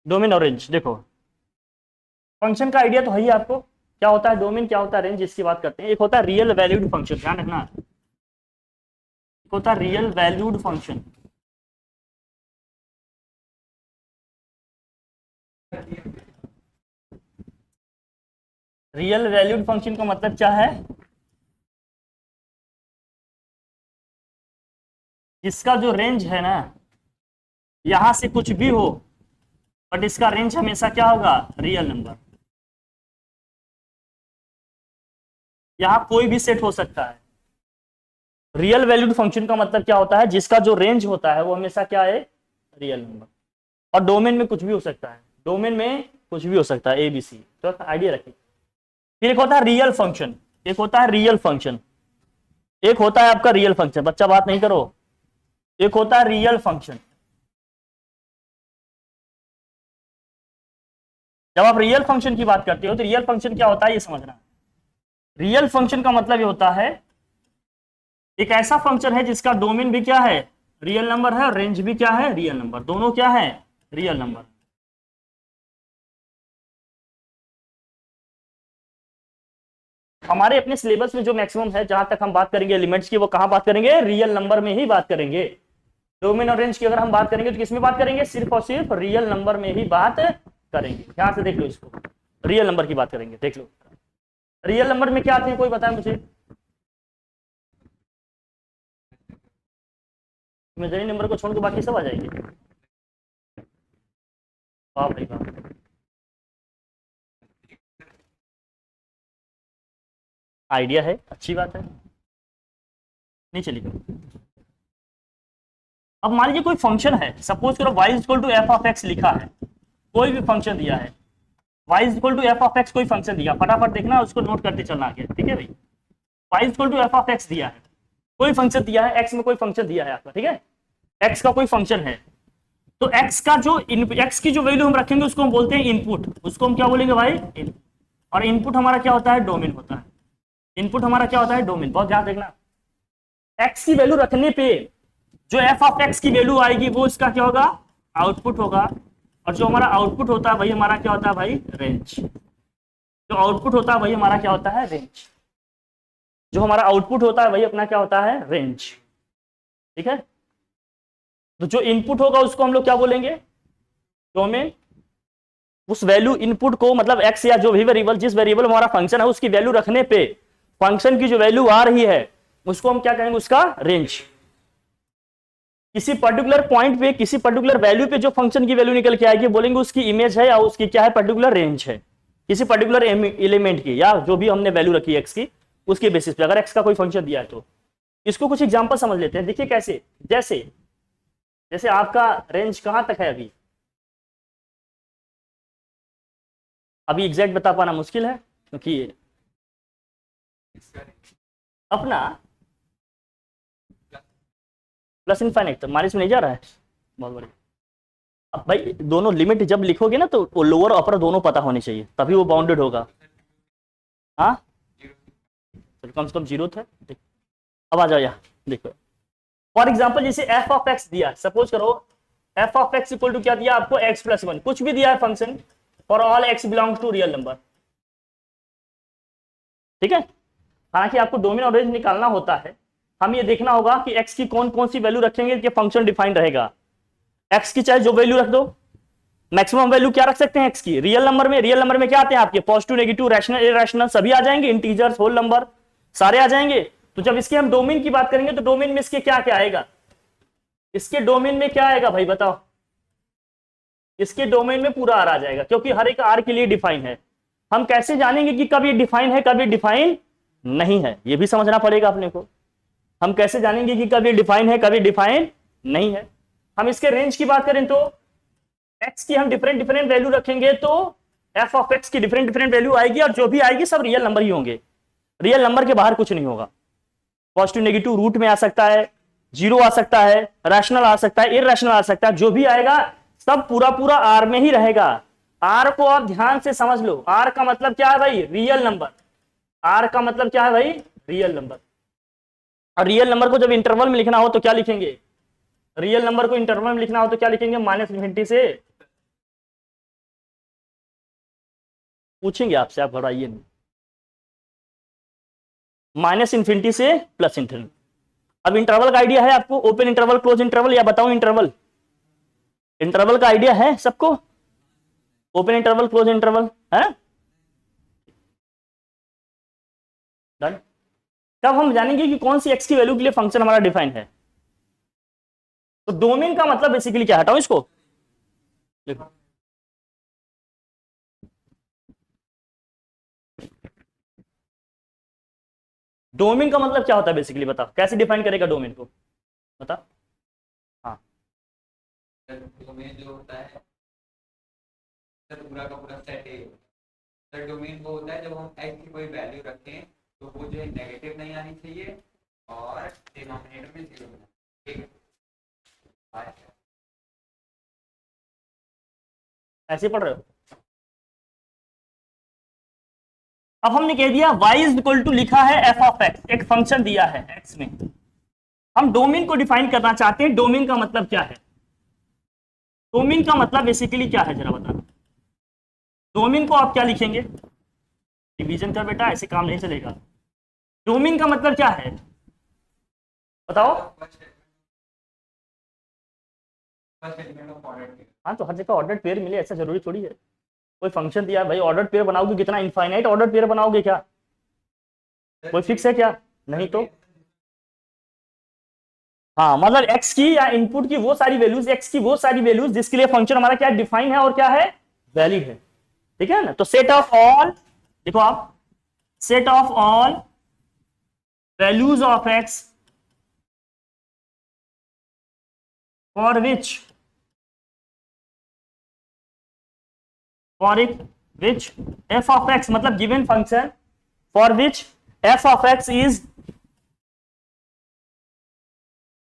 Domain और range. देखो function का आइडिया तो है ही आपको, क्या होता है डोमेन, क्या होता है रेंज, इसकी बात करते हैं। एक होता है रियल वैल्यूड फंक्शन, ध्यान रखना, एक होता है real valued function. Real valued function का मतलब क्या है, जिसका जो रेंज है ना, यहां से कुछ भी हो बट इसका रेंज हमेशा क्या होगा, रियल नंबर। यहां कोई भी सेट हो सकता है। रियल वैल्यूड फंक्शन का मतलब क्या होता है, जिसका जो रेंज होता है वो हमेशा क्या है, रियल नंबर। और डोमेन में कुछ भी हो सकता है, डोमेन में कुछ भी हो सकता है, ABC, तो आइडिया रखिए। फिर एक होता है रियल फंक्शन, एक होता है रियल फंक्शन, एक होता है आपका रियल फंक्शन, बच्चा बात नहीं करो, एक होता है रियल फंक्शन। जब आप रियल फंक्शन की बात करते हो तो रियल फंक्शन क्या होता है ये समझना। रियल फंक्शन का मतलब ये होता है एक ऐसा फंक्शन है जिसका डोमेन भी क्या है, रियल नंबर है, और रेंज भी क्या है, रियल नंबर, दोनों क्या है, रियल नंबर। हमारे अपने सिलेबस में जो मैक्सिमम है, जहां तक हम बात करेंगे एलिमेंट्स की, वो कहां बात करेंगे, रियल नंबर में ही बात करेंगे। डोमेन और रेंज की अगर हम बात करेंगे तो किसमें बात करेंगे, सिर्फ और सिर्फ रियल नंबर में ही बात करेंगे। ध्यान से देख लो इसको, रियल नंबर की बात करेंगे, देख लो रियल नंबर में क्या आते हैं, कोई बताए मुझे। इमेजिनरी नंबर को छोड़ के बाकी सब आ जाएंगे। वाह भाई वाह, आइडिया है, अच्छी बात है, नहीं चलिए। अब मान लीजिए कोई फंक्शन है, सपोज करो y equal to f of x लिखा है, कोई भी फंक्शन दिया है, y equal to f of x कोई फंक्शन दिया, फटाफट देखना उसको नोट करते चलना आगे, ठीक है भाई। y equal to f of x दिया है, कोई फंक्शन दिया है, x में कोई फंक्शन दिया है आपका, ठीक है, x का कोई फंक्शन है। तो x का जो x की जो वैल्यू हम रखेंगे उसको हम बोलते हैं इनपुट, उसको हम क्या बोलेंगे भाई, इनपुट। और इनपुट हमारा क्या होता है, डोमेन होता है। इनपुट हमारा क्या होता है, डोमेन। बहुत ध्यान देखना, x की वैल्यू रखने पे जो एफ ऑफ एक्स की वैल्यू आएगी वो इसका क्या होगा, आउटपुट होगा। और जो हमारा आउटपुट होता है वही हमारा क्या होता है भाई, रेंज। जो आउटपुट होता है वही हमारा क्या होता है, रेंज। जो हमारा आउटपुट होता है वही अपना क्या होता है, रेंज, ठीक है। तो जो इनपुट होगा उसको हम लोग क्या बोलेंगे, डोमेन। उस वैल्यू इनपुट को, मतलब एक्स या जो भी वेरिएबल, जिस वेरिएबल हमारा फंक्शन है उसकी वैल्यू रखने पे फंक्शन की जो वैल्यू आ रही है उसको हम क्या कहेंगे, उसका रेंज। किसी पर्टिकुलर पॉइंट पे, किसी पर्टिकुलर वैल्यू पे जो फंक्शन की वैल्यू निकल के आएगी बोलेंगे उसकी इमेज है, या उसकी क्या है, पर्टिकुलर रेंज है। किसी पर्टिकुलर एलिमेंट की, या जो भी हमने वैल्यू रखी है एक्स की, उसके बेसिस पे अगर एक्स का कोई फंक्शन दिया है तो। इसको कुछ एग्जांपल समझ लेते हैं, देखिए कैसे। जैसे जैसे आपका रेंज कहां तक है, अभी एग्जैक्ट बता पाना मुश्किल है, क्योंकि अपना प्लस इनफाइनाइट तक, माइनस में नहीं जा रहा है, बहुत बढ़िया। अब भाई दोनों लिमिट जब लिखोगे ना तो वो लोअर अपर दोनों पता होने चाहिए, तभी वो बाउंडेड होगा। हाँ, तो कम से कम जीरो था। अब आ जाओ यहाँ, देखो फॉर एग्जाम्पल जैसे एफ ऑफ एक्स दिया, सपोज करो f of x equal to क्या दिया आपको, एक्स प्लस वन, कुछ भी दिया है function, for all x belongs to real number, ठीक है। हालांकि आपको डोमेन और रेंज निकालना होता है, हम ये देखना होगा कि एक्स की कौन कौन सी वैल्यू रखेंगे कि फंक्शन डिफाइंड रहेगा। एक्स की चाहे जो वैल्यू रख दो, मैक्सिमम वैल्यू क्या रख सकते हैं एक्स की, रियल नंबर में। रियल नंबर में क्या आते हैं आपके, पॉजिटिव, नेगेटिव, रैशनल, इरेशनल सभी आ जाएंगे, इंटीजर्स, होल नंबर सारे आ जाएंगे। तो जब इसके हम डोमेन की बात करेंगे तो डोमेन में इसके क्या क्या आएगा, इसके डोमेन में क्या आएगा भाई बताओ, इसके डोमेन में पूरा आर आ जाएगा, क्योंकि हर एक आर के लिए डिफाइन है। हम कैसे जानेंगे कि कब ये डिफाइन है कब ये डिफाइन नहीं है, ये भी समझना पड़ेगा अपने को। हम कैसे जानेंगे कि कब ये डिफाइन है कब ये डिफाइन नहीं है। हम इसके रेंज की बात करें तो एक्स की हम डिफरेंट डिफरेंट वैल्यू रखेंगे तो एफ ऑफ एक्स की डिफरेंट डिफरेंट वैल्यू आएगी, और जो भी आएगी सब रियल नंबर ही होंगे, रियल नंबर के बाहर कुछ नहीं होगा। पॉजिटिव नेगेटिव रूट में आ सकता है, जीरो आ सकता है, रैशनल आ सकता है, इरैशनल आ सकता है, जो भी आएगा सब पूरा पूरा आर में ही रहेगा। आर को आप ध्यान से समझ लो, आर का मतलब क्या है भाई, रियल नंबर। आर का मतलब क्या है भाई, रियल नंबर। और रियल नंबर को जब इंटरवल में लिखना हो तो क्या लिखेंगे, रियल नंबर को इंटरवल में लिखना हो तो क्या लिखेंगे, -∞ से पूछेंगे आपसे, आप घबराइए नहीं। माइनस इन्फिनिटी से प्लस इन्फिनिटी। अब इंटरवल का आइडिया है आपको, ओपन इंटरवल क्लोज इंटरवल, या बताऊं इंटरवल? इंटरवल का आइडिया है सबको, ओपन इंटरवल क्लोज इंटरवल है डन। तब हम जानेंगे कि कौन सी एक्स की वैल्यू के लिए फंक्शन हमारा डिफाइन है। तो डोमेन का मतलब बेसिकली क्या, हटाओ इसको, देखो डोमेन का मतलब क्या होता है बेसिकली, बताओ कैसे डिफाइन करेगा डोमेन को, बता। हाँ डोमेन जो होता है सर पूरा का पूरा सेट है। सर डोमेन वो होता है जब हम एक्स की कोई वैल्यू रखें तो वो जो है नेगेटिव नहीं आनी चाहिए और डिनोमिनेटर में जीरो होना, ठीक है। ऐसे पढ़ रहे हो। अब हमने कह दिया y इज इक्वल टू लिखा है f ऑफ x, एक फंक्शन दिया है x में, हम डोमेन को डिफाइन करना चाहते हैं। डोमेन का मतलब क्या है, डोमेन का मतलब बेसिकली क्या है जरा बताना। डोमेन को आप क्या लिखेंगे, डिवीजन कर बेटा, ऐसे काम नहीं चलेगा। डोमेन का मतलब क्या है बताओ। हाँ तो हर जगह ऑर्डर्ड पेयर मिले ऐसा जरूरी थोड़ी है। कोई फंक्शन दिया है भाई, ऑर्डर्ड पेयर बनाओगे कितना, इनफाइनाइट ऑर्डर्ड पेयर बनाओगे क्या, कोई फिक्स है क्या, नहीं तो। हाँ मतलब x की या इनपुट की वो सारी वैल्यूज, x की वो सारी वैल्यूज जिसके लिए फंक्शन हमारा क्या डिफाइन है और क्या है वैलिड है, ठीक है ना। तो सेट ऑफ ऑल, देखो आप, set of all values of x for which f of x मतलब given function for which f of x is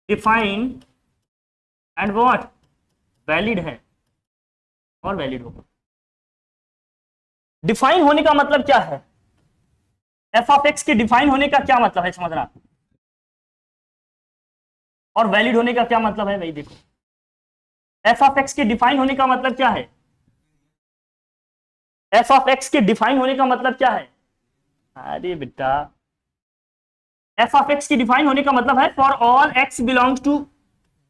defined and what valid है और वैलिड होगा। डिफाइन होने का मतलब क्या है, f ऑफ x के डिफाइन होने का क्या मतलब है समझना, और वैलिड होने का क्या मतलब है भाई देखो। f ऑफ x के डिफाइन होने का मतलब क्या है, f ऑफ x के डिफाइन होने का मतलब क्या है, अरे बेटा f ऑफ x की डिफाइन होने का मतलब है for all x belongs to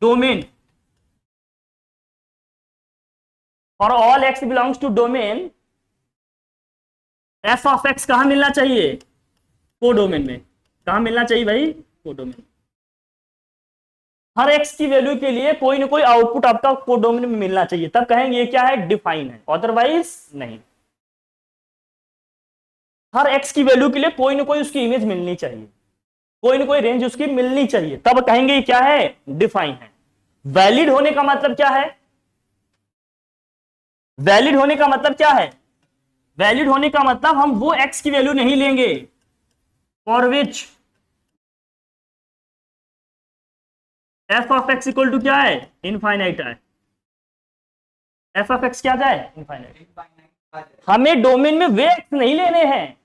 domain, for all x belongs to domain f of x कहां मिलना चाहिए, को डोमेन में। कहां मिलना चाहिए भाई, को डोमेन। हर x की वैल्यू के लिए कोई ना कोई आउटपुट आपका को डोमेन में मिलना चाहिए, तब कहेंगे ये क्या है डिफाइन है, अदरवाइज नहीं। हर x की वैल्यू के लिए कोई ना कोई उसकी इमेज मिलनी चाहिए, कोई ना कोई रेंज उसकी मिलनी चाहिए, तब कहेंगे ये क्या है डिफाइन है। वैलिड होने का मतलब क्या है, वैलिड होने का मतलब क्या है, वैलिड होने का मतलब हम वो x की वैल्यू नहीं लेंगे for which f of x equal to क्या है इनफाइनाइट है, f ऑफ x क्या है इनफाइनाइट। हमें डोमेन में वे x नहीं लेने हैं,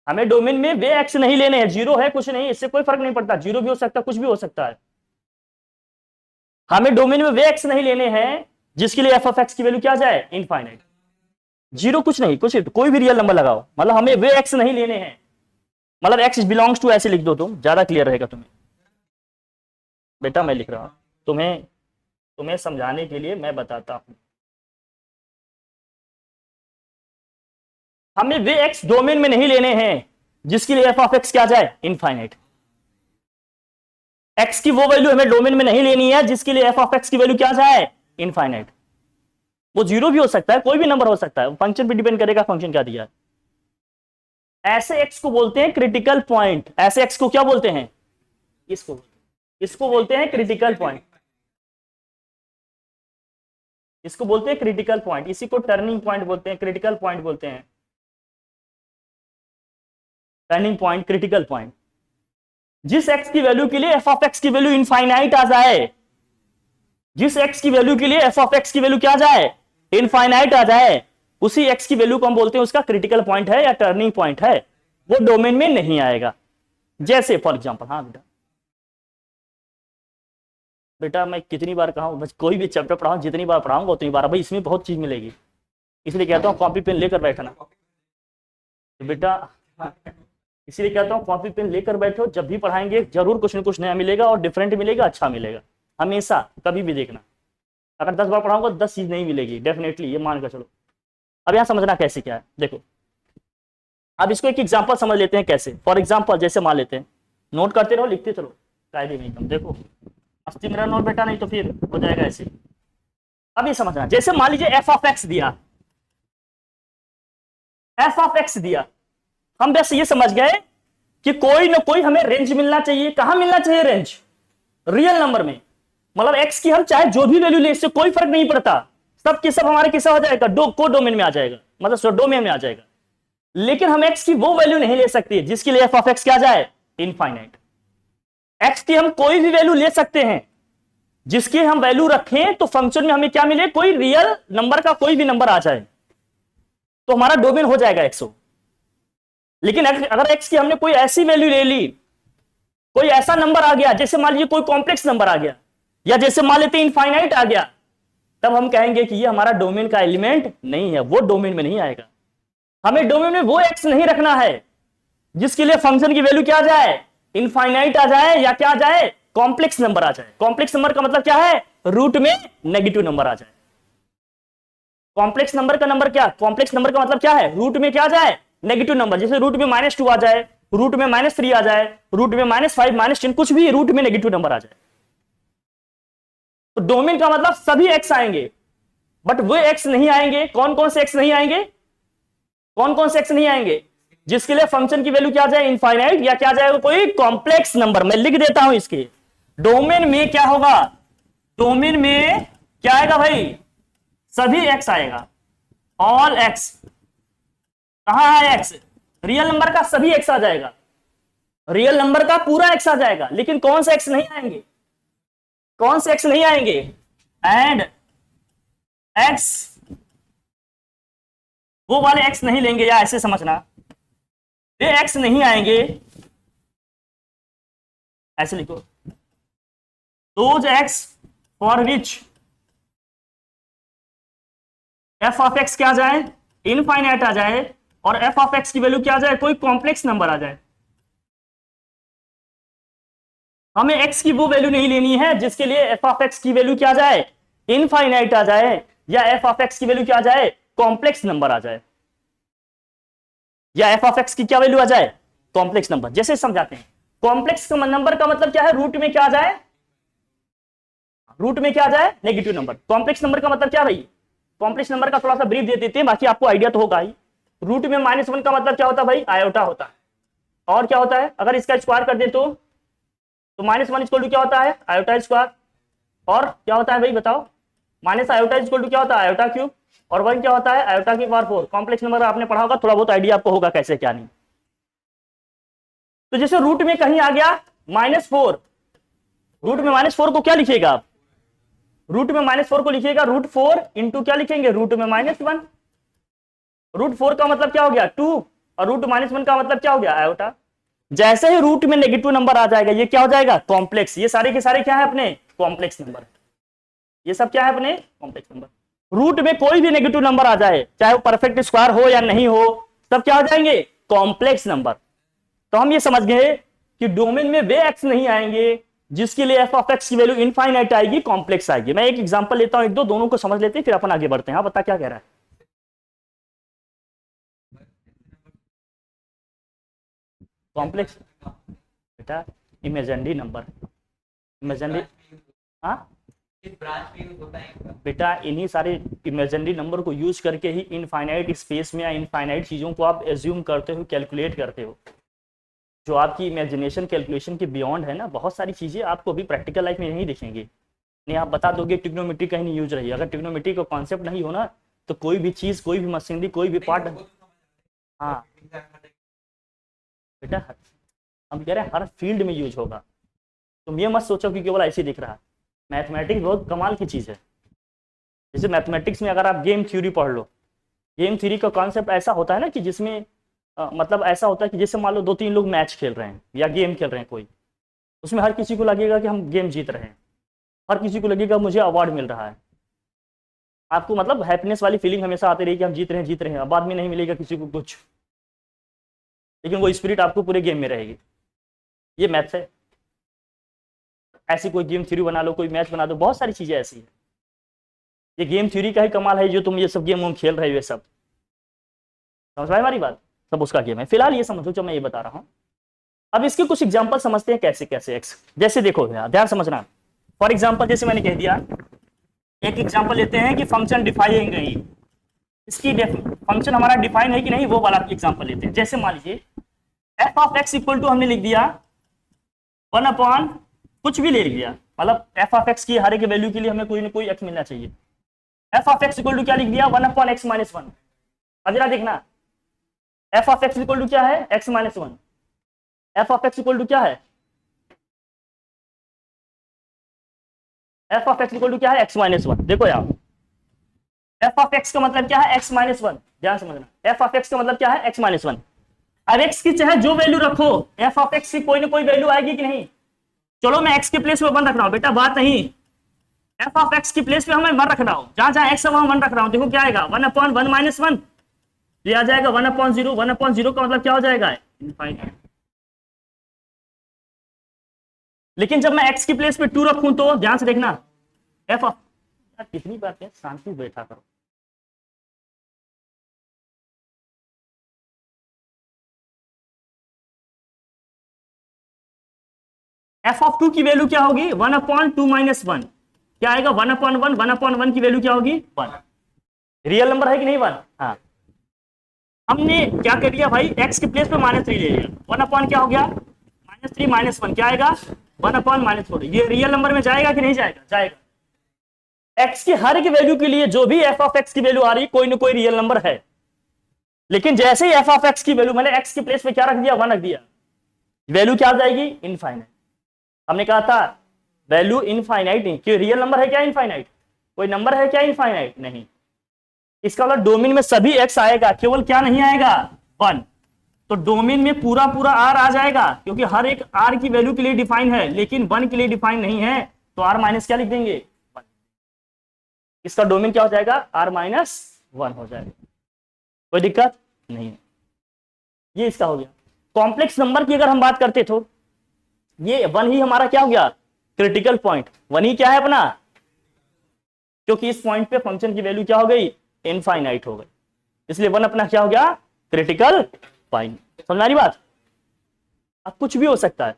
हमें डोमेन में वे x नहीं लेने हैं, जीरो है कुछ नहीं, इससे कोई फर्क नहीं पड़ता, जीरो भी हो सकता है कुछ भी हो सकता है। हमें डोमेन में वे x नहीं लेने हैं जिसके लिए f ऑफ x की वैल्यू क्या जाए इनफाइनाइट। जीरो कुछ नहीं, कुछ कोई भी रियल नंबर लगाओ, मतलब हमें वे x नहीं लेने हैं, मतलब x बिलोंग्स टू ऐसे लिख दो तुम, ज्यादा क्लियर रहेगा तुम्हें। बेटा मैं लिख रहा हूं, तुम्हें तुम्हें समझाने के लिए मैं बताता हूं। हमें वे x डोमेन में नहीं लेने हैं जिसके लिए f ऑफ x क्या जाए इनफाइनाइट। x की वो वैल्यू हमें डोमेन में नहीं लेनी है जिसके लिए f ऑफ x की वैल्यू क्या जाए इनफाइनाइट। वो जीरो भी हो सकता है, कोई भी नंबर हो सकता है, फंक्शन पे डिपेंड करेगा फंक्शन क्या दिया है। ऐसे x को बोलते हैं क्रिटिकल पॉइंट, ऐसे x को क्या बोलते हैं, इसको बोलते हैं क्रिटिकल पॉइंट, इसको बोलते हैं क्रिटिकल पॉइंट, इसी को टर्निंग पॉइंट बोलते हैं, क्रिटिकल पॉइंट बोलते हैं, टर्निंग पॉइंट क्रिटिकल पॉइंट। जिस x की वैल्यू के लिए f ऑफ x की वैल्यू इनफाइनाइट आ जाए, जिस x की वैल्यू के लिए f ऑफ x की वैल्यू क्या जाए इनफाइनाइट आ जाए, उसी x की वैल्यू को हम बोलते हैं उसका क्रिटिकल पॉइंट है या टर्निंग पॉइंट है, वो डोमेन में नहीं आएगा। जैसे फॉर एग्जांपल, हाँ बेटा, बेटा मैं कितनी बार कहा हूं, बस कोई भी चैप्टर पढ़ाऊं जितनी बार पढ़ाऊंगा उतनी बार, भाई इसमें बहुत चीज मिलेगी, इसलिए कहता हूँ कॉपी पेन लेकर बैठना। तो बेटा इसलिए कहता हूँ कॉपी पेन लेकर बैठो, जब भी पढ़ाएंगे जरूर कुछ न कुछ नया मिलेगा और डिफरेंट मिलेगा, अच्छा मिलेगा। हमेशा कभी भी देखना, अगर 10 बार पढ़ाऊंगा 10 चीज नहीं मिलेगी डेफिनेटली, ये मान कर चलो। अब यहाँ समझना कैसे क्या है, देखो अब इसको एक एग्जांपल समझ लेते हैं कैसे। फॉर एग्जांपल जैसे मान लेते हैं, नोट करते रहो लिखते चलो, कायदे में एकदम। देखो मस्ती मेरा नोट बेटा, नहीं तो फिर हो जाएगा ऐसे। अब ये समझना, जैसे मान लीजिए एफ ऑफ एक्स दिया, एफ ऑफ एक्स दिया, हम बस ये समझ गए कि कोई ना कोई हमें रेंज मिलना चाहिए। कहां मिलना चाहिए रेंज? रियल नंबर में। मतलब एक्स की हम चाहे जो भी वैल्यू ले, इससे कोई फर्क नहीं पड़ता, सब के सब हमारे किसा हो जाएगा, को डोमेन में आ जाएगा, मतलब डोमेन में आ जाएगा। लेकिन हम एक्स की वो वैल्यू नहीं ले सकते जिसके लिए एफ ऑफ एक्स क्या जाए, इनफाइनाइट। एक्स की हम कोई भी वैल्यू ले सकते हैं जिसकी हम वैल्यू रखें तो फंक्शन में हमें क्या मिले, कोई रियल नंबर का कोई भी नंबर आ जाए तो हमारा डोमेन हो जाएगा एक्सो। लेकिन अगर एक्स की हमने कोई ऐसी वैल्यू ले ली, कोई ऐसा नंबर आ गया, जैसे मान लीजिए कोई कॉम्प्लेक्स नंबर आ गया, या जैसे मान लेते इनफाइनाइट आ गया, तब हम कहेंगे कि ये हमारा डोमेन का एलिमेंट नहीं है, वो डोमेन में नहीं आएगा। हमें डोमेन में वो एक्स नहीं रखना है जिसके लिए फंक्शन की वैल्यू क्या आ जाए, इनफाइनाइट आ जाए, या क्या आ जाए, कॉम्प्लेक्स नंबर आ जाए। कॉम्प्लेक्स नंबर का मतलब क्या है, रूट में नेगेटिव नंबर आ जाए। कॉम्प्लेक्स नंबर का नंबर क्या, कॉम्प्लेक्स नंबर का मतलब क्या है, रूट में क्या आ जाए, नेगेटिव नंबर। जैसे रूट में -2 आ जाए, रूट में -3 आ जाए, रूट में -5 -10, कुछ भी रूट में नेगेटिव नंबर आ जाए। तो डोमेन का मतलब सभी एक्स आएंगे, बट वो एक्स नहीं आएंगे। कौन कौन से एक्स नहीं आएंगे, कौन कौन से एक्स नहीं आएंगे, जिसके लिए फंक्शन की वैल्यू क्या आ जाए, इनफाइनाइट, या क्या जाएगा, कोई कॉम्प्लेक्स नंबर। मैं लिख देता हूं इसके, डोमेन में क्या होगा, डोमेन में क्या आएगा भाई, सभी एक्स आएगा, ऑल एक्स। कहां है एक्स, रियल नंबर का सभी एक्स आ जाएगा, रियल नंबर का पूरा एक्स आ जाएगा। लेकिन कौन से एक्स नहीं आएंगे, कौन से एक्स नहीं आएंगे, एंड एक्स, वो वाले एक्स नहीं लेंगे, या ऐसे समझना, ये एक्स नहीं आएंगे, ऐसे लिखो, those x for which F of x क्या आ जाए, इनफाइनाइट आ जाए, और एफ ऑफ एक्स की वैल्यू क्या आ जाए, कोई कॉम्प्लेक्स नंबर आ जाए। हमें एक्स की वो वैल्यू नहीं लेनी है जिसके लिए एफ ऑफ एक्स की वैल्यू क्या आ जाए, इनफाइनाइट आ जाए, या एफ ऑफ एक्स की वैल्यू क्या आ जाए, कॉम्प्लेक्स नंबर आ जाए, या एफ ऑफ एक्स की क्या वैल्यू आ जाए, कॉम्प्लेक्स नंबर। जैसे समझाते हैं, कॉम्प्लेक्स नंबर का मतलब क्या है, रूट में क्या आ जाए, रूट में क्या आ जाए, नेगेटिव नंबर। कॉम्प्लेक्स नंबर का मतलब क्या भाई, कॉम्प्लेक्स नंबर का थोड़ा सा ब्रीफ दे देते हैं, बाकी आपको आइडिया तो होगा ही। रूट में -1 का मतलब क्या होता है भाई, आयोटा होता है। और क्या होता है, अगर इसका स्क्वायर कर दे तो -1 इक्वल टू क्या होता है, आयोटा स्क्वायर। और क्या होता है भाई बताओ, माइनस आयोटा इक्वल टू क्या होता है, आयोटा क्यूब। और 1 क्या होता है, आयोटा की पावर 4। कॉम्प्लेक्स नंबर आपने पढ़ा होगा, थोड़ा बहुत आइडिया आपको होगा कैसे क्या नहीं। तो जैसे रूट में कहीं आ गया -4, रूट में -4 को क्या लिखिएगा आप, रूट में -4 को लिखिएगा √4 इंटू क्या लिखेंगे, रूट में -1। √4 का मतलब क्या हो गया, 2, और रूट -1 का मतलब क्या हो गया, आयोटा। जैसे ही रूट में नेगेटिव नंबर आ जाएगा, ये क्या हो जाएगा, कॉम्प्लेक्स। ये सारे के सारे क्या है अपने, कॉम्प्लेक्स नंबर। ये सब क्या है अपने, कॉम्प्लेक्स नंबर। रूट में कोई भी नेगेटिव नंबर आ जाए, चाहे वो परफेक्ट स्क्वायर हो या नहीं हो, सब क्या हो जाएंगे, कॉम्प्लेक्स नंबर। तो हम ये समझ गए कि डोमेन में वे एक्स नहीं आएंगे जिसके लिए एफ ऑफ एक्स की वैल्यू इनफाइनाइट आएगी, कॉम्प्लेक्स आएगी। मैं एक एग्जांपल लेता हूं, एक दो, दोनों को समझ लेते हैं, फिर अपन आगे बढ़ते हैं। हाँ बता क्या कह रहा है, कॉम्प्लेक्स बेटा, इमेजिनरी नंबर, इमेजिनरी, हाँ बेटा, इन्हीं सारे इमेजिनरी नंबर को यूज करके ही इनफाइनाइट स्पेस में या इनफाइनाइट चीजों को आप एज्यूम करते हो, कैलकुलेट करते हो। जो आपकी इमेजिनेशन कैलकुलेशन के बियॉन्ड है ना, बहुत सारी चीजें आपको भी प्रैक्टिकल लाइफ में नहीं दिखेंगी। नहीं आप बता दोगे ट्रिग्नोमेट्री कहीं नहीं यूज रही, अगर ट्रिग्नोमेट्री का कॉन्सेप्ट नहीं हो ना, तो कोई भी चीज, कोई भी मशीनरी, कोई भी पार्ट, हाँ बेटा हम कह रहे हैं हर फील्ड में यूज होगा। तुम ये मत सोचो कि केवल ऐसे दिख रहा है। मैथमेटिक्स बहुत कमाल की चीज है। जैसे मैथमेटिक्स में अगर आप गेम थ्योरी पढ़ लो, गेम थ्योरी का कॉन्सेप्ट ऐसा होता है ना कि जिसमें मतलब ऐसा होता है कि जैसे मान लो 2-3 लोग मैच खेल रहे हैं या गेम खेल रहे हैं कोई, उसमें हर किसी को लगेगा कि हम गेम जीत रहे हैं, हर किसी को लगेगा मुझे अवार्ड मिल रहा है। आपको मतलब हैप्पीनेस वाली फीलिंग हमेशा आती रही कि हम जीत रहे हैं, अब बाद में नहीं मिलेगा किसी को कुछ, लेकिन वो स्पिरिट आपको पूरे गेम में रहेगी। ये मैथ्स है। ऐसी कोई गेम थ्योरी बना लो, कोई मैच बना दो, बहुत सारी चीजें ऐसी है। ये गेम थ्योरी का ही कमाल है, जो तुम ये सब गेम हम खेल रहे हो, ये सब समझ पाए हमारी बात, सब उसका गेम है। फिलहाल ये समझो जो मैं ये बता रहा हूँ। अब इसके कुछ एग्जांपल समझते हैं कैसे कैसे एक्स, जैसे देखो ध्यान समझना। फॉर एग्जांपल जैसे मैंने कह दिया, एक एग्जांपल लेते हैं कि फंक्शन डिफाइन नहीं, इसकी फंक्शन हमारा डिफाइन है कि नहीं, वो वाला एग्जांपल लेते हैं। जैसे मान लीजिए f of x equal to हमने लिख दिया 1 कुछ भी ले लिया, मतलब एफ ऑफ एक्स की हर एक वैल्यू के लिए हमें कोई ना कोई एक्स मिलना चाहिए। F of x equal to क्या लिख दिया 1/x-1। अब जरा देखना f of x equal to क्या है x-1। F of x equal to क्या है, f of x equal to क्या है x-1। देखो यार एफ ऑफ एक्स का मतलब क्या है x-1, ध्यान समझना। एफ ऑफ एक्स का मतलब क्या है x-1। अब x की चाहे जो वैल्यू रखो, एफ ऑफ एक्स की कोई ना कोई वैल्यू आएगी कि नहीं। चलो मैं x के प्लेस पे 1 रख रहा हूं, बेटा बात नहीं, एफ ऑफ एक्स की प्लेस पे हमें 1 रख रहा हूं, जहां जहां x है वहां 1 रख रहा हूं। देखो क्या आएगा 1/1 - 1, ये आ जाएगा 1/0। 1/0 का मतलब क्या हो जाएगा इनफाइनाइट। लेकिन जब मैं x की प्लेस पे 2 रखूं तो ध्यान से देखना एफ ऑफ, कितनी बात है, शांति बैठा करो। एफ ऑफ 2 की वैल्यू क्या होगी 1/2 - 1, क्या आएगा 1/1। 1/1 की वैल्यू क्या होगी 1। रियल नंबर है कि नहीं 1। हाँ, हमने क्या कर दिया भाई, x के प्लेस पे -3 ले लिया, 1 क्या हो गया -3 - 1 क्या आएगा 1/-4। ये रियल नंबर में जाएगा कि नहीं जाएगा, जाएगा। x की हर एक वैल्यू के लिए जो भी एफ ऑफ एक्स की वैल्यू आ रही कोई ना कोई रियल नंबर है, लेकिन जैसे ही एफ ऑफ एक्स की वैल्यू मैंने x के प्लेस पे क्या रख दिया 1 रख दिया, वैल्यू क्या आ जाएगी इनफाइनाइट। हमने कहा था वैल्यू इनफाइनाइट नहीं, क्यों रियल नंबर है क्या इनफाइनाइट, कोई नंबर है क्या इनफाइनाइट नहीं। इसका मतलब डोमेन में सभी x आएगा, केवल क्या नहीं आएगा 1। तो डोमेन में पूरा पूरा r आ जाएगा, क्योंकि हर एक r की वैल्यू के लिए डिफाइन है, लेकिन 1 के लिए डिफाइन नहीं है, तो r माइनस क्या लिख देंगे 1। इसका डोमेन क्या हो जाएगा r-1 हो जाएगा, कोई दिक्कत नहीं है। ये इसका हो गया। कॉम्प्लेक्स नंबर की अगर हम बात करते तो ये 1 ही हमारा क्या हो गया क्रिटिकल पॉइंट, 1 ही क्या है अपना, क्योंकि इस पॉइंट पे फंक्शन की वैल्यू क्या हो गई इनफाइनाइट हो गई, इसलिए 1 अपना क्या हो गया क्रिटिकल पॉइंट। समझ आ रही बात। अब कुछ भी हो सकता है,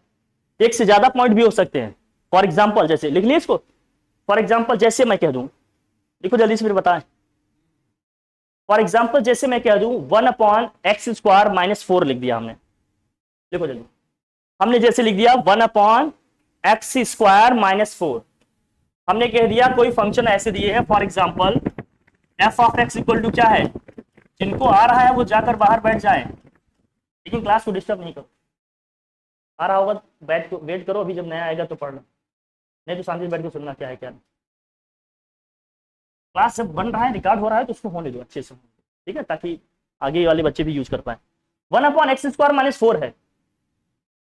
एक से ज्यादा पॉइंट भी हो सकते हैं। फॉर एग्जाम्पल जैसे लिख लिया इसको, फॉर एग्जाम्पल जैसे मैं कह दूं, देखो जल्दी से फिर बताएं। फॉर एग्जाम्पल जैसे मैं कह दूं 1/x² - 4 लिख दिया हमने, देखो जल्दी, हमने जैसे लिख दिया 1/x² - 4, हमने कह दिया कोई फंक्शन ऐसे दिए हैं, for example f of x equal to क्या है, जिनको आ रहा है वो जाकर बाहर बैठ जाए, लेकिन क्लास को डिस्टर्ब नहीं करो, आ रहा होगा वेट करो, अभी जब नया आएगा तो पढ़ लो, नहीं तो शांति से बैठ के सुनना क्या है क्या नहीं। क्लास जब बन रहा है रिकॉर्ड हो रहा है तो उसको होने दो अच्छे से, ठीक है, ताकि आगे वाले बच्चे भी यूज कर पाए। 1/x² - 4 है।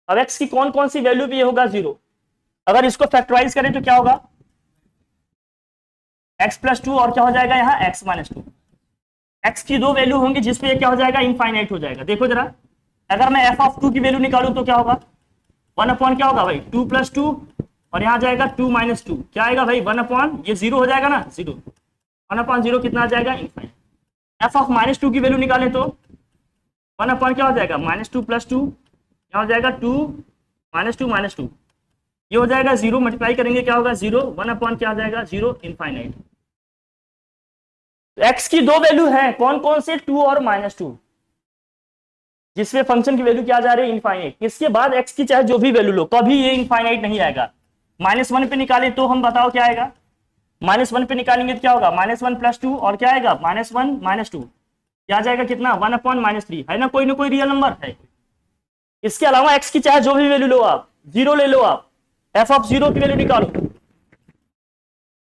अब x की कौन कौन सी वैल्यू पे ये होगा 0, अगर इसको फैक्टराइज करें तो क्या होगा x+2 और क्या हो जाएगा यहाँ x-2। x की 2 वैल्यू होंगी जिसपे क्या हो जाएगा इनफाइनाइट हो जाएगा। देखो जरा, अगर मैं f ऑफ 2 की वैल्यू निकालूं तो क्या होगा 1 क्या होगा भाई 2+2 और यहाँ जाएगा 2 - 2 क्या आएगा भाई 1 ये 0 हो जाएगा ना 0, 1/0 कितना आ जाएगा इनफाइनाइट। f ऑफ -2 की वैल्यू निकालें तो 1 क्या हो जाएगा -2+2 क्या हो जाएगा 2 - 2 ये हो जाएगा 0, मल्टीप्लाई करेंगे क्या होगा 0, 1 क्या आ जाएगा 0 इनफाइनाइट। x की 2 वैल्यू है, कौन कौन से 2 और -2, जिसमें फंक्शन की वैल्यू क्या जा रही है इनफाइनाइट। इसके बाद x की चाहे जो भी वैल्यू लो कभी ये इनफाइनाइट नहीं आएगा। -1 पे निकाले तो हम बताओ क्या आएगा, -1 पे निकालेंगे तो क्या होगा -1+2 और क्या आएगा -1 - 2 क्या आ जाएगा कितना 1/-3 है ना कोई रियल नंबर है। इसके अलावा x की चाहे जो भी वैल्यू लो आप 0 ले लो, आप f ऑफ 0 की वैल्यू निकालो,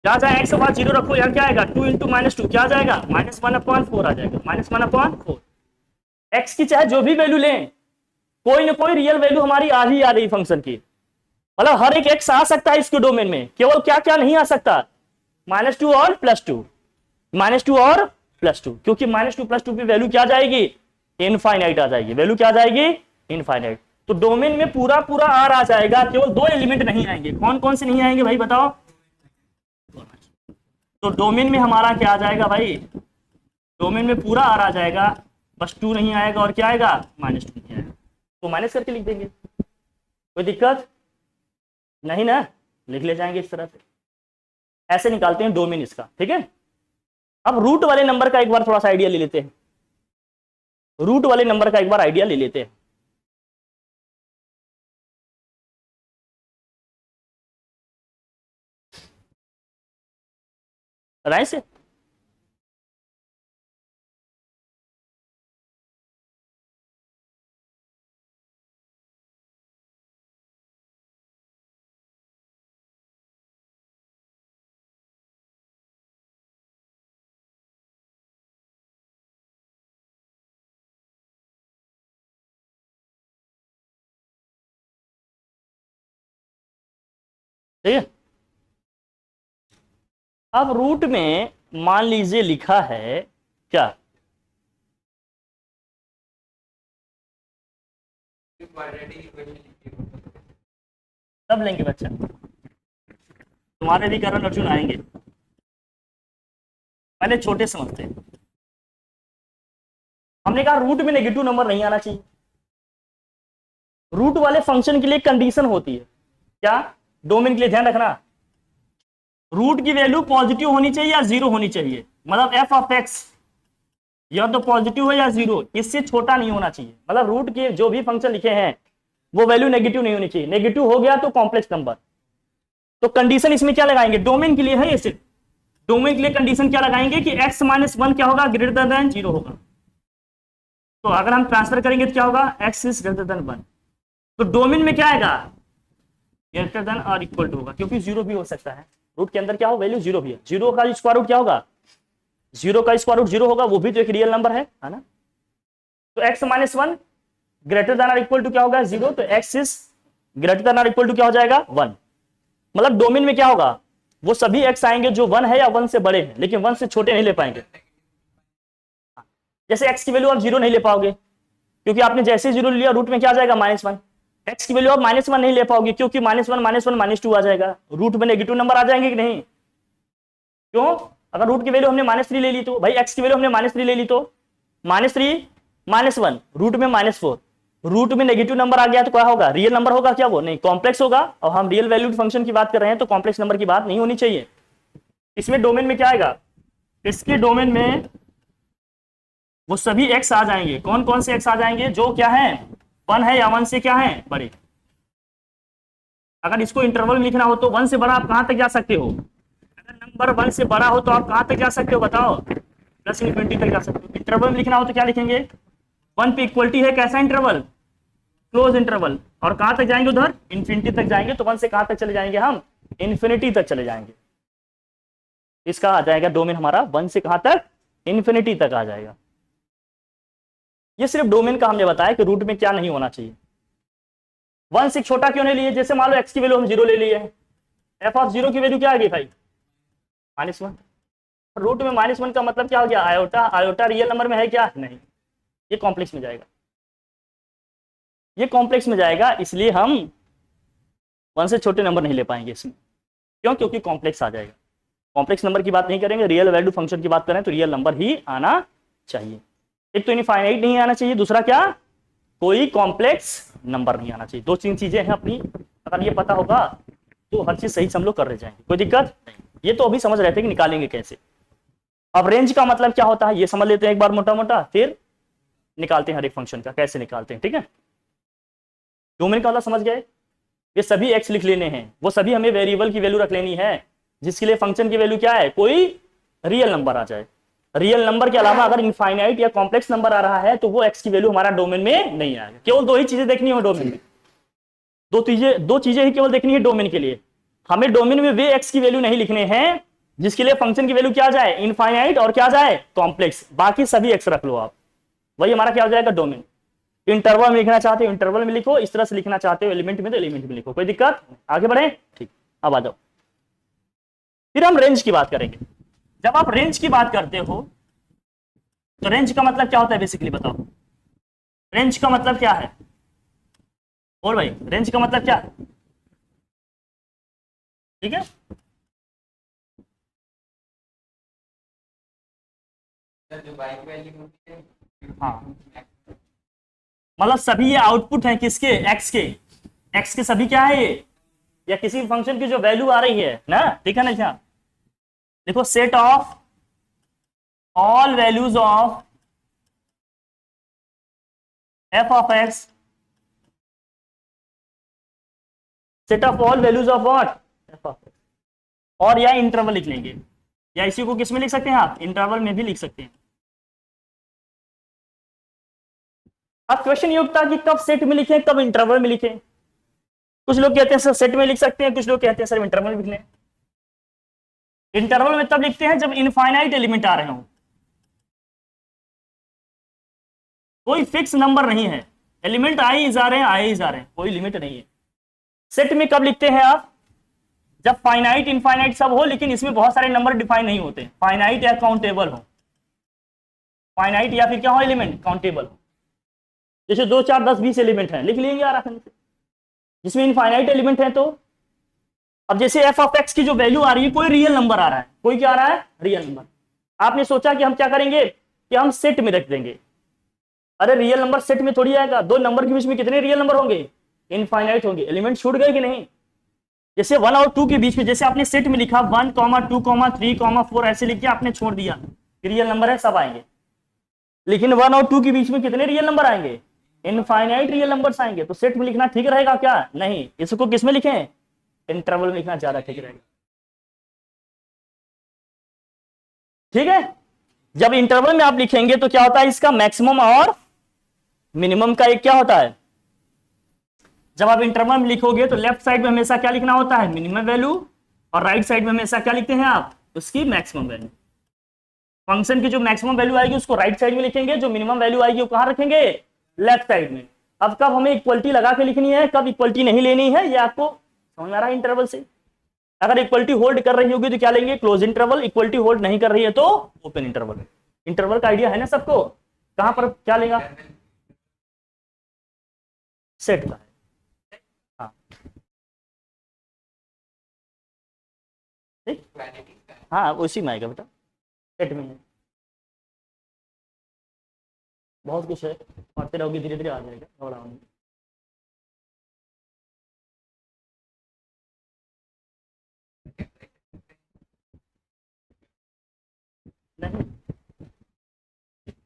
जहां जहां x के बाद 0 रखो, यहाँ क्या आएगा 2 × -2 क्या आ जाएगा -1/4 आ जाएगा -1/4। x की चाहे जो भी वैल्यू लें कोई ना कोई रियल वैल्यू हमारी आ रही फंक्शन की, मतलब हर एक x आ सकता है इसके डोमेन में, केवल क्या क्या नहीं आ सकता -2 और +2। -2 और +2, क्योंकि -2 + 2 की वैल्यू क्या जाएगी, इनफाइनाइट आ जाएगी, वैल्यू क्या जाएगी, इनफाइनाइट। तो डोमेन में पूरा पूरा आर आ जाएगा, केवल 2 एलिमेंट नहीं आएंगे। कौन कौन से नहीं आएंगे भाई बताओ। तो डोमेन में हमारा क्या आ जाएगा भाई, डोमेन में पूरा आर आ जाएगा, बस 2 नहीं आएगा और क्या आएगा, -2 नहीं आएगा। तो माइनस करके लिख देंगे, कोई दिक्कत नहीं ना, लिख ले जाएंगे इस तरह से, ऐसे निकालते हैं डोमेन इसका, ठीक है। अब रूट वाले नंबर का एक बार थोड़ा सा आइडिया ले लेते हैं, रूट वाले नंबर का एक बार आइडिया ले लेते हैं। राय से ठीक है। अब रूट में मान लीजिए लिखा है क्या, तब लेंगे बच्चा, तुम्हारे भी करण अर्जुन आएंगे, पहले छोटे समझते हैं। हमने कहा रूट में नेगेटिव नंबर नहीं आना चाहिए। रूट वाले फंक्शन के लिए कंडीशन होती है क्या, डोमेन के लिए ध्यान रखना, रूट की वैल्यू पॉजिटिव होनी चाहिए या 0 होनी चाहिए, मतलब f(x) या तो पॉजिटिव है या 0, इससे छोटा नहीं होना चाहिए। मतलब रूट के जो भी फंक्शन लिखे हैं वो वैल्यू नेगेटिव नहीं होनी चाहिए, नेगेटिव हो गया तो कॉम्प्लेक्स नंबर। तो कंडीशन इसमें क्या लगाएंगे, डोमेन के लिए है ये सिर्फ, डोमेन के लिए कंडीशन क्या लगाएंगे कि x - 1 क्या होगा, ग्रेटर देन 0 होगा। तो अगर हम ट्रांसफर करेंगे तो क्या होगा, x इज ग्रेटर देन 1। तो डोमेन में क्या आएगा, ग्रेटर देन और इक्वल टू होगा, क्योंकि 0 भी हो सकता है, रूट के अंदर क्या हो, वैल्यू 0 भी है। 0 का स्क्वायर रूट क्या होगा, 0 का स्क्वायर रूट 0 होगा, वो भी तो एक रियल नंबर है ना। तो x - 1 ग्रेटर देन और इक्वल टू क्या होगा, 0। तो x इज ग्रेटर देन और इक्वल टू क्या हो जाएगा, 1। मतलब डोमेन में क्या होगा, वो सभी x आएंगे जो 1 है या 1 से बड़े हैं, लेकिन 1 से छोटे नहीं ले पाएंगे। जैसे x की वैल्यू आप 0 नहीं ले पाओगे, क्योंकि आपने जैसे 0 लिया रूट में क्या आ जाएगा, -1। x की वैल्यू आप -1 नहीं ले पाओगे, क्योंकि -1 -1 -2 आ जाएगा, रूट में नेगेटिव नंबर आ जाएंगे कि नहीं। क्यों, अगर रूट की वैल्यू हमने -3 ले ली तो भाई, x की वैल्यू हमने -3 ले ली तो -3 -1 रूट में -4, रूट में नेगेटिव नंबर आ गया तो क्या होगा, रियल नंबर होगा क्या, वो नहीं, कॉम्प्लेक्स होगा। और हम रियल वैल्यूड फंक्शन की बात कर रहे हैं तो कॉम्प्लेक्स नंबर की बात नहीं होनी चाहिए। इसमें डोमेन में क्या आएगा, इसके डोमेन में वो सभी x आ जाएंगे। कौन कौन से x आ जाएंगे, जो क्या है, 1 है या 1 से क्या है, बड़े। अगर इसको इंटरवल में लिखना हो तो 1 से बड़ा आप कहां तक जा सकते हो, अगर नंबर 1 से बड़ा हो तो आप कहां तक जा सकते हो बताओ, +∞ तक जा सकते हो। इंटरवल में लिखना हो तो क्या लिखेंगे, 1 पे इक्वलिटी है, कैसा इंटरवल, क्लोज इंटरवल, और कहां तक जाएंगे उधर, इन्फिनिटी तक जाएंगे। तो 1 से कहां तक चले जाएंगे हम, इन्फिनिटी तक चले जाएंगे। इसका आ जाएगा डोमेन हमारा 1 से कहां तक, इन्फिनिटी तक आ जाएगा। ये सिर्फ डोमेन का हमने बताया कि रूट में क्या नहीं होना चाहिए। 1 से छोटा क्यों नहीं लिए, जैसे मान लो x की वैल्यू हम 0 ले लिए, f(0) की वैल्यू क्या आ गई भाई, -1। रूट में -1 का मतलब क्या हो गया, आयोटा। आयोटा रियल नंबर में है क्या, नहीं, ये कॉम्प्लेक्स में जाएगा, ये कॉम्प्लेक्स में जाएगा, इसलिए हम 1 से छोटे नंबर नहीं ले पाएंगे इसमें। क्यों, क्योंकि कॉम्प्लेक्स आ जाएगा। कॉम्प्लेक्स नंबर की बात नहीं करेंगे, रियल वैल्यू फंक्शन की बात करें तो रियल नंबर ही आना चाहिए। एक तो इनफाइनाइट नहीं आना चाहिए, दूसरा क्या, कोई कॉम्प्लेक्स नंबर नहीं आना चाहिए। 2-3 चीजें हैं अपनी, अगर ये पता होगा तो हर चीज सही से हम लोग कर रह जाएंगे, कोई दिक्कत नहीं। ये तो अभी समझ रहे थे कि निकालेंगे कैसे। अब रेंज का मतलब क्या होता है ये समझ लेते हैं एक बार मोटा मोटा, फिर निकालते हैं हर एक फंक्शन का कैसे निकालते हैं, ठीक है। डोमेन का मतलब समझ गए, ये सभी x लिख लेने हैं, वो सभी हमें वेरिएबल की वैल्यू रख लेनी है, जिसके लिए फंक्शन की वैल्यू क्या है, कोई रियल नंबर आ जाए। रियल नंबर के अलावा अगर इनफाइनाइट या कॉम्प्लेक्स नंबर आ रहा है तो वो x की वैल्यू हमारा डोमेन में नहीं आएगा। केवल 2 ही चीजें देखनी है डोमेन में, दो चीजें ही केवल देखनी है डोमेन के लिए। हमें डोमेन में वे x की वैल्यू नहीं लिखने हैं जिसके लिए फंक्शन की वैल्यू क्या जाए, इनफाइनाइट और क्या जाए, कॉम्प्लेक्स। बाकी सभी x रख लो आप, वही हमारा क्या हो जाएगा, डोमेन। इंटरवल में लिखना चाहते हो इंटरवल में लिखो, इस तरह से लिखना चाहते हो एलिमेंट में तो एलिमेंट में लिखो, कोई दिक्कत। आगे बढ़े, ठीक। अब आ जाओ, फिर हम रेंज की बात करेंगे। जब आप रेंज की बात करते हो तो रेंज का मतलब क्या होता है बेसिकली बताओ। रेंज का मतलब क्या है, बोल भाई, रेंज का मतलब क्या है? ठीक है, सर जो बाइक वैल्यू होती है, हाँ, मतलब सभी ये आउटपुट है किसके, एक्स के। एक्स के सभी क्या है ये, या किसी फंक्शन की जो वैल्यू आ रही है ना, ठीक है ना। क्या देखो, set of all values of F of x, set of all values of what, F of x. और या इंटरवल लिख लेंगे, या इसी को किस में लिख सकते हैं आप, इंटरवल में भी लिख सकते हैं। अब क्वेश्चन ये उठता है कि कब सेट में लिखें कब इंटरवल में लिखें। कुछ लोग कहते हैं सर सेट में लिख सकते हैं, कुछ लोग कहते हैं सर इंटरवल में लिख लें। इंटरवल में तब लिखते हैं जब इनफाइनाइट एलिमेंट आ रहे हो, कोई फिक्स नंबर नहीं है, एलिमेंट आए ही जा रहे हैं, आए ही जा रहे हैं, कोई लिमिट नहीं है। सेट में कब लिखते हैं आप, जब फाइनाइट इनफाइनाइट सब हो, लेकिन इसमें बहुत सारे नंबर डिफाइन नहीं होते, फाइनाइट या काउंटेबल हो, फाइनाइट या फिर क्या हो, एलिमेंट काउंटेबल हो। जैसे 2 4 10 20 एलिमेंट हैं, लिख लेंगे आराम से। जिसमें इनफाइनाइट एलिमेंट है तो, अब जैसे एफ ऑफ एक्स की जो वैल्यू आ रही है, कोई रियल नंबर आ रहा है, कोई क्या आ रहा है, रियल नंबर। आपने सोचा कि हम क्या करेंगे कि हम सेट में रख देंगे। अरे रियल नंबर सेट में थोड़ी आएगा, दो नंबर के बीच में कितने रियल नंबर होंगे, इनफाइनाइट होंगे। एलिमेंट छूट गए कि नहीं। जैसे 1 और 2 के बीच में, जैसे आपने सेट में लिखा 1, 2, 3, 4 ऐसे लिख के आपने छोड़ दिया, रियल नंबर है सब आएंगे। लेकिन 1 और 2 के बीच में कितने रियल नंबर आएंगे, इनफाइनाइट रियल नंबर्स आएंगे। तो सेट में लिखना ठीक रहेगा क्या, नहीं, इसको किस में लिखें, इंटरवल में लिखना ज्यादा ठीक रहेगा। ठीक है, जब इंटरवल में आप लिखेंगे तो क्या होता है, इसका मैक्सिमम और मिनिमम का एक क्या होता है। जब आप इंटरवल में लिखोगे तो लेफ्ट साइड में हमेशा क्या लिखना होता है, मिनिमम वैल्यू, और राइट साइड में हमेशा क्या लिखते हैं आप, उसकी मैक्सिमम वैल्यू। फंक्शन की जो मैक्सिमम वैल्यू आएगी उसको राइट साइड में लिखेंगे, जो मिनिमम वैल्यू आएगी वो कहां रखेंगे, लेफ्ट साइड में। अब कब हमें इक्वलिटी लगा के लिखनी है, कब इक्वलिटी नहीं लेनी है, ये आपको समझ में आ रहा है इंटरवल से। अगर इक्वलिटी होल्ड कर रही होगी तो क्या लेंगे, क्लोज इंटरवल। इक्वलिटी होल्ड नहीं कर रही है तो ओपन इंटरवल। इंटरवल का आइडिया है ना सबको, कहां पर क्या लेगा, सेट का है। हाँ ठीक, हाँ उसी में आएगा बेटा, सेट में है। बहुत कुछ है, पढ़ते रहोगे धीरे धीरे आ जाएगा, थोड़ा नहीं,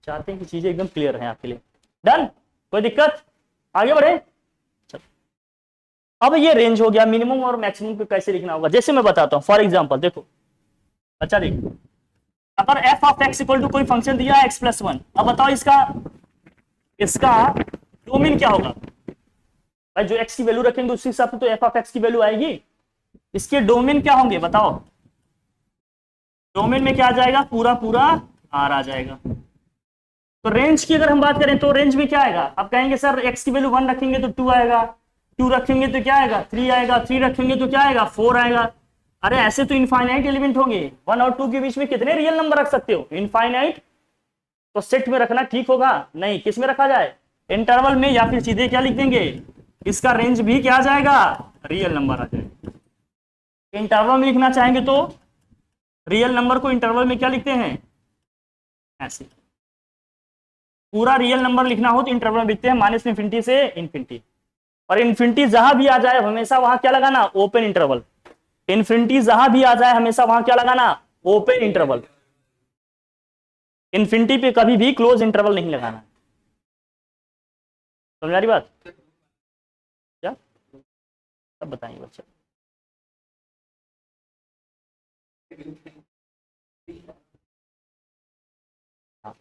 चाहते हैं कि चीजें एकदम क्लियर हैं आपके लिए। डन, कोई दिक्कत, आगे बढ़े। चलो, अब ये रेंज हो गया, मिनिमम और मैक्सिमम को कैसे लिखना होगा जैसे मैं बताता हूँ। फॉर एग्जांपल देखो, अच्छा देखो, अगर f of x equal to कोई फंक्शन दिया है x+1, अब बताओ इसका इसका डोमेन क्या होगा। भाई जो x की वैल्यू रखेंगे उसी हिसाब से तो एफ ऑफ एक्स की वैल्यू आएगी। इसके डोमेन क्या होंगे बताओ, डोमेन में क्या आ जाएगा, पूरा पूरा आर आ जाएगा। तो रेंज की अगर हम बात करें तो रेंज में क्या आएगा, आप कहेंगे सर x की वैल्यू 1 रखेंगे तो 2 आएगा, 2 रखेंगे तो क्या आएगा, 3 आएगा, 3 रखेंगे तो क्या आएगा, 4 आएगा। अरे ऐसे तो इनफाइनाइट एलिमेंट होंगे, 1 और 2 के बीच में कितने रियल नंबर रख सकते हो, इनफाइनाइट। तो सेट में रखना ठीक होगा, नहीं किस में रखा जाए, इंटरवल में, या फिर सीधे क्या लिख देंगे, इसका रेंज भी क्या आ जाएगा, रियल नंबर आ जाएगा। इंटरवल में लिखना चाहेंगे तो रियल नंबर को इंटरवल में क्या लिखते हैं, ऐसे। पूरा रियल नंबर लिखना हो तो इंटरवल में लिखते हैं -∞ से इन्फिनिटी। और इन्फिनिटी जहां भी आ जाए हमेशा वहां क्या लगाना, ओपन इंटरवल। इन्फिनिटी जहां भी आ जाए हमेशा वहां क्या लगाना, ओपन इंटरवल। इन्फिनिटी पे कभी भी क्लोज इंटरवल नहीं लगाना। समझ आ रही बात क्या, सब बताएंगे बच्चे। हाँ।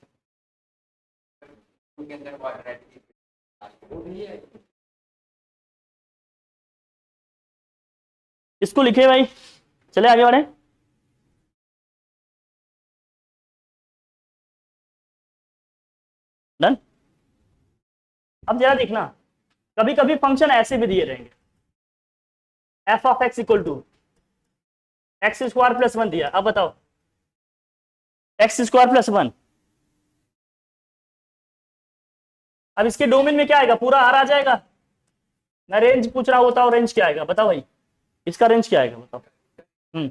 इसको लिखे भाई, चले आगे बढ़े। डन। अब जरा देखना, कभी कभी फंक्शन ऐसे भी दिए रहेंगे, f of x equal to x² + 1 दिया। अब बताओ एक्स स्क्वायर प्लस 1। अब इसके डोमेन में क्या आएगा, पूरा आर आ जाएगा ना। रेंज पूछ रहा होता, और रेंज क्या आएगा बताओ भाई, इसका रेंज क्या आएगा बताओ। हम्म,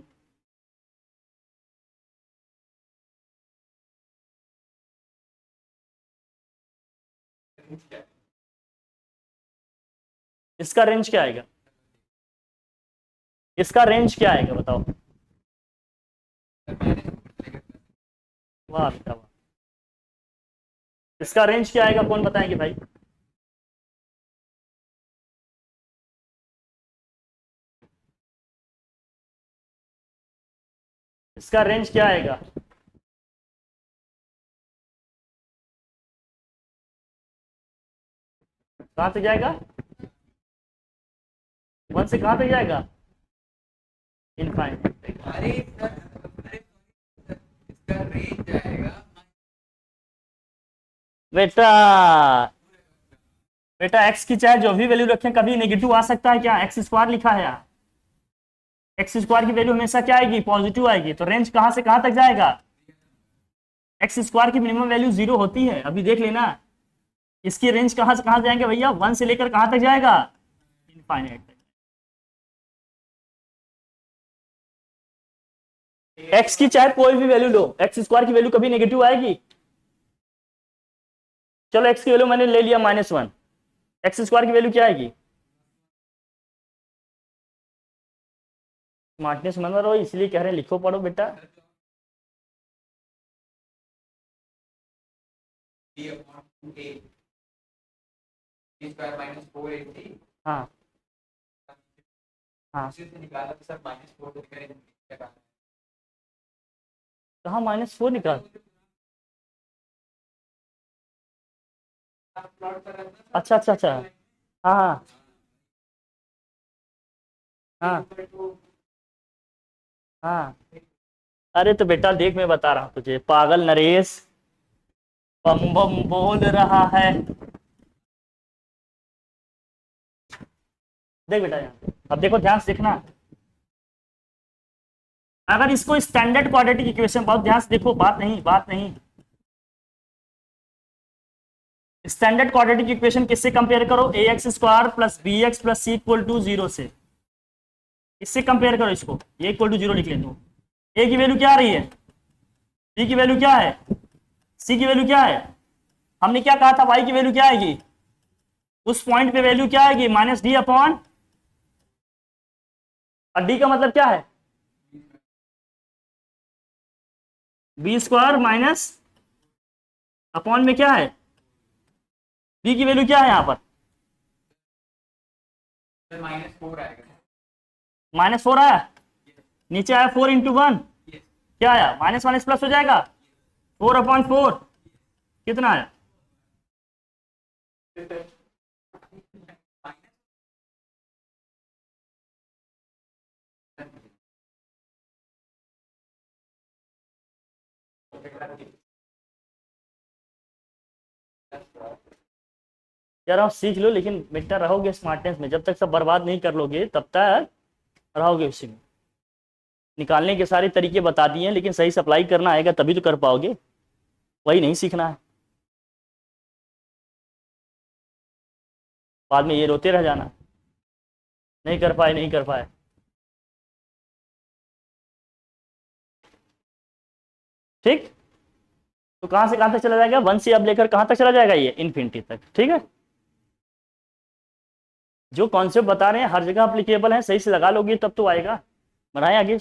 इसका रेंज क्या आएगा, इसका रेंज क्या आएगा बताओ। वाह बेटा वाह, इसका रेंज क्या आएगा कौन बताएंगे भाई। इसका रेंज क्या आएगा। कहां तक जाएगा, 1 से कहां तक जाएगा, इनफाइनाइट। अरे सर, अरे सर, इसका रेंज आएगा बेटा बेटा एक्स की चाहे जो भी वैल्यू रखें, कभी नेगेटिव आ सकता है क्या, एक्स स्क्वायर लिखा है यहाँ। एक्स स्क्वायर की वैल्यू हमेशा क्या आएगी, पॉजिटिव आएगी। तो रेंज कहां से कहां तक जाएगा, एक्स स्क्वायर की मिनिमम वैल्यू 0 होती है, अभी देख लेना। इसकी रेंज कहां से कहां जाएंगे भैया, 1 से लेकर कहां तक जाएगा, इनफाइनाइट तक। एक्स की चाहे कोई भी वैल्यू लो, एक्स स्क्वायर की वैल्यू कभी नेगेटिव आएगी। चलो एक्स की वैल्यू मैंने ले लिया -1, एक्स स्क्वायर की वैल्यू क्या आएगी। स्मार्टनेस मन रहो, इसलिए कह रहे हैं लिखो पढ़ो बेटा। b upon a b square minus 4ac हाँ हाँ, उसी से निकाला तो सर -4 तो करेंगे क्या करना कहाँ -4 निकाल। है, प्लॉट कर रहा था सर। अच्छा अच्छा अच्छा, हाँ हाँ हाँ हाँ। अरे तो बेटा देख, मैं बता रहा हूँ तुझे, पागल नरेश, बम बम बोल रहा है। देख बेटा यहाँ, अब देखो ध्यान से देखना। अगर इसको स्टैंडर्ड क्वाड्रेटिक इक्वेशन, बहुत ध्यान से देखो, बात नहीं। स्टैंडर्ड क्वाड्रेटिक इक्वेशन किससे कंपेयर करो, a x square plus b x plus c equal to 0 से। इससे कंपेयर करो इसको, ये इक्वल टू 0 लिख लेते हो। ए की वैल्यू क्या आ रही है, बी की वैल्यू क्या है, सी की वैल्यू क्या है। हमने क्या कहा था, वाई की वैल्यू क्या आएगी, उस पॉइंट पे वैल्यू क्या आएगी, -d अपॉन, और डी का मतलब क्या है, बी स्क्वायर माइनस अपॉन में क्या है, बी की वैल्यू क्या है यहाँ पर, सर -4 आएगा। -4 आया, नीचे आया 4 इंटू 1, Yes, क्या आया, माइनस माइनस प्लस हो जाएगा, 4/4 कितना आया। यार आप सीख लो, लेकिन बेटा रहोगे स्मार्टनेस में, जब तक सब बर्बाद नहीं कर लोगे तब तक रहोगे उसी में। निकालने के सारे तरीके बता दिए हैं, लेकिन सही सप्लाई करना आएगा तभी तो कर पाओगे, वही नहीं सीखना है। बाद में ये रोते रह जाना, नहीं कर पाए नहीं कर पाए। ठीक, तो कहां से कहां तक चला जाएगा, 1 से अब लेकर कहां तक चला जाएगा, ये इन्फिनिटी तक। ठीक है, जो कॉन्सेप्ट बता रहे हैं हर जगह अप्लीकेबल है, सही से लगा लोगे तब तो आएगा। बढ़ाएं आगे।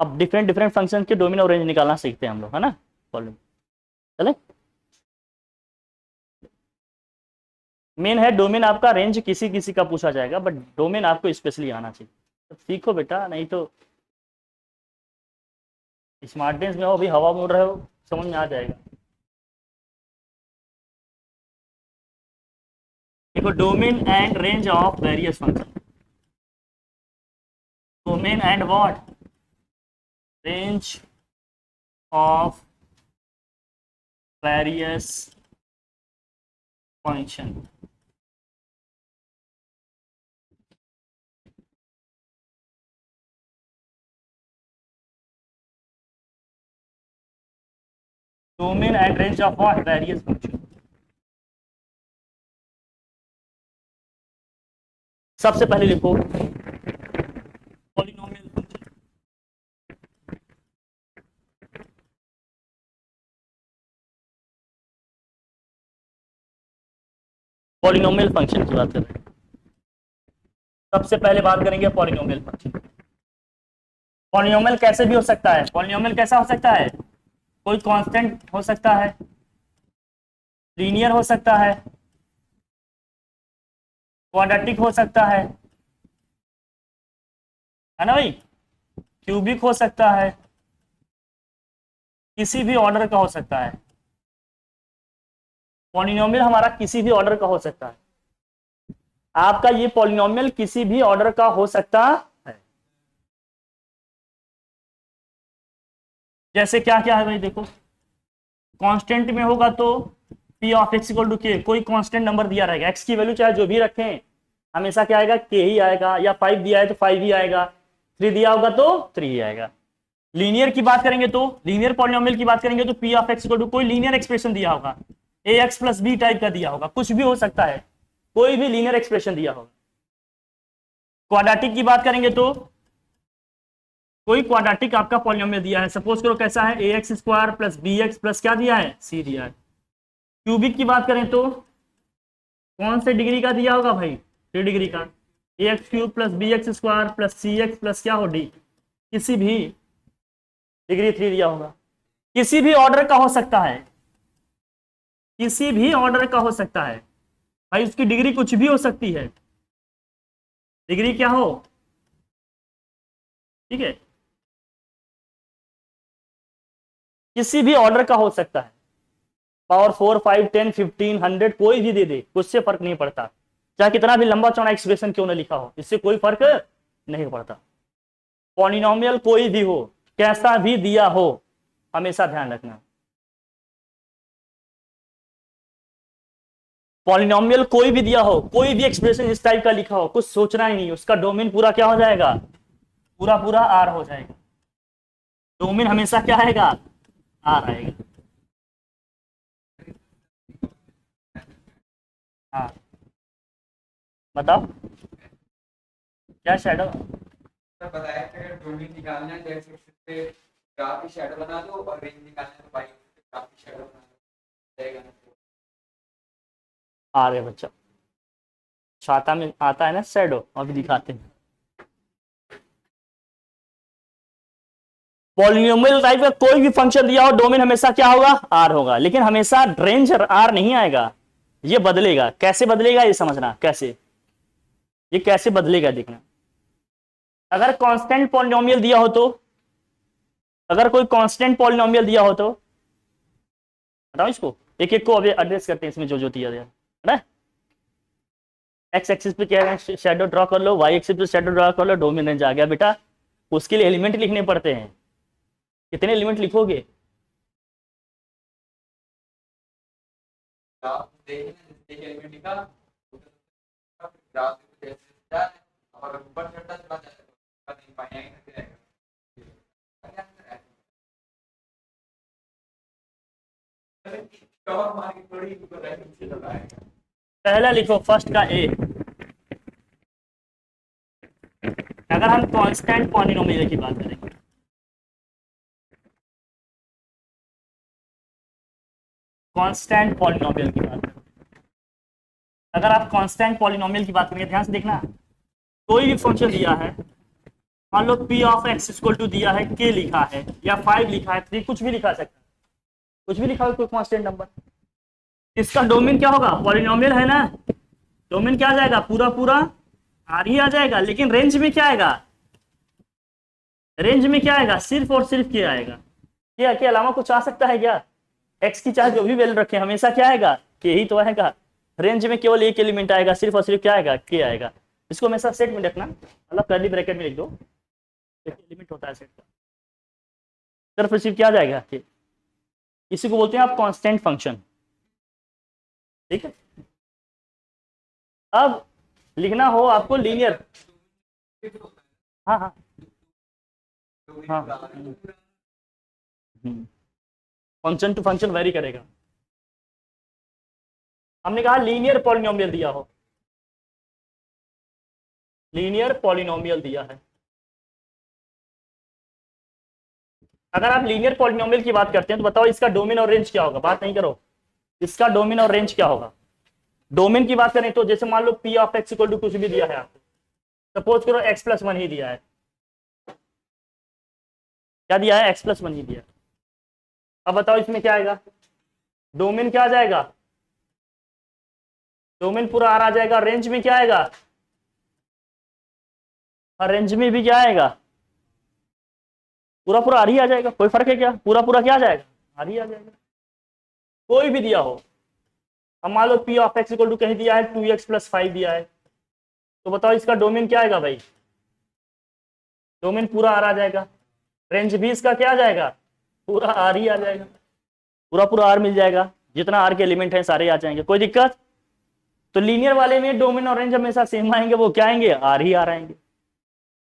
अब डिफरेंट डिफरेंट फंक्शन के डोमेन और रेंज निकालना सीखते हैं हम लोग, है ना। प्रॉब्लम चले, मेन है डोमेन आपका, रेंज किसी किसी का पूछा जाएगा, बट डोमेन आपको स्पेशली आना चाहिए। तो सीखो बेटा, नहीं तो स्मार्टनेस में हो, अभी हवा मोड़ रहे हो, समझ में आ जाएगा। देखो, domain and range of various function, domain and what, range of various function. Domain and range of what various function. सबसे पहले लिखो पॉलिनोमियल फंक्शन। पॉलिनोमियल फंक्शन की बात कर रहे हैं। सबसे पहले बात करेंगे पॉलिनोमियल फंक्शन। पॉलिनोमियल कैसे भी हो सकता है। पॉलिनोमियल कैसा हो सकता है, कोई कांस्टेंट हो सकता है, लीनियर हो सकता है, क्वाड्रेटिक हो सकता है ना भाई, क्यूबिक हो सकता है, किसी भी ऑर्डर का हो सकता है। पॉलिनोमियल हमारा किसी भी ऑर्डर का हो सकता है। आपका ये पॉलिनोमियल किसी भी ऑर्डर का हो सकता है। जैसे क्या क्या है भाई, देखो कांस्टेंट में होगा तो p of x equal to k, कोई कांस्टेंट नंबर दिया रहेगा, x की वैल्यू चाहे जो भी रखें हमेशा क्या आएगा, k ही आएगा, या 5 दिया है तो 5 ही आएगा, 3 दिया होगा तो 3 ही आएगा। लीनियर की बात करेंगे तो, लीनियर पॉलिनोमियल की बात करेंगे तो p of x equal to कोई लीनियर एक्सप्रेशन दिया होगा, ax प्लस b टाइप का दिया होगा, कुछ भी हो सकता है, कोई भी लीनियर एक्सप्रेशन दिया होगा। क्वाड्रेटिक की बात करेंगे तो कोई क्वाड्रेटिक आपका पॉलिनोमियल दिया है, सपोज करो कैसा है, ax square plus bx plus क्या दिया है, c दिया है। क्यूबिक की बात करें तो कौन से डिग्री का दिया होगा भाई, 3 डिग्री का, ax cube plus bx square plus cx plus क्या हो d, किसी भी डिग्री 3 दिया होगा। किसी भी ऑर्डर का हो सकता है, किसी भी ऑर्डर का हो सकता है भाई, उसकी डिग्री कुछ भी हो सकती है, डिग्री क्या हो, ठीक है, किसी भी ऑर्डर का हो सकता है, पावर 4 5 10 15 100 कोई भी दे दे, उससे फर्क नहीं पड़ता, चाहे कितना भी लंबा चौड़ा एक्सप्रेशन क्यों ना लिखा हो, इससे कोई फर्क नहीं पड़ता। पॉलिनोमियल कोई भी हो, कैसा भी दिया हो, हमेशा ध्यान रखना, पॉलिनोमियल कोई भी दिया हो, कोई भी एक्सप्रेशन इस टाइप का लिखा हो, कुछ सोचना ही नहीं, उसका डोमेन पूरा क्या हो जाएगा, पूरा पूरा आर हो जाएगा। डोमेन हमेशा क्या आएगा, आर आएगा। हाँ बताओ क्या शैडो, सर बताया कि अगर डोमेन निकालना है तो एक्स एक्सिस पे ग्राफ की शैडो बना दो, और रेंज निकालना है तो वाई एक्सिस पे ग्राफ की शैडो बना दो, जाएगा ना। आ रहे बच्चा, छाता में आता है ना शैडो, अभी दिखाते हैं। पॉलिनोमियल टाइप का कोई भी फंक्शन दिया हो, डोमेन हमेशा क्या होगा, आर होगा, लेकिन हमेशा रेंज आर नहीं आएगा, ये बदलेगा। कैसे बदलेगा ये समझना, कैसे, ये कैसे बदलेगा देखना। अगर कांस्टेंट पॉलिनोमियल दिया हो तो, अगर कोई कांस्टेंट पॉलिनोमियल दिया हो तो, बताओ इसको एक एक को अभी एड्रेस करते हैं, इसमें जो जो दिया गया है ना। एक्स एक्सिस पे क्या है, शैडो ड्रॉ कर लो, वाई एक्सिस पे शैडो ड्रॉ कर लो, डोमेन रेंज आ गया बेटा। उसके लिए एलिमेंट लिखने पड़ते हैं, कितने एलिमेंट लिखोगे, ग्राफ देखना, जैसे एलिमेंट लिखा ग्राफ पे जैसे जा रहा है, और ऊपर चढ़ता चला जाएगा तो इनफाइनाइट तक जाएगा। कवर मार के थोड़ी ऊपर रह नीचे लगाएगा। पहला लिखो फर्स्ट का ए। अगर हम कांस्टेंट पॉलिनोमियल की बात करें, कांस्टेंट पॉलिनोमियल की बात करें, अगर आप कांस्टेंट पॉलिनोमियल की बात करेंगे, ध्यान से देखना, कोई भी फंक्शन दिया है, मान लो p of x equal to दिया है, k लिखा है या 5 लिखा है, 3 कुछ भी लिखा सकता है, कुछ भी लिखा है, कोई कांस्टेंट नंबर, इसका डोमेन क्या होगा, पॉलिनोमियल है ना, डोमेन क्या आ जाएगा, पूरा पूरा आर ही आ जाएगा, लेकिन रेंज में क्या आएगा, रेंज में क्या आएगा, सिर्फ और सिर्फ क्या आएगा, क्या के अलावा कुछ आ सकता है क्या, x की चाहे जो भी वैल्यू रखे हमेशा क्या आएगा, k ही तो आएगा। रेंज में केवल एक एलिमेंट आएगा, सिर्फ और सिर्फ क्या आएगा, k आएगा। इसको हमेशा सेट में रखना, मतलब कर्ली ब्रैकेट में लिख दो, एक एलिमेंट होता है सेट का, सिर्फ और सिर्फ क्या जाएगा, k। इसी को बोलते हैं आप कांस्टेंट फंक्शन, ठीक है। अब लिखना हो आपको लीनियर, हाँ हाँ हाँ, फंक्शन टू फंक्शन वेरी करेगा। हमने कहा लीनियर पॉलिनोमियल दिया हो, लीनियर पॉलिनोमियल दिया है। अगर आप लीनियर पॉलिनोमियल की बात करते हैं तो बताओ इसका डोमेन और रेंज क्या होगा, बात नहीं करो, इसका डोमेन और रेंज क्या होगा। डोमेन की बात करें तो जैसे मान लो p of x equal to कुछ भी दिया है आपको, सपोज करो एक्स प्लस वन ही दिया है, क्या दिया है, एक्स प्लस वन ही दिया है। अब बताओ इसमें क्या आएगा, डोमेन क्या आ जाएगा, डोमेन पूरा आर आ जाएगा। रेंज में क्या आएगा, और रेंज में भी क्या आएगा, पूरा पूरा आर ही आ जाएगा। कोई फर्क है क्या, पूरा पूरा क्या आ जाएगा, आर ही आ जाएगा, कोई भी दिया हो। अब मान लो p of x equal to कहीं दिया है 2x प्लस 5 दिया है, तो बताओ इसका डोमेन क्या आएगा भाई, डोमेन पूरा आर आ जाएगा। रेंज भी इसका क्या आ जाएगा, पूरा आर ही आ जाएगा, पूरा पूरा आर मिल जाएगा, जितना आर के एलिमेंट है सारे आ जाएंगे, कोई दिक्कत। तो लीनियर वाले में डोमेन और रेंज हमेशा सेम आएंगे, वो क्या आएंगे, आर ही आर आएंगे।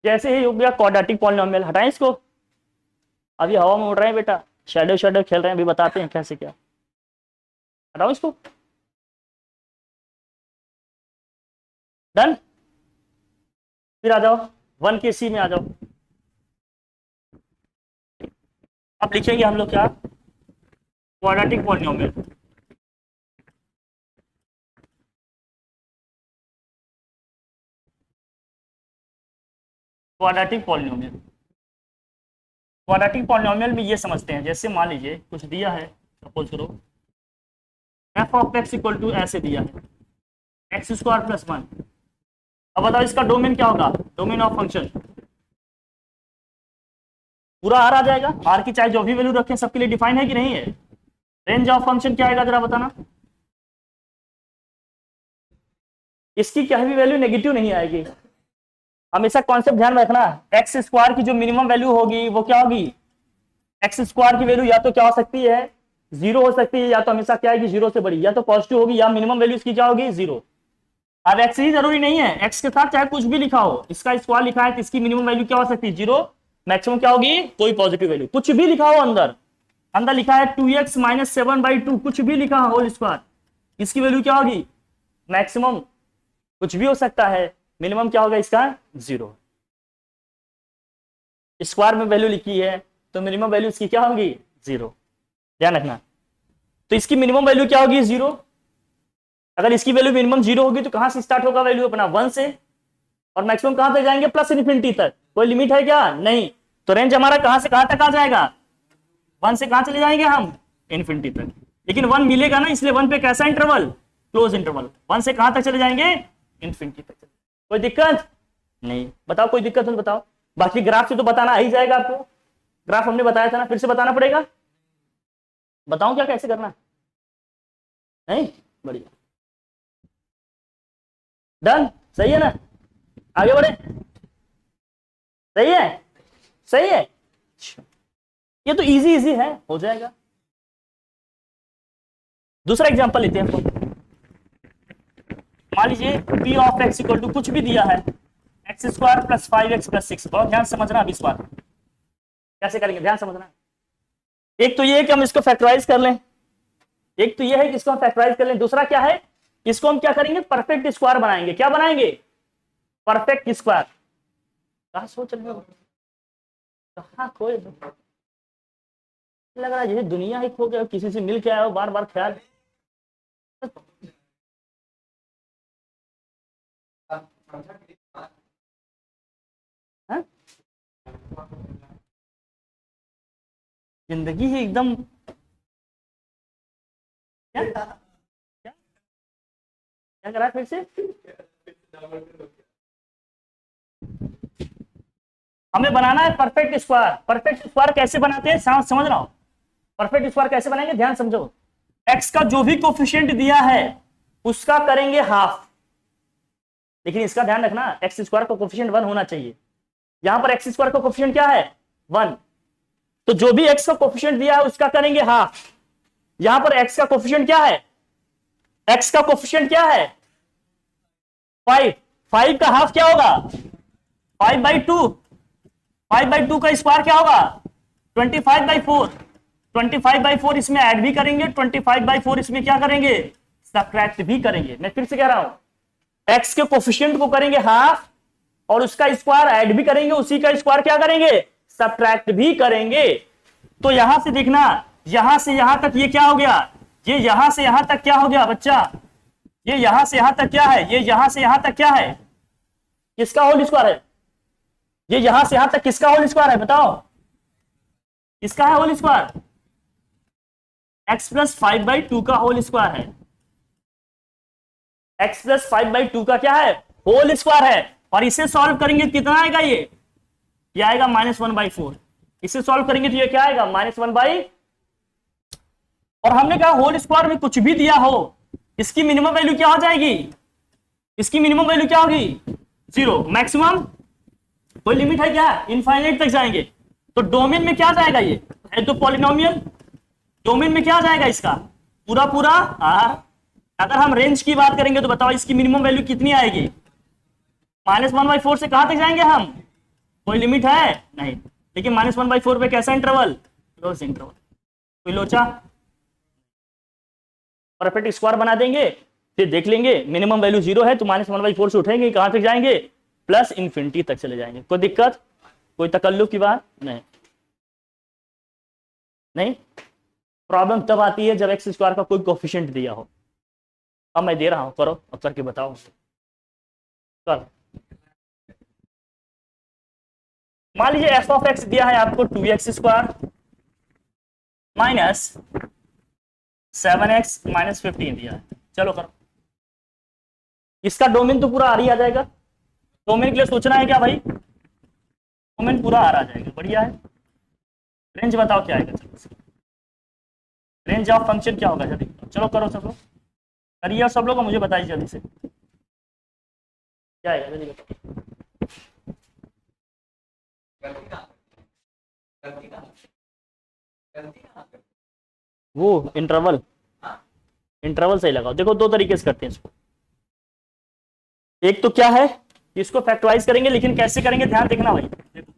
जैसे ही हो गया क्वाड्रेटिक पॉलिनोमियल, हटाएं इसको, अभी हवा में उड़ रहे हैं बेटा, शैडो शैडो खेल रहे हैं, अभी बताते हैं कैसे क्या, हटाओ इसको, डन। फिर आ जाओ 1 के सी में आ जाओ। अब लिखेंगे हम लोग क्या, quadratic polynomial. Quadratic polynomial, quadratic polynomial में ये समझते हैं, जैसे मान लीजिए कुछ दिया है, सपोज करो f of x equal to ऐसे दिया है एक्स स्क्वायर प्लस 1। अब बताओ इसका डोमेन क्या होगा, डोमेन ऑफ फंक्शन पूरा आर आ जाएगा, आर की चाहे जो भी वैल्यू रखें सबके लिए डिफाइन है कि नहीं है। रेंज ऑफ फंक्शन क्या आएगा जरा बताना, इसकी क्या भी वैल्यू नेगेटिव नहीं आएगी। हमेशा कॉन्सेप्ट ध्यान रखना, एक्स स्क्वायर की जो मिनिमम वैल्यू होगी वो क्या होगी, एक्स स्क्वायर की वैल्यू या तो क्या हो सकती है, जीरो हो सकती है, या तो हमेशा क्या आएगी, जीरो से बड़ी, या तो पॉजिटिव होगी, या मिनिमम वैल्यू इसकी क्या होगी, जीरो। अब एक्स ही जरूरी नहीं है, एक्स के साथ चाहे कुछ भी लिखा हो, इसका स्क्वायर लिखा है तो इसकी मिनिमम वैल्यू क्या हो सकती है, जीरो, मैक्सिमम क्या होगी, कोई पॉजिटिव वैल्यू, कुछ भी लिखा हो अंदर, अंदर लिखा है 2x माइनस 7/2, कुछ भी लिखा हो होल स्क्वायर, इसकी वैल्यू क्या होगी, मैक्सिमम कुछ भी हो सकता है, मिनिमम क्या होगा इसका, जीरो। स्क्वायर में वैल्यू लिखी है तो मिनिमम वैल्यू इसकी क्या होगी, जीरो, ध्यान रखना। तो इसकी मिनिमम वैल्यू क्या होगी, जीरो। अगर इसकी वैल्यू मिनिमम जीरो होगी तो कहां से स्टार्ट होगा वैल्यू अपना, 1 से, और मैक्सिमम कहां तक जाएंगे, प्लस इन्फिनिटी तक। कोई लिमिट है क्या, नहीं। तो रेंज हमारा कहां से कहां तक आ जाएगा, 1 से कहां चले जाएंगे हम, इन्फिनिटी तक। लेकिन 1 मिलेगा ना, इसलिए 1 पे कैसा इंटरवल, क्लोज इंटरवल। 1 से कहां तक चले जाएंगे, इन्फिनिटी तक। कोई दिक्कत नहीं, बताओ कोई दिक्कत हो तो बताओ। बाकी ग्राफ से तो बताना आ ही जाएगा आपको, ग्राफ हमने बताया था ना, फिर से बताना पड़ेगा, बताऊं क्या कैसे करना, नहीं, बढ़िया, डन, सही है ना, आगे बढ़े, सही है, सही है, ये तो इजी इजी है, हो जाएगा। दूसरा एग्जांपल लेते हैं, मान लीजिए p of x equal to कुछ भी दिया है x square plus 5x plus 6। बहुत ध्यान समझना अभी इस बार कैसे करेंगे, ध्यान समझना। एक तो ये है कि हम इसको फैक्टराइज कर लें, एक तो ये है कि इसको हम फैक्टराइज कर लें, दूसरा क्या है, इसको हम क्या करेंगे, परफेक्ट स्क्वायर बनाएंगे। क्या बनाएंगे, परफेक्ट स्क्वायर। कहां सोच रहे हो, कहां खोए, लग रहा है जैसे दुनिया ही खो गया, किसी से मिल के आया हो, बार बार ख्याल। हाँ? जिंदगी ही एकदम क्या क्या क्या करा फिर से, हमें बनाना है परफेक्ट स्क्वायर। परफेक्ट स्क्वायर कैसे बनाते हैं, समझ रहा हूं, परफेक्ट स्क्वायर कैसे बनाएंगे, ध्यान समझो। एक्स का जो भी कोफिशिएंट दिया है उसका करेंगे हाफ, लेकिन इसका ध्यान रखना एक्स स्क्वायर का कोफिशिएंट 1 होना चाहिए। यहां पर एक्स स्क्वायर का कोफिशिएंट क्या है, 1, तो जो भी एक्स का कोफिशिएंट दिया है उसका करेंगे हाफ। यहां पर एक्स का कोफिशिएंट क्या है, एक्स का कोफिशिएंट क्या है, 5, 5 का हाफ क्या होगा, 5/2, 5/2 का स्क्वायर क्या होगा, 25/4, 25/4 इसमें ऐड भी करेंगे, 25/4 इसमें क्या करेंगे, सब्ट्रैक्ट भी करेंगे। मैं फिर से कह रहा हूं, x के कोफिशिएंट को करेंगे हाफ और उसका स्क्वायर ऐड भी करेंगे, उसी का स्क्वायर क्या करेंगे, सब्ट्रैक्ट भी करेंगे। तो यहां से देखना, यहां से यहां तक ये क्या हो गया, ये यहां से यहां तक क्या हो गया बच्चा, ये यहां से यहां तक क्या है, ये यहां से यहां तक क्या है, किसका होल स्क्वायर है, ये यहां से यहां तक किसका होल स्क्वायर है बताओ, किसका है होल स्क्वायर, x+5/2 का होल स्क्वायर है, x+5/2 का क्या है, होल स्क्वायर है। और इसे सॉल्व करेंगे कितना आएगा, ये आएगा -1/4। इसे सॉल्व करेंगे तो ये क्या आएगा, -1/, और हमने कहा होल स्क्वायर में कुछ भी दिया हो, इसकी मिनिमम वैल्यू क्या हो जाएगी, इसकी मिनिमम वैल्यू क्या होगी, 0। मैक्सिमम कोई लिमिट है क्या, इनफाइनाइट तक जाएंगे। तो डोमेन में क्या जाएगा, ये है तो पॉलिनोमियल, डोमेन में क्या जाएगा इसका, पूरा पूरा आर। अगर हम रेंज की बात करेंगे तो बताओ इसकी मिनिमम वैल्यू कितनी आएगी, -1/4 से कहां तक जाएंगे हम, कोई लिमिट है नहीं, लेकिन -1/4 पे कैसा इंटरवल, क्लोज इंटरवल, कोई लोचा, परफेक्ट स्क्वायर बना देंगे, फिर देख लेंगे मिनिमम वैल्यू 0 है तो -1/4 से उठेंगे, कहां तक जाएंगे, प्लस इंफिनिटी तक चले जाएंगे। कोई दिक्कत, कोई तकल्लुफ की बात नहीं, नहीं। प्रॉब्लम तब आती है जब x² का कोई कोफिशिएंट दिया हो। अब मैं दे रहा हूं, करो अब करके बताओ, कर। मान लीजिए f(x) दिया है आपको 2x² माइनस 7x माइनस 15 दिया है, चलो करो। इसका डोमेन तो पूरा आर ही आ जाएगा, डोमेन के लिए सोचना है क्या भाई, डोमेन पूरा आर आ जाएगा, बढ़िया है। रेंज बताओ क्या आएगा, चलो रेंज ऑफ फंक्शन क्या होगा जल्दी, चलो करो सब लोग, करिए सब लोग, मुझे बताइए जल्दी से क्या आएगा, जल्दी बताओ। वो इंटरवल, इंटरवल सही लगाओ। देखो दो तरीके से करते हैं इसको, एक तो क्या है, इसको फैक्टराइज करेंगे, लेकिन कैसे करेंगे ध्यान देखना भाई। देखो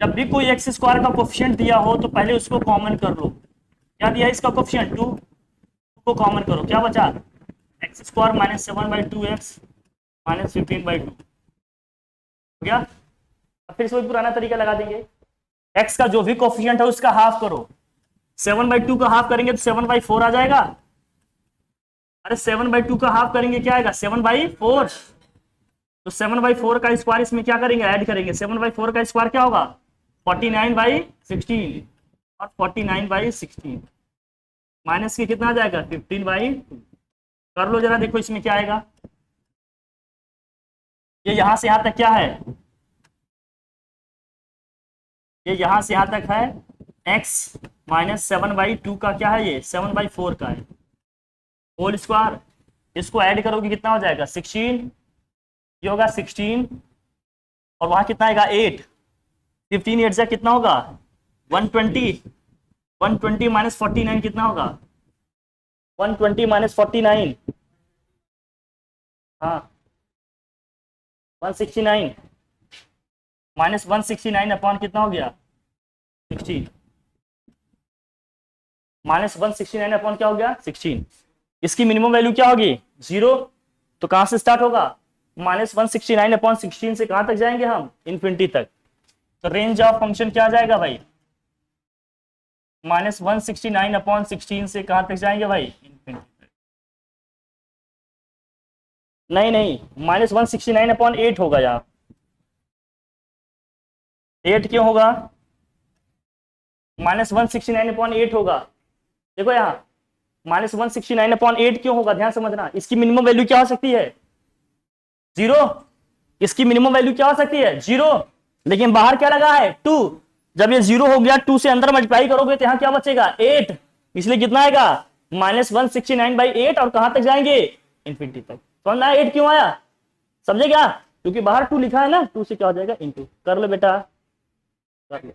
जब भी कोई x² का कोफिशिएंट दिया हो तो पहले उसको कॉमन कर लो। क्या दिया है इसका कोफिशिएंट, 2 को कॉमन करो, क्या बचा, x² - 7/2x - 15/2 हो गया। अब फिर से वही पुराना तरीका लगा देंगे, x का जो भी कोफिशिएंट है उसका हाफ करो, 7/2 का हाफ करेंगे तो 7/4 आ जाएगा, अरे 7/2 का हाफ करेंगे क्या आएगा, 7/4। तो 7/4 का स्क्वायर इसमें क्या करेंगे, ऐड करेंगे, 7/4 का स्क्वायर क्या होगा, 49/16, और 49/16 माइनस के कितना आ जाएगा, 15/2। कर लो जरा, देखो इसमें क्या आएगा, ये यहां से यहां तक क्या है, ये यहां से यहां तक है, x - 7/2 का क्या है, ये 7/4 का है, होल स्क्वायर। इसको ऐड करोगे कितना हो जाएगा, 16, ये होगा 16, और वहां कितना आएगा 8, 15 8 से कितना होगा 120, 120 - 49 कितना होगा, 120 - 49, हाँ 169 -169 अपॉन कितना हो गया 16, -169 अपॉन क्या हो गया 16। इसकी मिनिमम वैल्यू क्या होगी 0, तो कहां से स्टार्ट होगा, -169 अपॉन 16 से कहां तक जाएंगे हम, इंफिनिटी तक। तो रेंज ऑफ फंक्शन क्या आ जाएगा भाई, -169 अपॉन 16 से कहां तक जाएंगे भाई, इंफिनिटी तक। नहीं नहीं, -169 अपॉन 8 होगा यार, 8 क्यों होगा, -169 अपॉन 8 होगा। देखो यहाँ -169 अपॉन 8 क्यों होगा, ध्यान समझना। इसकी मिनिमम वैल्यू क्या हो सकती है 0, इसकी मिनिमम वैल्यू क्या हो सकती है 0, लेकिन बाहर क्या लगा है 2। जब ये 0 हो गया, 2 से अंदर मल्टीप्लाई करोगे तो यहाँ क्या बचेगा 8, इसलिए कितना आएगा -169/8, और कहां तक जाएंगे इंफिनिटी तक। समझ में आया 8 क्यों आया, समझे क्या, क्योंकि बाहर 2 लिखा है ना, 2 से क्या हो जाएगा इंटू। कर लो बेटा, कर लो।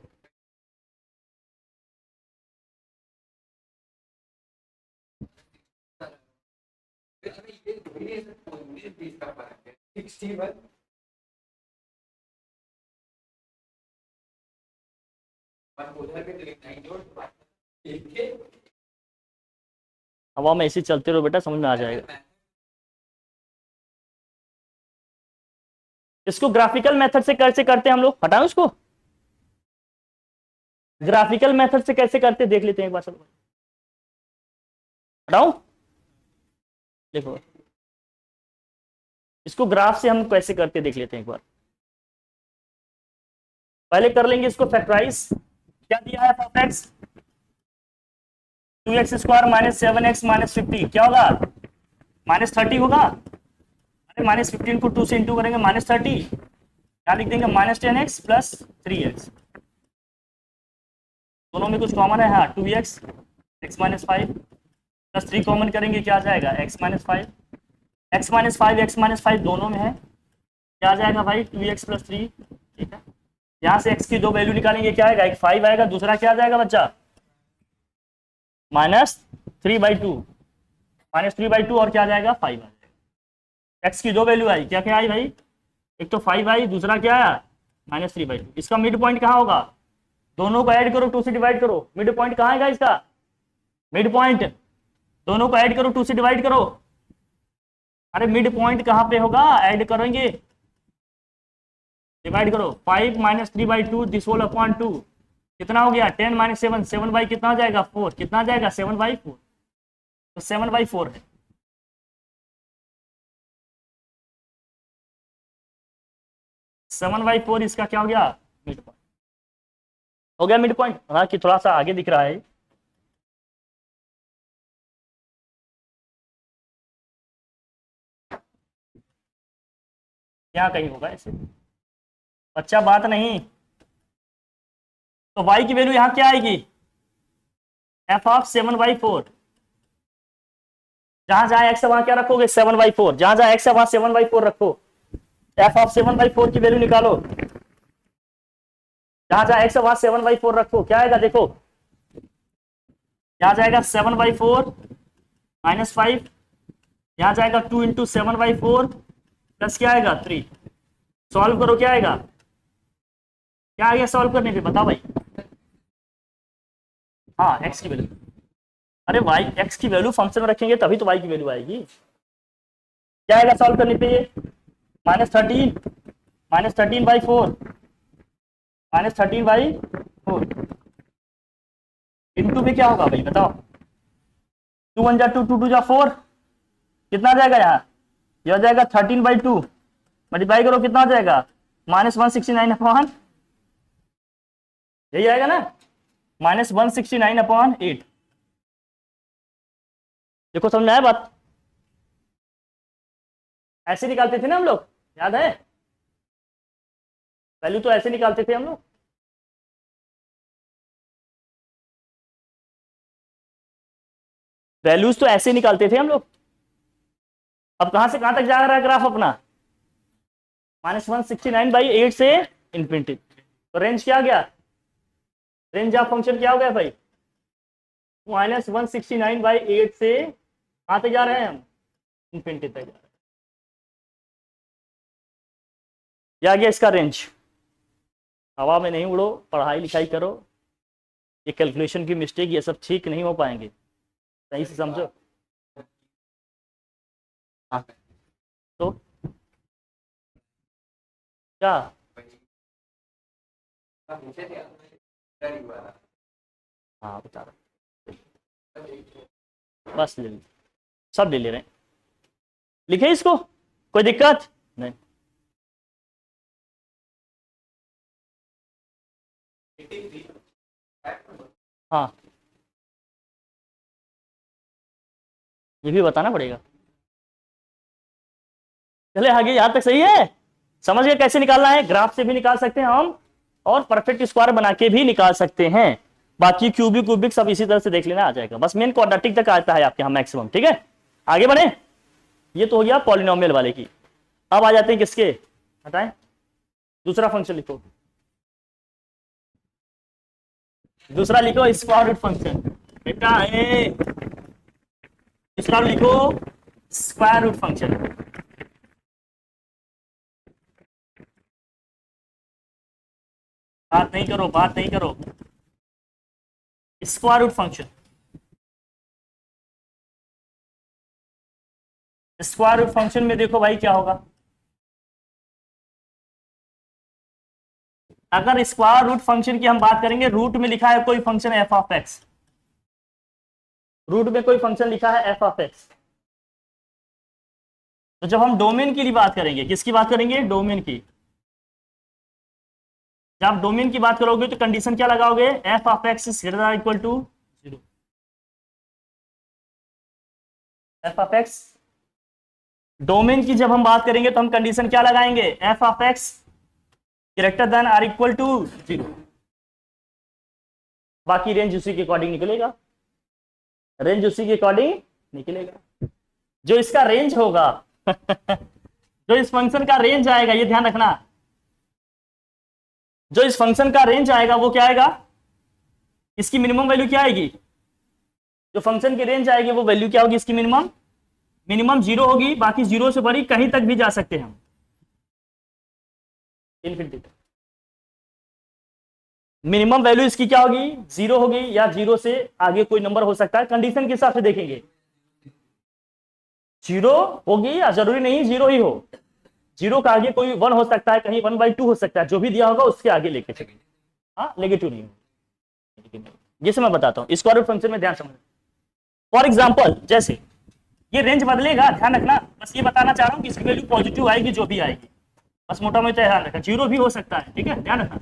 उधर भी तो लिखना ही, हवा में ऐसे चलते रहो बेटा, समझ में आ जाएगा। इसको ग्राफिकल मेथड से कैसे करते हैं हम लोग, हटाओ इसको, ग्राफिकल मेथड से कैसे करते देख लेते हैं एक बार, चलो हटाओ। देखो इसको ग्राफ से हम कैसे करते देख लेते हैं एक बार। पहले कर लेंगे इसको फैक्टराइज। क्या दिया है F x, 2x square minus 7x minus 50, क्या होगा माइनस 30 होगा। अरे माइनस 15 को 2 से इंटू करेंगे माइनस 30, क्या लिख देंगे माइनस 10x प्लस 3x, दोनों में कुछ कॉमन है, हाँ 2x, x minus 5 plus 3 common करेंगे क्या आ जाएगा x minus 5, x minus 5 x minus 5 दोनों में है, क्या आ जाएगा भाई 2x प्लस 3, ठीक है। यहाँ से x की दो वैल्यू निकालेंगे, क्या आएगा, एक 5 आएगा, दूसरा क्या आ जाएगा बच्चा -3/2, -3/2 और क्या आ जाएगा 5 आ जाएगा। x की दो वैल्यू आई, क्या क्या आई भाई, एक तो 5 आई, दूसरा क्या आया -3/2। इसका मिड पॉइंट कहाँ होगा, दोनों को ऐड करो 2 से डिवाइड करो, मिड पॉइंट कहाँ आएगा इसका, मिड पॉइंट दोनों को ऐड करो 2 से डिवाइड करो। अरे मिड पॉइंट कहाँ पे होगा, ऐड करेंगे, डिवाइड करो, 5 -3/2 दिस होल अपॉन 2 कितना हो गया 10 - 7, 7 बाई कितना आ जाएगा 4, कितना आ जाएगा 7/4, तो 7/4 है। सेवन बाई फोर इसका क्या हो गया मिड पॉइंट, हो गया मिड पॉइंट, हाँ कि थोड़ा सा आगे दिख रहा है। क्या कहीं होगा ऐसे, अच्छा बात नहीं, तो y की वैल्यू यहाँ क्या आएगी f(7/4), जहां जहां x है वहां क्या रखोगे 7/4, जहां जहां x है वहां 7/4 रखो, f(7/4) की वैल्यू निकालो, जहां जहां x है वहां 7/4 रखो, क्या आएगा देखो, क्या जाएगा 7/4 -5, यहाँ जाएगा 2 इंटू 7/4 प्लस क्या आएगा 3, सॉल्व करो क्या आएगा, क्या आ गया सॉल्व करने पे बताओ भाई, हाँ x की वैल्यू, अरे y x की वैल्यू फंक्शन में रखेंगे तभी तो y की वैल्यू आएगी, क्या आएगा सॉल्व करने पे ये -13/4 -13/4 इंटू में क्या होगा भाई बताओ, 2 1 जा 2 2 2 जा 4, कितना आ जाएगा यहाँ, यह हो जाएगा 13/2, मल्टीप्लाई करो कितना हो जाएगा -169/, यही आएगा ना -169/8। देखो समझ में आया बात, ऐसे निकालते थे ना हम लोग, याद है वैल्यू तो ऐसे निकालते थे हम लोग, वैल्यूज तो ऐसे निकालते थे हम लोग। अब कहां से कहां तक जा रहा है ग्राफ अपना, -169/8 से इंफिनिटी, तो रेंज क्या गया, रेंज ऑफ फंक्शन क्या हो गया भाई, -169/8 से कहां तक जा रहे हैं हम, इंफिनिटी तक जा रहे हैं, ये आ गया इसका रेंज। हवा में नहीं उड़ो, पढ़ाई लिखाई करो, ये कैलकुलेशन की मिस्टेक ये सब ठीक नहीं हो पाएंगे, सही से समझो। हाँ तो क्या, हाँ बता रहा, बस ले, सब ले ले रहे हैं, लिखे इसको, कोई दिक्कत नहीं, हाँ ये भी बताना पड़ेगा। चले आगे, यहां तक सही है, समझ गए कैसे निकालना है, ग्राफ से भी निकाल सकते हैं हम, और परफेक्ट स्क्वायर बना के भी निकाल सकते हैं, बाकी क्यूबिक क्यूबिक सब इसी तरह से देख लेना आ जाएगा, बस मेन क्वाड्रेटिक तक आता है आपके यहाँ मैक्सिमम, ठीक है। आगे बढ़े, ये तो हो गया पॉलिनोमियल वाले की, अब आ जाते हैं किसके, हटाएं, दूसरा फंक्शन लिखो, दूसरा लिखो स्क्वायर रूट फंक्शन, बेटा दूसरा लिखो स्क्वायर रूट फंक्शन, बात नहीं करो, बात नहीं करो, square root function, square root function में देखो भाई क्या होगा, अगर स्क्वायर रूट फंक्शन की हम बात करेंगे, रूट में लिखा है कोई function f of x, root में कोई फंक्शन लिखा है एफ ऑफ एक्स, तो जब हम डोमेन की बात करेंगे, किसकी बात करेंगे, डोमेन की, जब आप डोमेन की बात करोगे तो कंडीशन क्या लगाओगे, f of x is greater equal to 0, f of x, domain की जब हम बात करेंगे तो हम कंडीशन क्या लगाएंगे, f of x greater than or equal to 0, बाकी रेंज उसी के अकॉर्डिंग निकलेगा, रेंज उसी के अकॉर्डिंग निकलेगा, जो इसका रेंज होगा जो इस फंक्शन का रेंज आएगा, ये ध्यान रखना, जो इस फंक्शन का रेंज आएगा वो क्या आएगा, इसकी मिनिमम वैल्यू क्या आएगी, जो फंक्शन की रेंज आएगी वो वैल्यू क्या होगी, इसकी मिनिमम, मिनिमम 0 होगी, बाकी 0 से बड़ी कहीं तक भी जा सकते हैं हम, इनफिनिटी तक, मिनिमम वैल्यू इसकी क्या होगी, 0 होगी, या 0 से आगे कोई नंबर हो सकता है, कंडीशन के हिसाब से देखेंगे, 0 होगी या जरूरी नहीं 0 ही हो, 0 का आगे कोई 1 हो सकता है, कहीं 1/2 हो सकता है, जो भी दिया होगा उसके आगे लेके चलेंगे, हाँ नेगेटिव नहीं हो, जैसे मैं बताता हूँ स्क्वायर रूट फंक्शन में ध्यान समझना, फॉर एग्जाम्पल जैसे ये रेंज बदलेगा, ध्यान रखना, बस ये बताना चाह रहा हूँ कि इसकी वैल्यू पॉजिटिव आएगी, जो भी आएगी, बस मोटा मोटा ध्यान रखना, 0 भी हो सकता है, ठीक है, ध्यान रखना।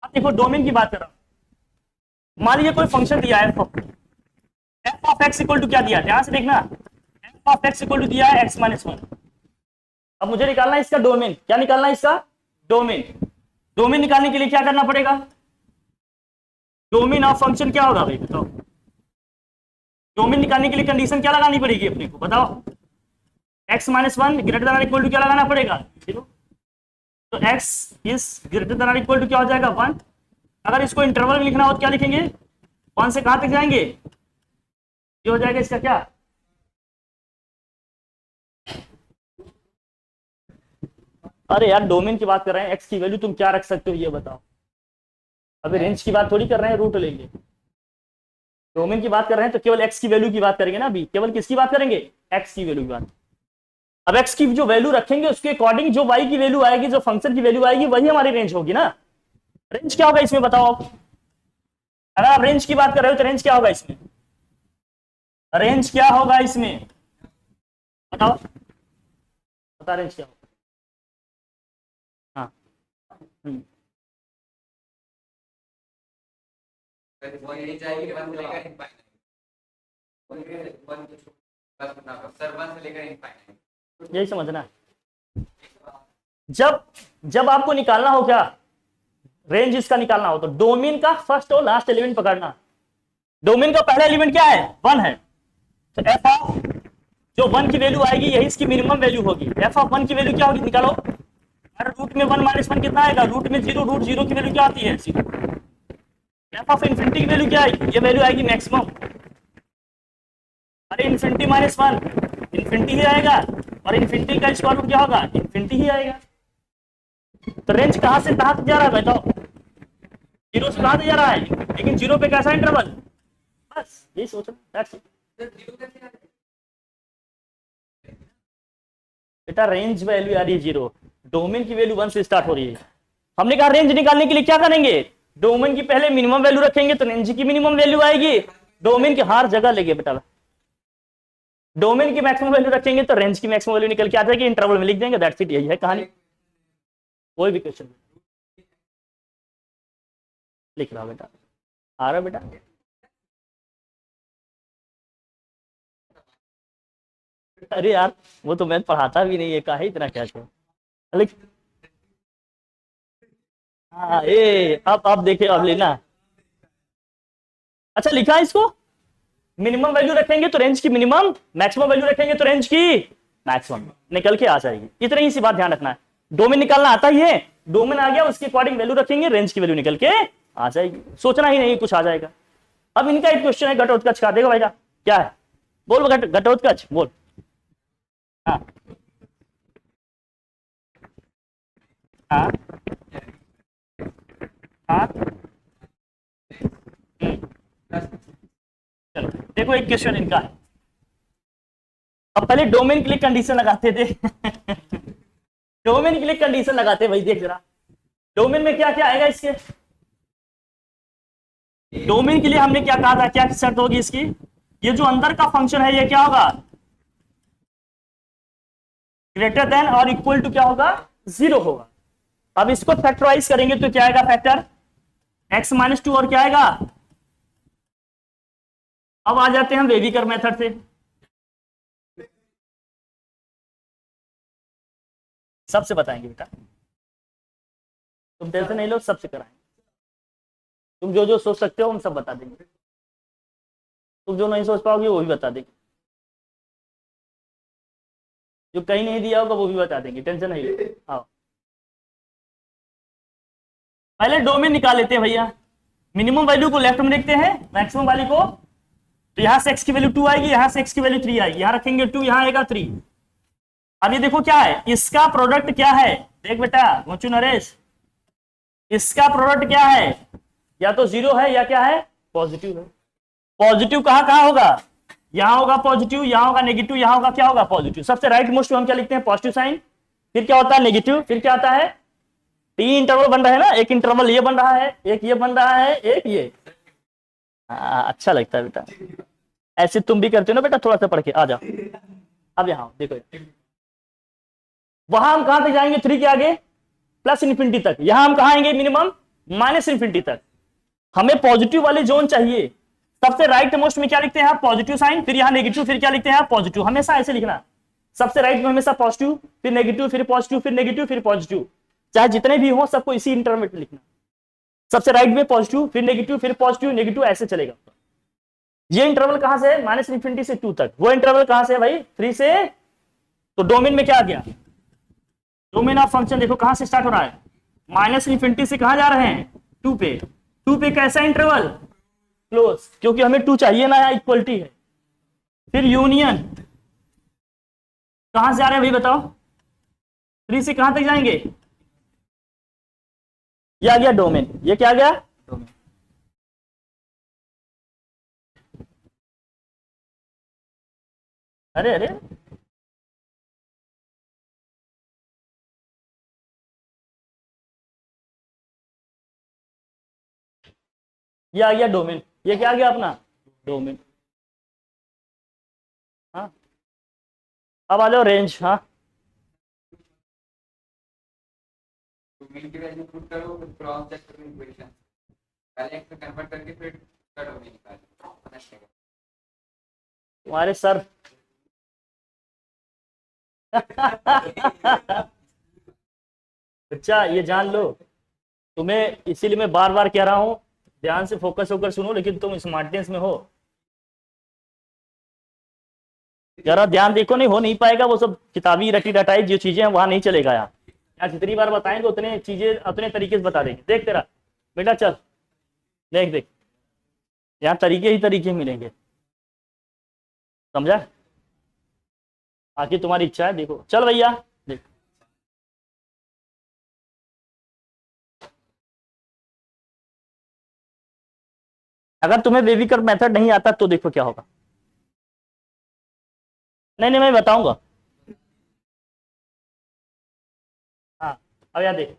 अब देखो डोमेन की बात कर रहा हूं, मान लीजिए कोई फंक्शन दिया है f of x equal to क्या दिया, ध्यान से देखना, f of x equal to दिया है एक्स माइनस 1, अब मुझे निकालना है इसका डोमेन, क्या निकालना है इसका डोमेन, डोमेन निकालने के लिए क्या करना पड़ेगा, डोमेन ऑफ फंक्शन क्या होगा भाई बताओ, डोमेन निकालने के लिए कंडीशन क्या लगानी पड़ेगी अपने को बताओ, x minus 1 greater than equal to क्या लगाना पड़ेगा 0, तो x is greater than equal to क्या हो जाएगा 1, अगर इसको इंटरवल में लिखना हो तो क्या लिखेंगे, 1 से कहां तक जाएंगे, ये हो जाएगा इसका क्या, अरे यार डोमेन की बात कर रहे हैं, x की वैल्यू तुम क्या रख सकते हो ये बताओ, अभी रेंज की बात थोड़ी कर रहे हैं, रूट लेंगे, डोमेन की बात कर रहे हैं तो केवल x की वैल्यू की बात करेंगे ना, अभी केवल किसकी बात करेंगे, x की वैल्यू की बात, अब x की जो वैल्यू रखेंगे उसके अकॉर्डिंग जो y की वैल्यू आएगी, जो फंक्शन की वैल्यू आएगी वही हमारी रेंज होगी ना, रेंज क्या होगा इसमें बताओ आप, अगर आप रेंज की बात कर रहे हो तो रेंज क्या होगा इसमें, रेंज क्या होगा इसमें बताओ, बता रेंज क्या होगा, हाँ वो यही जाएगी 1 से लेकर इनफाइनाइट, सर 1 से लेकर इनफाइनाइट, यही समझना है, जब जब आपको निकालना हो क्या रेंज इसका निकालना हो तो डोमेन का फर्स्ट और लास्ट एलिमेंट पकड़ना, डोमेन का पहला एलिमेंट क्या है 1 है, तो एफ ऑफ जो 1 की वैल्यू आएगी यही इसकी मिनिमम वैल्यू होगी, एफ ऑफ 1 की वैल्यू क्या होगी निकालो, अरे रूट में 1 माइनस 1 कितना आएगा, रूट में 0, रूट 0 की वैल्यू क्या आती है 0, एफ ऑफ इन्फिनिटी की वैल्यू क्या आएगी, ये वैल्यू आएगी मैक्सिमम, अरे इन्फिनिटी माइनस 1 इन्फिनिटी ही आएगा, और इन्फिनिटी का स्क्वायर रूट क्या होगा इन्फिनिटी ही आएगा, तो रेंज कहां से कहां तक जा रहा है बताओ, 0 से कहां तक जा रहा है, लेकिन 0 पे कैसा इंटरवल, बस यही सोचना, दैट्स इट, बेटा रेंज वैल्यू आ रही है 0, डोमेन की वैल्यू 1 से स्टार्ट हो रही है, हमने कहा रेंज निकालने के लिए क्या करेंगे, डोमेन की पहले मिनिमम वैल्यू रखेंगे तो रेंज की मिनिमम वैल्यू आएगी, डोमेन की हर जगह लेंगे बेटा, डोमेन की मैक्सिमम वैल्यू रखेंगे तो रेंज की मैक्सिमम वैल्यू निकल के आ जाएगी, इंटरवल में लिख देंगे, दैट्स इट, यही है कहानी, कोई भी क्वेश्चन लिख रहा बेटा, आ रहा बेटा, अरे यार वो तो मैं पढ़ाता भी नहीं है, काहे इतना क्या छो, लिख, हाँ ये अब देखिए अब लेना, अच्छा लिखा है इसको, मिनिमम वैल्यू रखेंगे तो रेंज की मिनिमम, मैक्सिमम वैल्यू रखेंगे तो रेंज की मैक्सिमम, निकल के आ जाएगी, इतनी ही सी बात ध्यान रखना है, डोमेन निकालना आता ही है, डोमेन आ गया उसके अकॉर्डिंग वैल्यू रखेंगे, रेंज की वैल्यू निकल के आ जाएगी, सोचना ही नहीं कुछ आ जाएगा। अब इनका एक क्वेश्चन है घटोत्कच का, देखो भाई क्या है, बोल घटोत्कच बोल, हाँ हाँ हाँ चलो देखो एक क्वेश्चन इनका है। अब पहले डोमेन के लिए कंडीशन लगाते थे डोमेन के लिए कंडीशन लगाते भाई, देख जरा डोमेन में क्या क्या आएगा इसके। डोमेन के लिए हमने क्या कहा था, क्या शर्त होगी इसकी, ये जो अंदर का फंक्शन है ये क्या होगा, ग्रेटर देन और इक्वल टू क्या होगा, 0 होगा। अब इसको फैक्टराइज करेंगे तो क्या आएगा, फैक्टर x-2 और क्या आएगा। अब आ जाते हैं हम वेविकर मेथड से, सबसे बताएंगे बेटा, तुम टेंशन नहीं लो, सबसे कराएंगे। तुम जो जो सोच सकते हो हम सब बता देंगे, तुम जो नहीं सोच पाओगे वो भी बता देंगे, जो कहीं नहीं दिया होगा वो भी बता देंगे, टेंशन नहीं लो। आओ पहले डोमेन निकाल लेते हैं भैया। मिनिमम वैल्यू को लेफ्ट में देखते हैं, मैक्सिमम वाली को, तो यहां से x की वैल्यू 2 आएगी, यहां से x की वैल्यू 3 आएगी, यहां रखेंगे 2, यहां आएगा 3। अब ये देखो क्या है, इसका प्रोडक्ट क्या है, देख बेटा मोचू नरेश, इसका प्रोडक्ट क्या है, या तो 0 है या क्या है, पॉजिटिव है। पॉजिटिव कहां कहां होगा, यहां होगा पॉजिटिव, यहां होगा नेगेटिव, यहां होगा क्या होगा, पॉजिटिव। सबसे राइट मोस्ट हम क्या लिखते हैं, पॉजिटिव साइन, फिर क्या होता है नेगेटिव, फिर क्या आता है, 3 इंटरवल बन रहा है ना, एक इंटरवल ये बन रहा है, एक ये बन रहा है, एक ये। अच्छा लगता है बेटा, ऐसे तुम भी करते हो ना बेटा, थोड़ा सा पढ़ के आ जाओ। अब यहां देखो, वहां हम कहां तक जाएंगे, 3 के आगे प्लस इन्फिनिटी तक, यहां हम कहां आएंगे मिनिमम माइनस इन्फिनिटी तक। हमें पॉजिटिव वाले जोन चाहिए, सबसे राइट मोस्ट में क्या लिखते हैं, पॉजिटिव साइन, फिर यहां नेगेटिव, फिर क्या लिखते हैं पॉजिटिव, हमेशा ऐसे लिखना, सबसे राइट में हमेशा पॉजिटिव, फिर नेगेटिव, फिर पॉजिटिव, फिर नेगेटिव, फिर पॉजिटिव, चाहे जितने भी हो सबको इसी इंटरवल में लिखना, सबसे राइट में पॉजिटिव, फिर नेगेटिव, फिर पॉजिटिव, नेगेटिव, ऐसे चलेगा। ये इंटरवल कहां से है, माइनस इन्फिनिटी से 2 तक, वो इंटरवल कहां से है भाई, 3 से। तो डोमेन में क्या आ गया, डोमेन ऑफ फंक्शन देखो कहां से स्टार्ट हो रहा है, माइनस इन्फिनिटी से कहां जा रहे हैं, 2 पे। 2 पे कैसा इंटरवल, क्लोज, क्योंकि हमें 2 चाहिए ना, यहाँ इक्वलिटी है। फिर यूनियन, कहां से आ रहे हैं भाई बताओ, 3 से कहां तक जाएंगे, ये आ गया डोमेन, ये क्या आ गया डोमेन। अरे अरे ये आ गया डोमेन, ये क्या आ गया अपना डोमेन। हाँ अब आ जाओ रेंज। हाँ डोमेन की वैल्यू पुट करो, फिर क्रॉस चेक करो इक्वेशन, पहले x में कन्वर्ट करके फिर उसका डोमेन निकालो। तुम्हारे सर बच्चा ये जान लो, तुम्हें इसीलिए मैं बार बार कह रहा हूं, ध्यान से फोकस होकर सुनो, लेकिन तुम स्मार्टनेस में हो, जरा ध्यान देखो, नहीं हो नहीं पाएगा वो सब किताबी रटी रटाई जो चीजें हैं वहां नहीं चलेगा यार। यार जितनी बार बताएंगे उतने चीजें अपने तरीके से बता देंगे। देख तेरा बेटा, चल देख देख, यहाँ तरीके ही तरीके मिलेंगे, समझा, आखिर तुम्हारी इच्छा है, देखो चल भैया देख। अगर तुम्हें बेबीकर मेथड नहीं आता तो देखो क्या होगा, नहीं नहीं मैं बताऊंगा। हाँ अब यार देख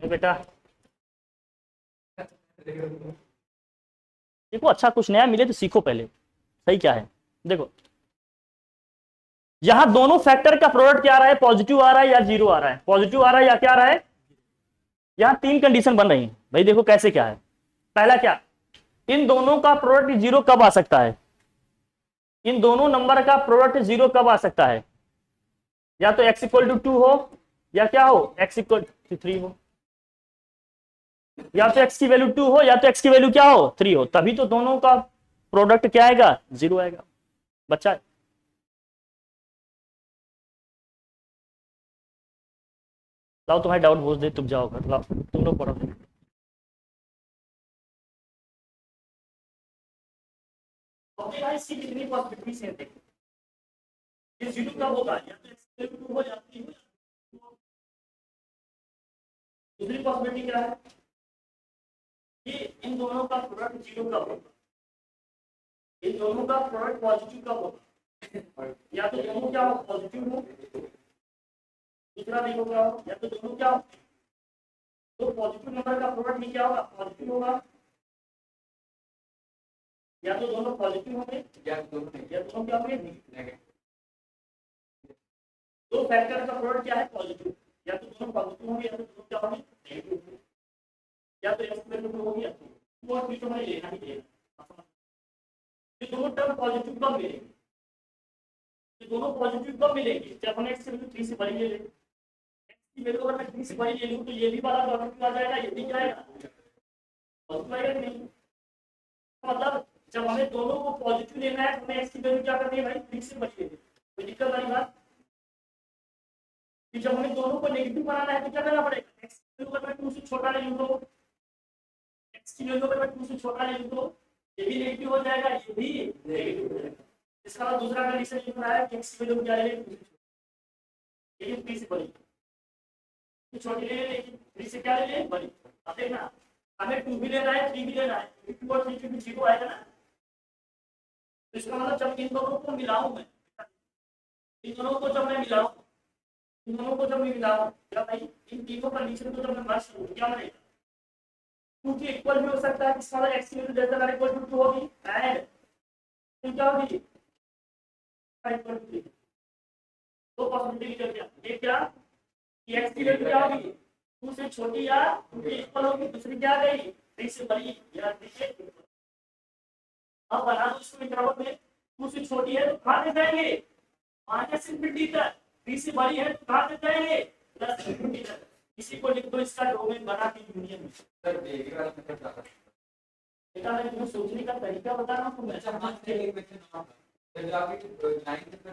बेटा, देखो अच्छा कुछ नया मिले तो सीखो पहले, सही क्या है। देखो यहां दोनों फैक्टर का प्रोडक्ट क्या आ रहा है, पॉजिटिव आ रहा है या 0 आ रहा है, पॉजिटिव आ रहा है या क्या आ रहा है। यहां 3 कंडीशन बन रही है भाई, देखो कैसे क्या है। पहला क्या, इन दोनों का प्रोडक्ट 0 कब आ सकता है, इन दोनों नंबर का प्रोडक्ट 0 कब आ सकता है, या तो x इक्वल टू 2 हो, या क्या हो x इक्वल टू 3 हो, या तो x की वैल्यू 2 हो या तो x की वैल्यू क्या हो 3 हो, तभी तो दोनों का प्रोडक्ट क्या आएगा 0 आएगा। बच्चा लाओ तुम्हारे डाउट पूछ दे, तुम जाओ घर, लाओ तुम लोग पढ़ो। इसकी कितनी पॉसिबिलिटीज हैं देखो, ये 0 कब होगा, या तो x की वैल्यू 2 हो जाती है, दूसरी पॉसिबिलिटी क्या है, कि इन दोनों का प्रोडक्ट जीरो कब होगा, इन दोनों का प्रोडक्ट पॉजिटिव कब होगा, या तो दोनों क्या हो पॉजिटिव हो, दूसरा देखो क्या हो, या तो दोनों क्या हो, तो पॉजिटिव नंबर का प्रोडक्ट ही क्या होगा पॉजिटिव होगा, या तो दोनों पॉजिटिव होंगे या दोनों क्या होंगे नेगेटिव। दो फैक्टर का प्रोडक्ट क्या है पॉजिटिव, या तो दोनों पॉजिटिव होंगे या तो दोनों क्या होंगे नेगेटिव होंगे, या तो एक्स वैल्यू होगी या तो और भी तो हमें लेना ही लेना। ये दोनों टर्म पॉजिटिव कब मिलेंगे, ये दोनों पॉजिटिव कब मिलेंगे जब हम एक्स वैल्यू 3 से बड़ी ले लें, एक्स की वैल्यू अगर मैं 3 से बड़ी ले लूं तो ये भी वाला पॉजिटिव आ जाएगा, ये भी जाएगा पॉजिटिव आएगा नहीं। मतलब जब हमें दोनों को पॉजिटिव लेना है तो हमें एक्स की वैल्यू क्या करनी है भाई 3 से बड़ी लेनी है, कोई दिक्कत वाली बात। जब हमें दोनों को नेगेटिव बनाना है तो क्या करना पड़ेगा, एक्स की वैल्यू अगर मैं 2 से छोटा ले लूं तो एक्स की वैल्यू अगर मैं 2 से छोटा ले लूं तो ये भी नेगेटिव हो जाएगा, ये भी नेगेटिव हो जाएगा। इसका मतलब दूसरा कंडीशन ये बना है कि एक्स की वैल्यू क्या ले लें 2 से छोटी, लेकिन 3 से बड़ी, तो छोटी ले लें लेकिन 3 से क्या ले लें बड़ी। अब देखना हमें 2 भी लेना है 3 भी लेना है, 2 और 3 के बीच 0 आएगा ना, तो इसका मतलब जब इन दोनों को मिलाऊं मैं, इन दोनों को जब मैं मिलाऊं, इन दोनों को जब मैं मिलाऊं क्या भाई इन तीनों कंडीशन को जब मैं मर्ज करूं क्या बनेगा, 2 के इक्वल भी हो सकता है, इसका मतलब एक्स की value greater than equal to 2 होगी एंड फिर क्या होगी इक्वल टू 3। दो पॉसिबिलिटी की क्या, एक क्या कि एक्स की वैल्यू क्या होगी 2 से छोटी या 2 के इक्वल होगी, दूसरी क्या आ गई 3 से बड़ी या 3 से इक्वल। अब बना दो इसको इंटरवल में, 2 से छोटी है तो कहां ले जाएंगे माइनस इंफिनिटी तक, 3 से बड़ी है तो कहां ले जाएंगे प्लस इंफिनिटी तक। इसी को लिख दो इसका डोमेन बना के यूनियन में। सर बेबी वाला मेथड क्या है बेटा, मैं तुम्हें सोचने का तरीका बता रहा हूं, तुम ऐसा मान के एक मेथड जब आप 9 में तो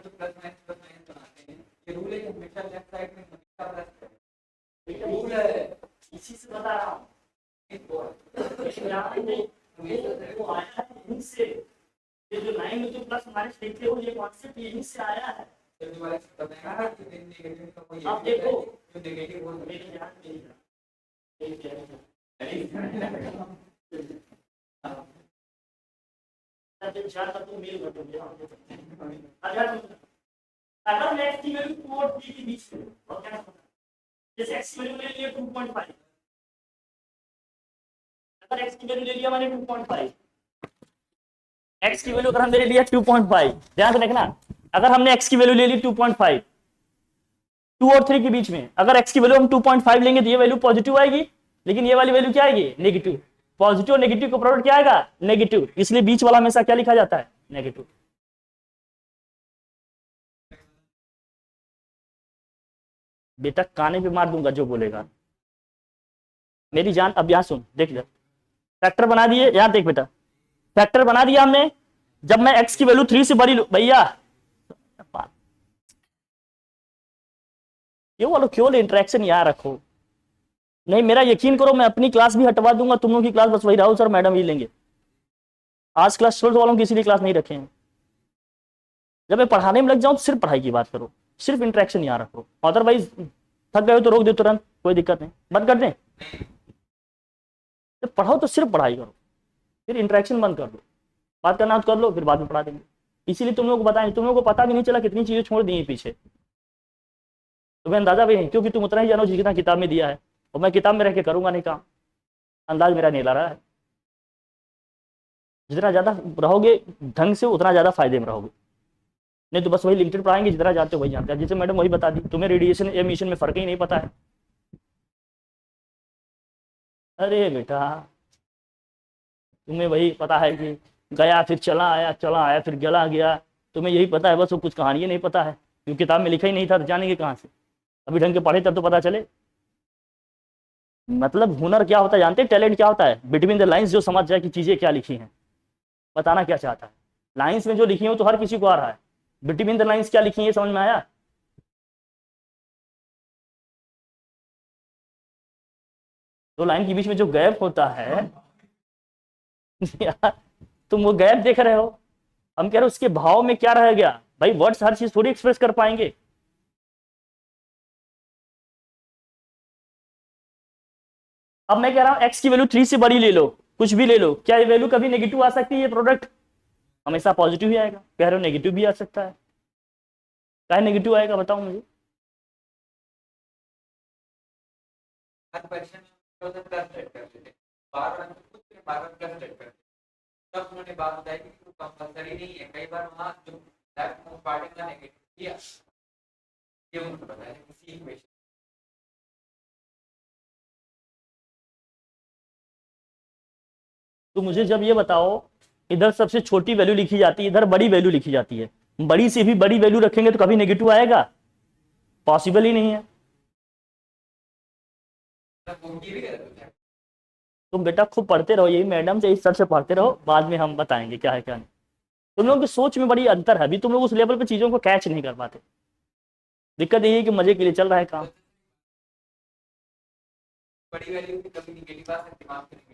प्लस माइनस बनाते हैं, ये रूल है कि हमेशा लेफ्ट साइड में हमेशा प्लस करें, रूल है इसी से बता रहा हूं। एक और यहां पे वो आया है यहीं से, ये जो लाइन में जो प्लस माइनस लिखते हो ये कॉन्सेप्ट यहीं से आया है। जब दोबारा से बताएगा कि नेगेटिव का कोई आप देखो जो नेगेटिव हो मेरे ध्यान में एक अगर मैं एक्स की वैल्यू 2 और 3 के बीच में और क्या जैसे एक्स की वैल्यू ले लिया 2.5, अगर एक्स की वैल्यू ले लिया मैंने 2.5, एक्स की वैल्यू अगर हमने ले लिया 2.5, ध्यान से देखना अगर हमने एक्स की वैल्यू ले ली 2.5 2 और 3 के बीच में, अगर एक्स की वैल्यू हम 2.5 लेंगे तो ये वैल्यू पॉजिटिव आएगी, लेकिन ये वाली वैल्यू क्या आएगी नेगेटिव। पॉजिटिव और नेगेटिव का प्रोडक्ट क्या आएगा नेगेटिव, इसलिए बीच वाला हमेशा क्या लिखा जाता है नेगेटिव। बेटा काने पे मार दूंगा जो बोलेगा, मेरी जान। अब यहां सुन देख ले, फैक्टर बना दिए, यहां देख बेटा फैक्टर बना दिया हमने। जब मैं एक्स की वैल्यू 3 से बड़ी भैया क्यों वालों क्यों इंटरेक्शन यहाँ रखो, नहीं मेरा यकीन करो मैं अपनी क्लास भी हटवा दूंगा, तुम लोगों की क्लास बस वही राहुल सर मैडम ही लेंगे। आज क्लास 12 वालों की इसीलिए क्लास नहीं रखे हैं, जब मैं पढ़ाने में लग जाऊं तो सिर्फ पढ़ाई की बात करो, सिर्फ इंटरेक्शन यहाँ रखो, अदरवाइज थक गए हो तो रोक दो तुरंत, कोई दिक्कत नहीं, बंद कर दें। जब पढ़ाओ तो सिर्फ पढ़ाई करो, फिर इंटरेक्शन बंद कर दो, बात करना तो कर लो फिर बाद में पढ़ा देंगे। इसीलिए तुम लोगों को बताएं, तुम लोगों को पता भी नहीं चला कितनी चीजें छोड़ दी पीछे, तुम्हें अंदाजा भी नहीं, क्योंकि तुम उतना ही जानो जितना किताब में दिया है, और मैं किताब में रह के करूंगा नहीं काम, अंदाज मेरा नहीं ला रहा है। जितना ज्यादा रहोगे ढंग से उतना ज्यादा फायदे में रहोगे, नहीं तो बस वही लिमिटेड पढ़ाएंगे जितना जानते हो वही जानते हैं। जैसे मैडम वही बता दी, तुम्हें रेडिएशन एमिशन में फर्क ही नहीं पता है। अरे बेटा तुम्हें वही पता है कि गया फिर चला आया फिर गला गया, तुम्हें यही पता है बस, वो कुछ कहानी नहीं पता है, क्योंकि किताब में लिखा ही नहीं था तो जानेंगे कहाँ से, अभी ढंग के पढ़े तब तो पता चले। मतलब हुनर क्या होता है जानते हैं, टैलेंट क्या होता है, बिटवीन द लाइंस जो समझ जाए कि चीजें क्या लिखी हैं, बताना क्या चाहता है। लाइंस में जो लिखी है तो हर किसी को आ रहा है, बिटवीन द लाइंस क्या लिखी है समझ में आया। तो लाइन के बीच में जो गैप होता है यार तुम वो गैप देख रहे हो, हम कह रहे हो उसके भाव में क्या रह गया भाई, वर्ड्स हर चीज थोड़ी एक्सप्रेस कर पाएंगे। अब मैं कह रहा हूं x की वैल्यू 3 से बड़ी ले लो, कुछ भी ले लो, क्या ये वैल्यू कभी नेगेटिव आ सकती है? ये प्रोडक्ट हमेशा पॉजिटिव ही आएगा। कह रहे हो नेगेटिव भी आ सकता है, क्या नेगेटिव आएगा बताओ मुझे। हर क्वेश्चन में उसे प्लस सेट कर देते, बार बार कुछ के बार बार प्लस सेट कर देते। तब उन्होंने बात बताई कि वो कंपलसरी नहीं है, कई बार वहाँ जो लेफ्ट मोस्ट पार्ट का नेगेटिव किया, ये उनको बताया किसी इक्वेशन। तो मुझे जब ये बताओ, इधर सबसे छोटी वैल्यू लिखी जाती है, इधर बड़ी वैल्यू लिखी जाती है, बड़ी से भी बड़ी वैल्यू रखेंगे तो कभी नेगेटिव आएगा? पॉसिबल ही नहीं है। तुम बेटा खूब पढ़ते रहो, यही मैडम से इस सर से पढ़ते रहो, बाद में हम बताएंगे क्या है क्या नहीं। तुम लोगों की सोच में बड़ी अंतर है, अभी तुम लोग उस लेवल पे चीजों को कैच नहीं कर पाते। दिक्कत यही है कि मजे के लिए चल रहा है काम। बड़ी वैल्यू की कभी नेगेटिव आ सकती है।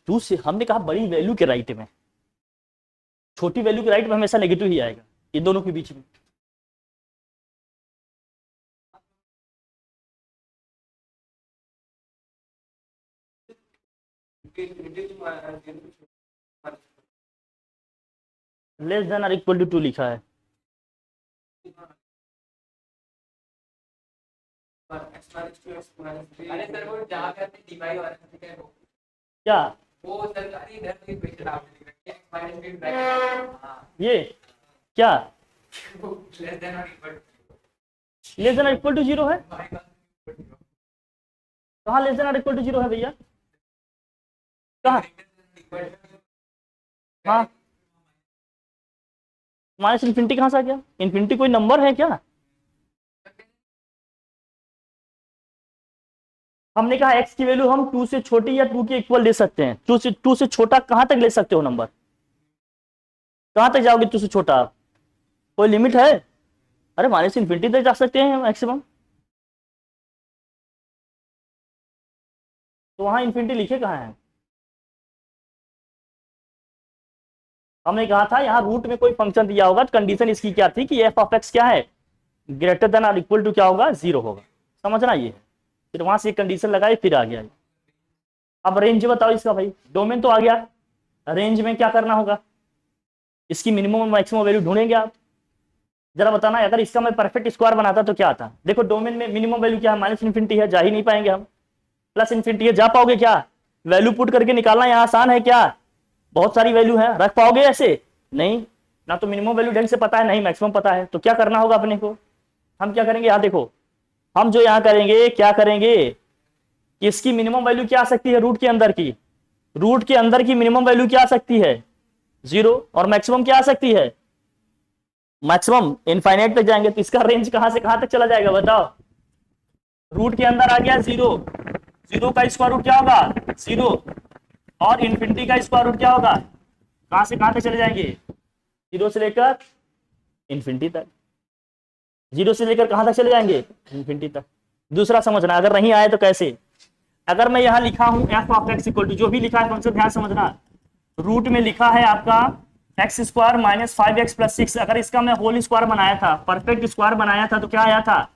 टू से हमने कहा बड़ी वैल्यू के राइट में, छोटी वैल्यू के राइट में हमेशा नेगेटिव ही आएगा, ये दोनों के बीच में। लेस देन और इक्वल टू 2 लिखा है। अरे सर वो जहाँ पे आपने डिवाइड और है वो क्या वो सरकारी इधर से इक्वेशन आपने लिख रखी है x माइनस b ब्रैकेट। हाँ ये क्या लेस देन और इक्वल लेस देन और इक्वल टू 0 है? टू कहाँ लेस देन और इक्वल टू 0 है भैया? कहाँ? हाँ, माइनस इन्फिनिटी कहाँ से आ गया? इन्फिनिटी कोई नंबर है क्या? हमने कहा x की वैल्यू हम 2 से छोटी या 2 के इक्वल ले सकते हैं। 2 से छोटा कहां तक ले सकते हो नंबर? कहां तक जाओगे 2 से छोटा? कोई लिमिट है? अरे माइनस इन्फिनिटी तक जा सकते हैं मैक्सिमम। तो वहां इन्फिनिटी लिखे कहाँ है? हमने कहा था यहाँ रूट में कोई फंक्शन दिया होगा, तो कंडीशन इसकी क्या थी कि एफ ऑफ एक्स क्या है, ग्रेटर देन और इक्वल टू क्या होगा, 0 होगा। समझना ये है। फिर वहां से एक कंडीशन लगाई, फिर आ गया। अब रेंज बताओ इसका भाई, डोमेन तो आ गया, रेंज में क्या करना होगा? इसकी मिनिमम और मैक्सिमम वैल्यू ढूंढेंगे आप। जरा बताना, अगर इसका मैं परफेक्ट स्क्वायर बनाता तो क्या आता? देखो डोमेन में मिनिमम वैल्यू क्या है, माइनस इन्फिनिटी है, जा ही नहीं पाएंगे हम। प्लस इन्फिनिटी है, जा पाओगे क्या? वैल्यू पुट करके निकालना यहाँ आसान है क्या? बहुत सारी वैल्यू है, रख पाओगे ऐसे? नहीं ना, तो मिनिमम वैल्यू ढंग से पता है, नहीं मैक्सिमम पता है। तो क्या करना होगा अपने को? हम क्या करेंगे, यहाँ देखो, हम जो यहाँ करेंगे, क्या करेंगे, इसकी मिनिमम वैल्यू क्या आ सकती है रूट के अंदर की? रूट के अंदर की मिनिमम वैल्यू क्या आ सकती है? 0। और मैक्सिमम क्या आ सकती है? मैक्सिमम इनफाइनाइट तक जाएंगे। तो इसका रेंज कहां से कहां तक चला जाएगा बताओ? रूट के अंदर आ गया 0, 0 का स्क्वायर रूट क्या होगा? 0। और इन्फिनिटी का स्क्वायर रूट क्या होगा? कहां से कहां तक चले जाएंगे? 0 से लेकर इन्फिनिटी तक। 0 से लेकर कहां तक चले जाएंगे? इन्फिनिटी तक। दूसरा समझना, अगर नहीं आए तो कैसे? अगर मैं यहां लिखा हूं f of x equal to, जो भी लिखा है फंक्शन ध्यान समझना, रूट में लिखा है आपका x square minus 5x plus 6। अगर इसका मैं होल स्क्वायर बनाया था, परफेक्ट स्क्वायर बनाया था, तो क्या आया था?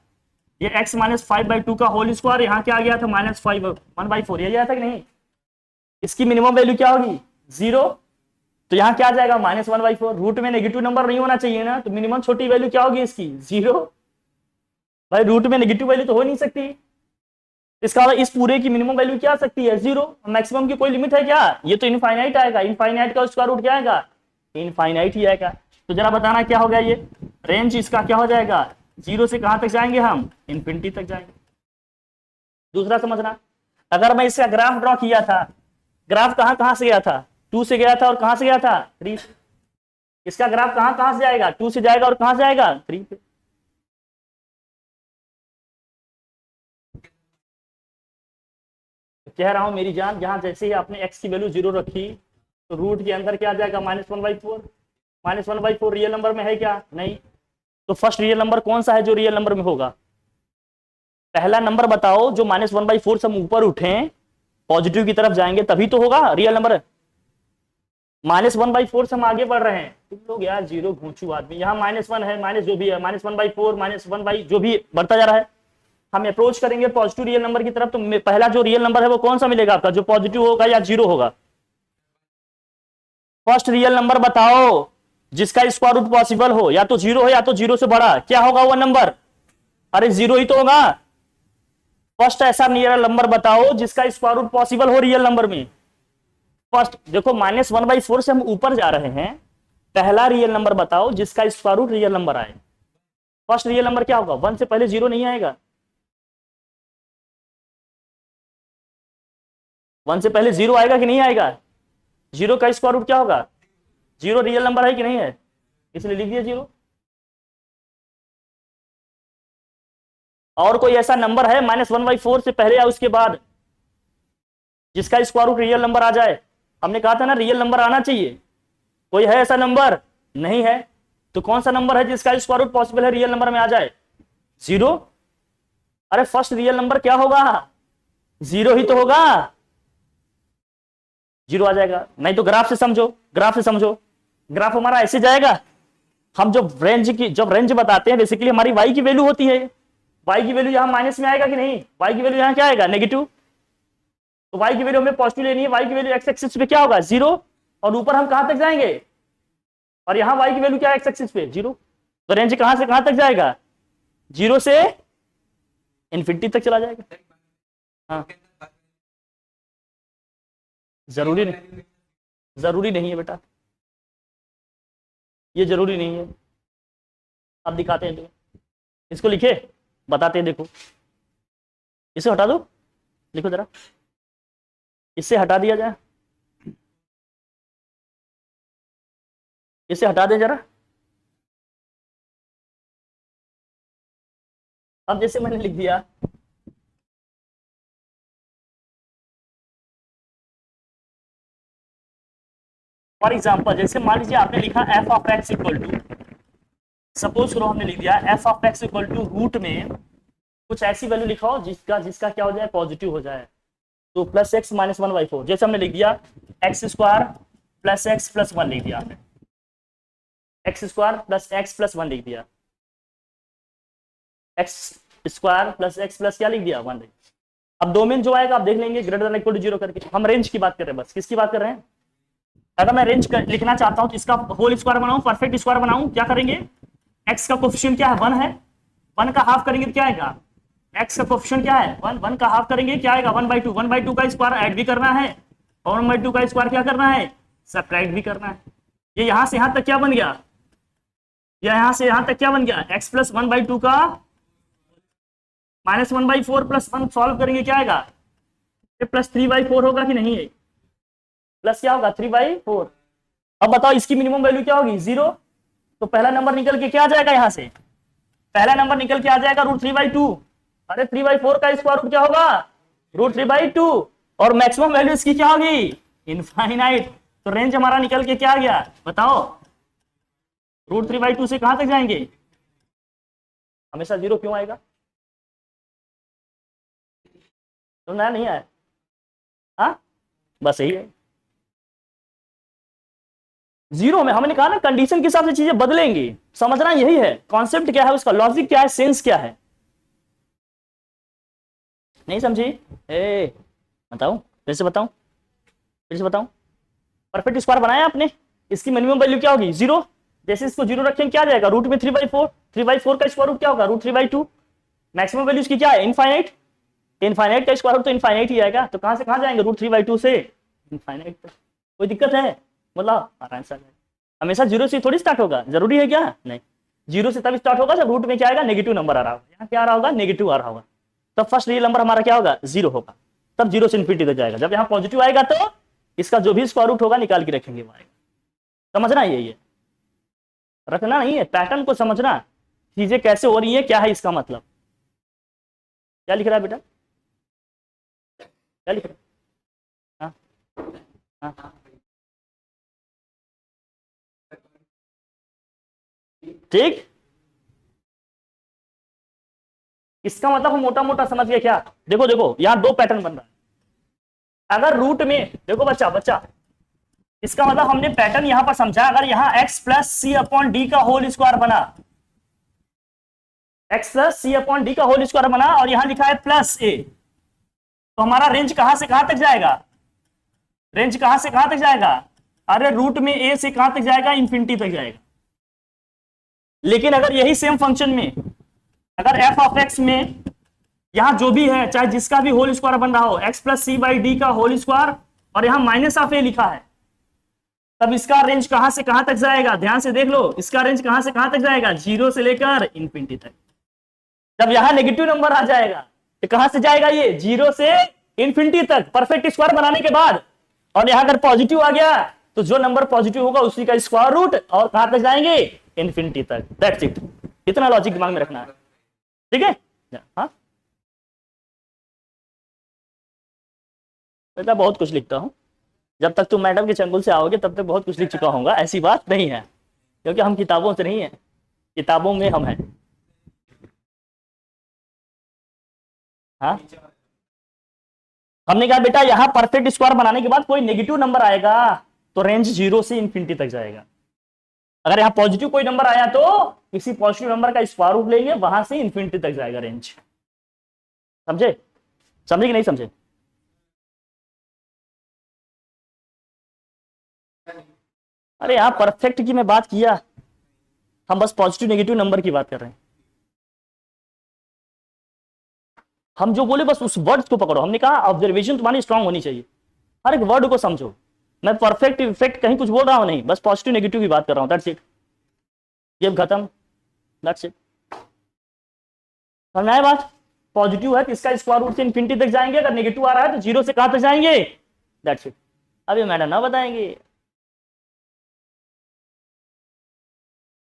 ये x माइनस 5/2 का होल स्क्वायर, यहाँ क्या आ गया था? माइनस 1/4, यही आया था कि नहीं? इसकी मिनिमम वैल्यू क्या होगी? 0। तो यहाँ क्या आ जाएगा? माइनस 1/4। रूट में नेगेटिव नंबर नहीं होना चाहिए ना, तो मिनिमम छोटी वैल्यू क्या होगी इसकी? 0। भाई रूट में नेगेटिव वैल्यू तो हो नहीं सकती। इसका इस पूरे की मिनिमम वैल्यू क्या आ सकती है? 0। मैक्सिमम की कोई लिमिट है क्या? ये तो इनफाइनाइट आएगा। इनफाइनाइट का स्क्वायर रूट क्या आएगा? इनफाइनाइट ही आएगा। तो जरा बताना क्या हो गया, ये रेंज इसका क्या हो जाएगा? 0 से कहां तक जाएंगे हम? इन्फिनिटी तक जाएंगे। दूसरा समझना, अगर मैं इसका ग्राफ ड्रॉ किया था, ग्राफ कहां कहां से गया था? 2 से गया था, और कहां से गया था? 3 से। इसका ग्राफ कहां कहां से जाएगा? 2 से जाएगा, और कहां से जाएगा? 3 पे। कह रहा हूं मेरी जान, जहां जैसे ही आपने x की वैल्यू 0 रखी, तो रूट के अंदर क्या आ जाएगा? -1/4। -1/4 रियल नंबर में है क्या? नहीं। तो फर्स्ट रियल नंबर कौन सा है जो रियल नंबर में होगा? पहला नंबर बताओ जो -1/4 से हम ऊपर उठे, पॉजिटिव की तरफ जाएंगे तभी तो होगा रियल नंबर। -1/4 से हम आगे बढ़ रहे हैं। तुम लोग यार जीरो घूंचू आदमी, यहाँ -1 है, माइनस जो भी है, -1/4, -1 जो भी बढ़ता जा रहा है। हम अप्रोच करेंगे पॉजिटिव रियल नंबर की तरफ, तो पहला जो रियल नंबर है वो कौन सा मिलेगा आपका, जो पॉजिटिव होगा या जीरो होगा? फर्स्ट रियल नंबर बताओ जिसका स्क्वायर रूट पॉसिबल हो, या तो जीरो हो या तो जीरो से बड़ा, क्या होगा वो नंबर? अरे जीरो ही तो होगा। फर्स्ट ऐसा रियल नंबर बताओ जिसका स्क्वायर रूट पॉसिबल हो रियल नंबर में। फर्स्ट देखो -1/4 से हम ऊपर जा रहे हैं, पहला रियल नंबर बताओ जिसका स्क्वायर रूट रियल नंबर आए। फर्स्ट रियल नंबर क्या होगा? 1 से पहले जीरो नहीं आएगा। 1 से पहले जीरो आएगा कि नहीं आएगा? जीरो का स्क्वायर रूट क्या होगा? जीरो रियल नंबर है कि नहीं है? इसलिए लिख दिया जीरो। और कोई ऐसा नंबर है -1/4 से पहले या उसके बाद जिसका स्क्वायर रूट रियल नंबर आ जाए? हमने कहा था ना रियल नंबर आना चाहिए। कोई है ऐसा नंबर? नहीं है। तो कौन सा नंबर है जिसका स्क्वायर रूट पॉसिबल है रियल नंबर में आ जाए? जीरो। अरे फर्स्ट रियल नंबर क्या होगा? जीरो ही तो होगा। जीरो आ जाएगा। नहीं तो ग्राफ से समझो, ग्राफ से समझो। ग्राफ हमारा ऐसे जाएगा, हम जब रेंज बताते हैं बेसिकली हमारी y की वैल्यू होती है। y की वैल्यू यहां माइनस में आएगा कि नहीं? y की वैल्यू यहां क्या आएगा? नेगेटिव। तो y की वैल्यू हमें पॉजिटिव लेनी है। y की वैल्यू x एक्सिस पे क्या होगा? जीरो। और ऊपर हम कहां तक जाएंगे? और यहां y की वैल्यू क्या है x एक्सिस पे? जीरो। तो रेंज कहां से कहां तक जाएगा? जीरो से इन्फिनिटी तक चला जाएगा। हाँ, जरूरी नहीं, जरूरी नहीं है बेटा, ये जरूरी नहीं है। अब दिखाते हैं, इसको लिखे बताते हैं। देखो इसे हटा दो, लिखो जरा, इससे हटा दिया जाए, इसे हटा दें जरा। अब जैसे मैंने लिख दिया, फॉर एग्जाम्पल जैसे मान लीजिए आपने लिखा f of x equal to, suppose करो हमने लिख दिया f of x equal to root में कुछ ऐसी वैल्यू लिखाओ जिसका जिसका क्या हो जाए? पॉजिटिव हो जाए। तो +x - 1/4, जैसे हमने लिख दिया x² + x + 1 लिख दिया हमने, x² + x + 1 लिख दिया, x² + x + क्या लिख दिया? 1। अब डोमेन जो आएगा आप देख लेंगे ग्रेटर देन इक्वल टू 0 करके। हम रेंज की बात कर रहे हैं, बस किसकी बात कर रहे हैं? अगर मैं रेंज लिखना चाहता हूं तो इसका होल स्क्वायर बनाऊं, परफेक्ट स्क्वायर बनाऊं, क्या करेंगे? x का कोफिशिएंट क्या है? 1 है। 1 का हाफ करेंगे तो क्या आएगा? x का कोफिशिएंट क्या है? 1। 1 का हाफ करेंगे क्या आएगा? 1/2। 1/2 का स्क्वायर ऐड भी करना है और 1/2 का स्क्वायर क्या करना है? सब्ट्रैक्ट भी करना है। ये यहां से यहां तक क्या बन गया? यहां से यहां तक क्या बन गया? x + 1/2 का -1/4 + 1 सॉल्व करेंगे क्या आएगा? ये +3/4 होगा कि नहीं है? प्लस क्या होगा? 3/4। अब बताओ इसकी मिनिमम वैल्यू क्या होगी? 0। तो पहला नंबर निकल के क्या आ जाएगा? यहां से पहला नंबर निकल के आ जाएगा √3/2। अरे 3/4 का स्क्वायर रूट क्या होगा? √3/2। और मैक्सिमम वैल्यू इसकी क्या होगी? इनफाइनाइट। तो रेंज हमारा निकल के क्या आ गया? बताओ, √3/2 से कहां तक जाएंगे? हमेशा 0 क्यों आएगा? तो नया नहीं आया। हाँ बस यही है। 0 में हमने कहा ना कंडीशन के हिसाब से चीजें बदलेंगी। समझना यही है, कॉन्सेप्ट क्या है उसका, लॉजिक क्या है, सेंस क्या है। नहीं समझी? ए बताऊं, फिर से बताऊं, फिर से बताऊं। परफेक्ट स्क्वायर बनाया आपने, इसकी मिनिमम वैल्यू क्या होगी? 0। जैसे इसको 0 रखेंगे क्या आ जाएगा? रूट में 3/4। 3/4 का स्क्वायर रूट क्या होगा? √3/2। मैक्सिमम वैल्यू इसकी क्या है? इनफाइनाइट। इनफाइनाइट का स्क्वायर रूट तो इनफाइनाइट ही आएगा। तो कहां से कहां जाएंगे? √3/2 से इनफाइनाइट तक। कोई दिक्कत है? मतलब आराम से हमेशा 0 से थोड़ी स्टार्ट होगा, जरूरी है क्या? नहीं, 0 से तब स्टार्ट होगा जब रूट में क्या आएगा? नेगेटिव नंबर आ रहा होगा। यहाँ क्या आ रहा होगा? नेगेटिव आ रहा होगा। तब फर्स्ट रियल नंबर हमारा क्या होगा? 0 होगा। तब 0 से इन्फिनिटी तक जाएगा। जब यहाँ पॉजिटिव आएगा तो इसका जो भी स्क्वायर रूट होगा निकाल के रखेंगे वो आएगा। समझना यही है, रखना नहीं है, पैटर्न को समझना, चीजें कैसे हो रही है, क्या है इसका मतलब। क्या लिख रहा है बेटा? क्या लिख रहा है? हाँ हाँ ठीक। इसका मतलब हम मोटा मोटा समझ गए क्या? देखो देखो यहां 2 पैटर्न बन रहा है। अगर रूट में देखो बच्चा बच्चा, इसका मतलब हमने पैटर्न यहां पर समझा। अगर यहां x + c/d का होल स्क्वायर बना, एक्स प्लस सी अपॉन डी का होल स्क्वायर बना और यहां लिखा है प्लस ए, तो हमारा रेंज कहां से कहां तक जाएगा, रेंज कहां से कहां तक जाएगा, अरे रूट में ए से कहां तक जाएगा, इंफिनिटी तक जाएगा। लेकिन अगर यही सेम फंक्शन में अगर एफ ऑफ एक्स में यहां जो भी है चाहे जिसका भी होल स्क्वायर बन रहा हो, x plus c by d का होल स्क्वायर और यहां माइनस ऑफ ए लिखा है, तब इसका रेंज कहां से कहां तक जाएगा, ध्यान से देख लो, इसका रेंज कहां से कहां तक जाएगा, 0 से लेकर इंफिनिटी तक। जब यहां नेगेटिव नंबर आ जाएगा तो कहां से जाएगा, ये 0 से इंफिनिटी तक परफेक्ट स्क्वायर बनाने के बाद, और यहां अगर पॉजिटिव आ गया तो जो नंबर पॉजिटिव होगा उसी का स्क्वायर रूट, और कहां तक जाएंगे, इंफिनिटी तक। दैट्स इट, इतना लॉजिक दिमाग में रखना है, ठीक है। हाँ बेटा बहुत कुछ लिखता हूं, जब तक तुम मैडम के चंगुल से आओगे तब तक बहुत कुछ लिख चुका होगा, ऐसी बात नहीं है, क्योंकि हम किताबों से नहीं है, किताबों में हम हैं। हाँ हमने कहा बेटा यहां परफेक्ट स्क्वायर बनाने के बाद कोई नेगेटिव नंबर आएगा तो रेंज 0 से इंफिनिटी तक जाएगा, अगर यहां पॉजिटिव कोई नंबर आया तो किसी पॉजिटिव नंबर का स्क्वायर रूट लेंगे, वहां से इंफिनिटी तक जाएगा रेंज। समझे, समझे कि नहीं समझे। अरे यहां परफेक्ट की मैं बात किया, हम बस पॉजिटिव नेगेटिव नंबर की बात कर रहे हैं, हम जो बोले बस उस वर्ड को पकड़ो। हमने कहा ऑब्जर्वेशन तुम्हारी स्ट्रांग होनी चाहिए, हर एक वर्ड को समझो। मैं परफेक्ट इफेक्ट कहीं कुछ बोल रहा हूं नहीं, बस पॉजिटिव नेगेटिव की बात कर रहा हूं, दैट्स इट, ये खत्म, दैट्स इट। समझ में आया बात, पॉजिटिव है तो इसका स्क्वायर रूट से इंफिनिटी तक जाएंगे, अगर नेगेटिव आ रहा है तो 0 से कहां तक जाएंगे, दैट्स इट। अब ये मैडम ना बताएंगे,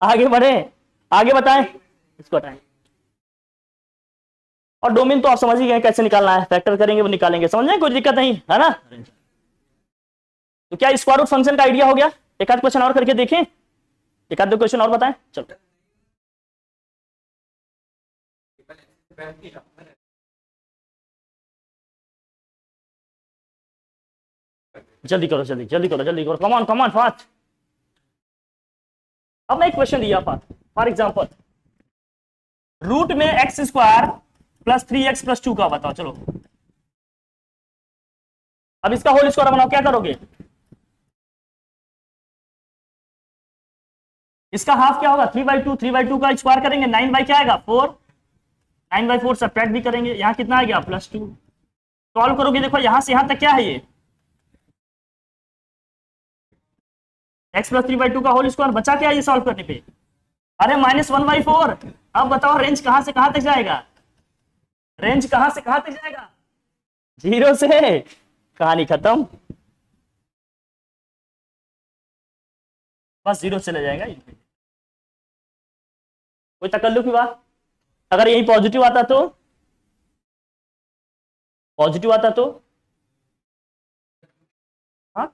आगे बढ़े, आगे बताएं, इसको हटाएं। और डोमेन तो आप समझ ही गए कैसे निकालना है, फैक्टर करेंगे वो निकालेंगे, समझ में कोई दिक्कत नहीं है ना। तो क्या स्क्वायर रूट फंक्शन का आइडिया हो गया, एक आध क्वेश्चन और करके देखें, एक आध दो क्वेश्चन और बताएं, चलो जल्दी करो जल्दी जल्दी करो जल्दी करो, कमान कमान फास्ट। अब मैं एक क्वेश्चन दिया फॉर एग्जांपल, रूट में x square plus 3x plus 2 का बताओ, चलो अब इसका होल स्क्वायर बनाओ, क्या करोगे, इसका हाफ क्या होगा, 3/2, 3/2 का स्क्वायर करेंगे 9 बाई क्या आएगा 4, 9/4 सब्ट्रैक्ट भी करेंगे, यहां कितना आ गया +2, सॉल्व करोगे, देखो यहां से यहां तक क्या है, ये x प्लस 3/2 का होल स्क्वायर बचा क्या, ये सॉल्व करने पे, अरे -1/4। अब बताओ रेंज कहां से कहां तक जाएगा, रेंज कहां से कहां तक जाएगा, 0 से, कहानी खत्म, बस 0 चले जाएगा। कोई तकल्लुफ की बात, अगर यही पॉजिटिव आता तो, पॉजिटिव आता तो, हाँ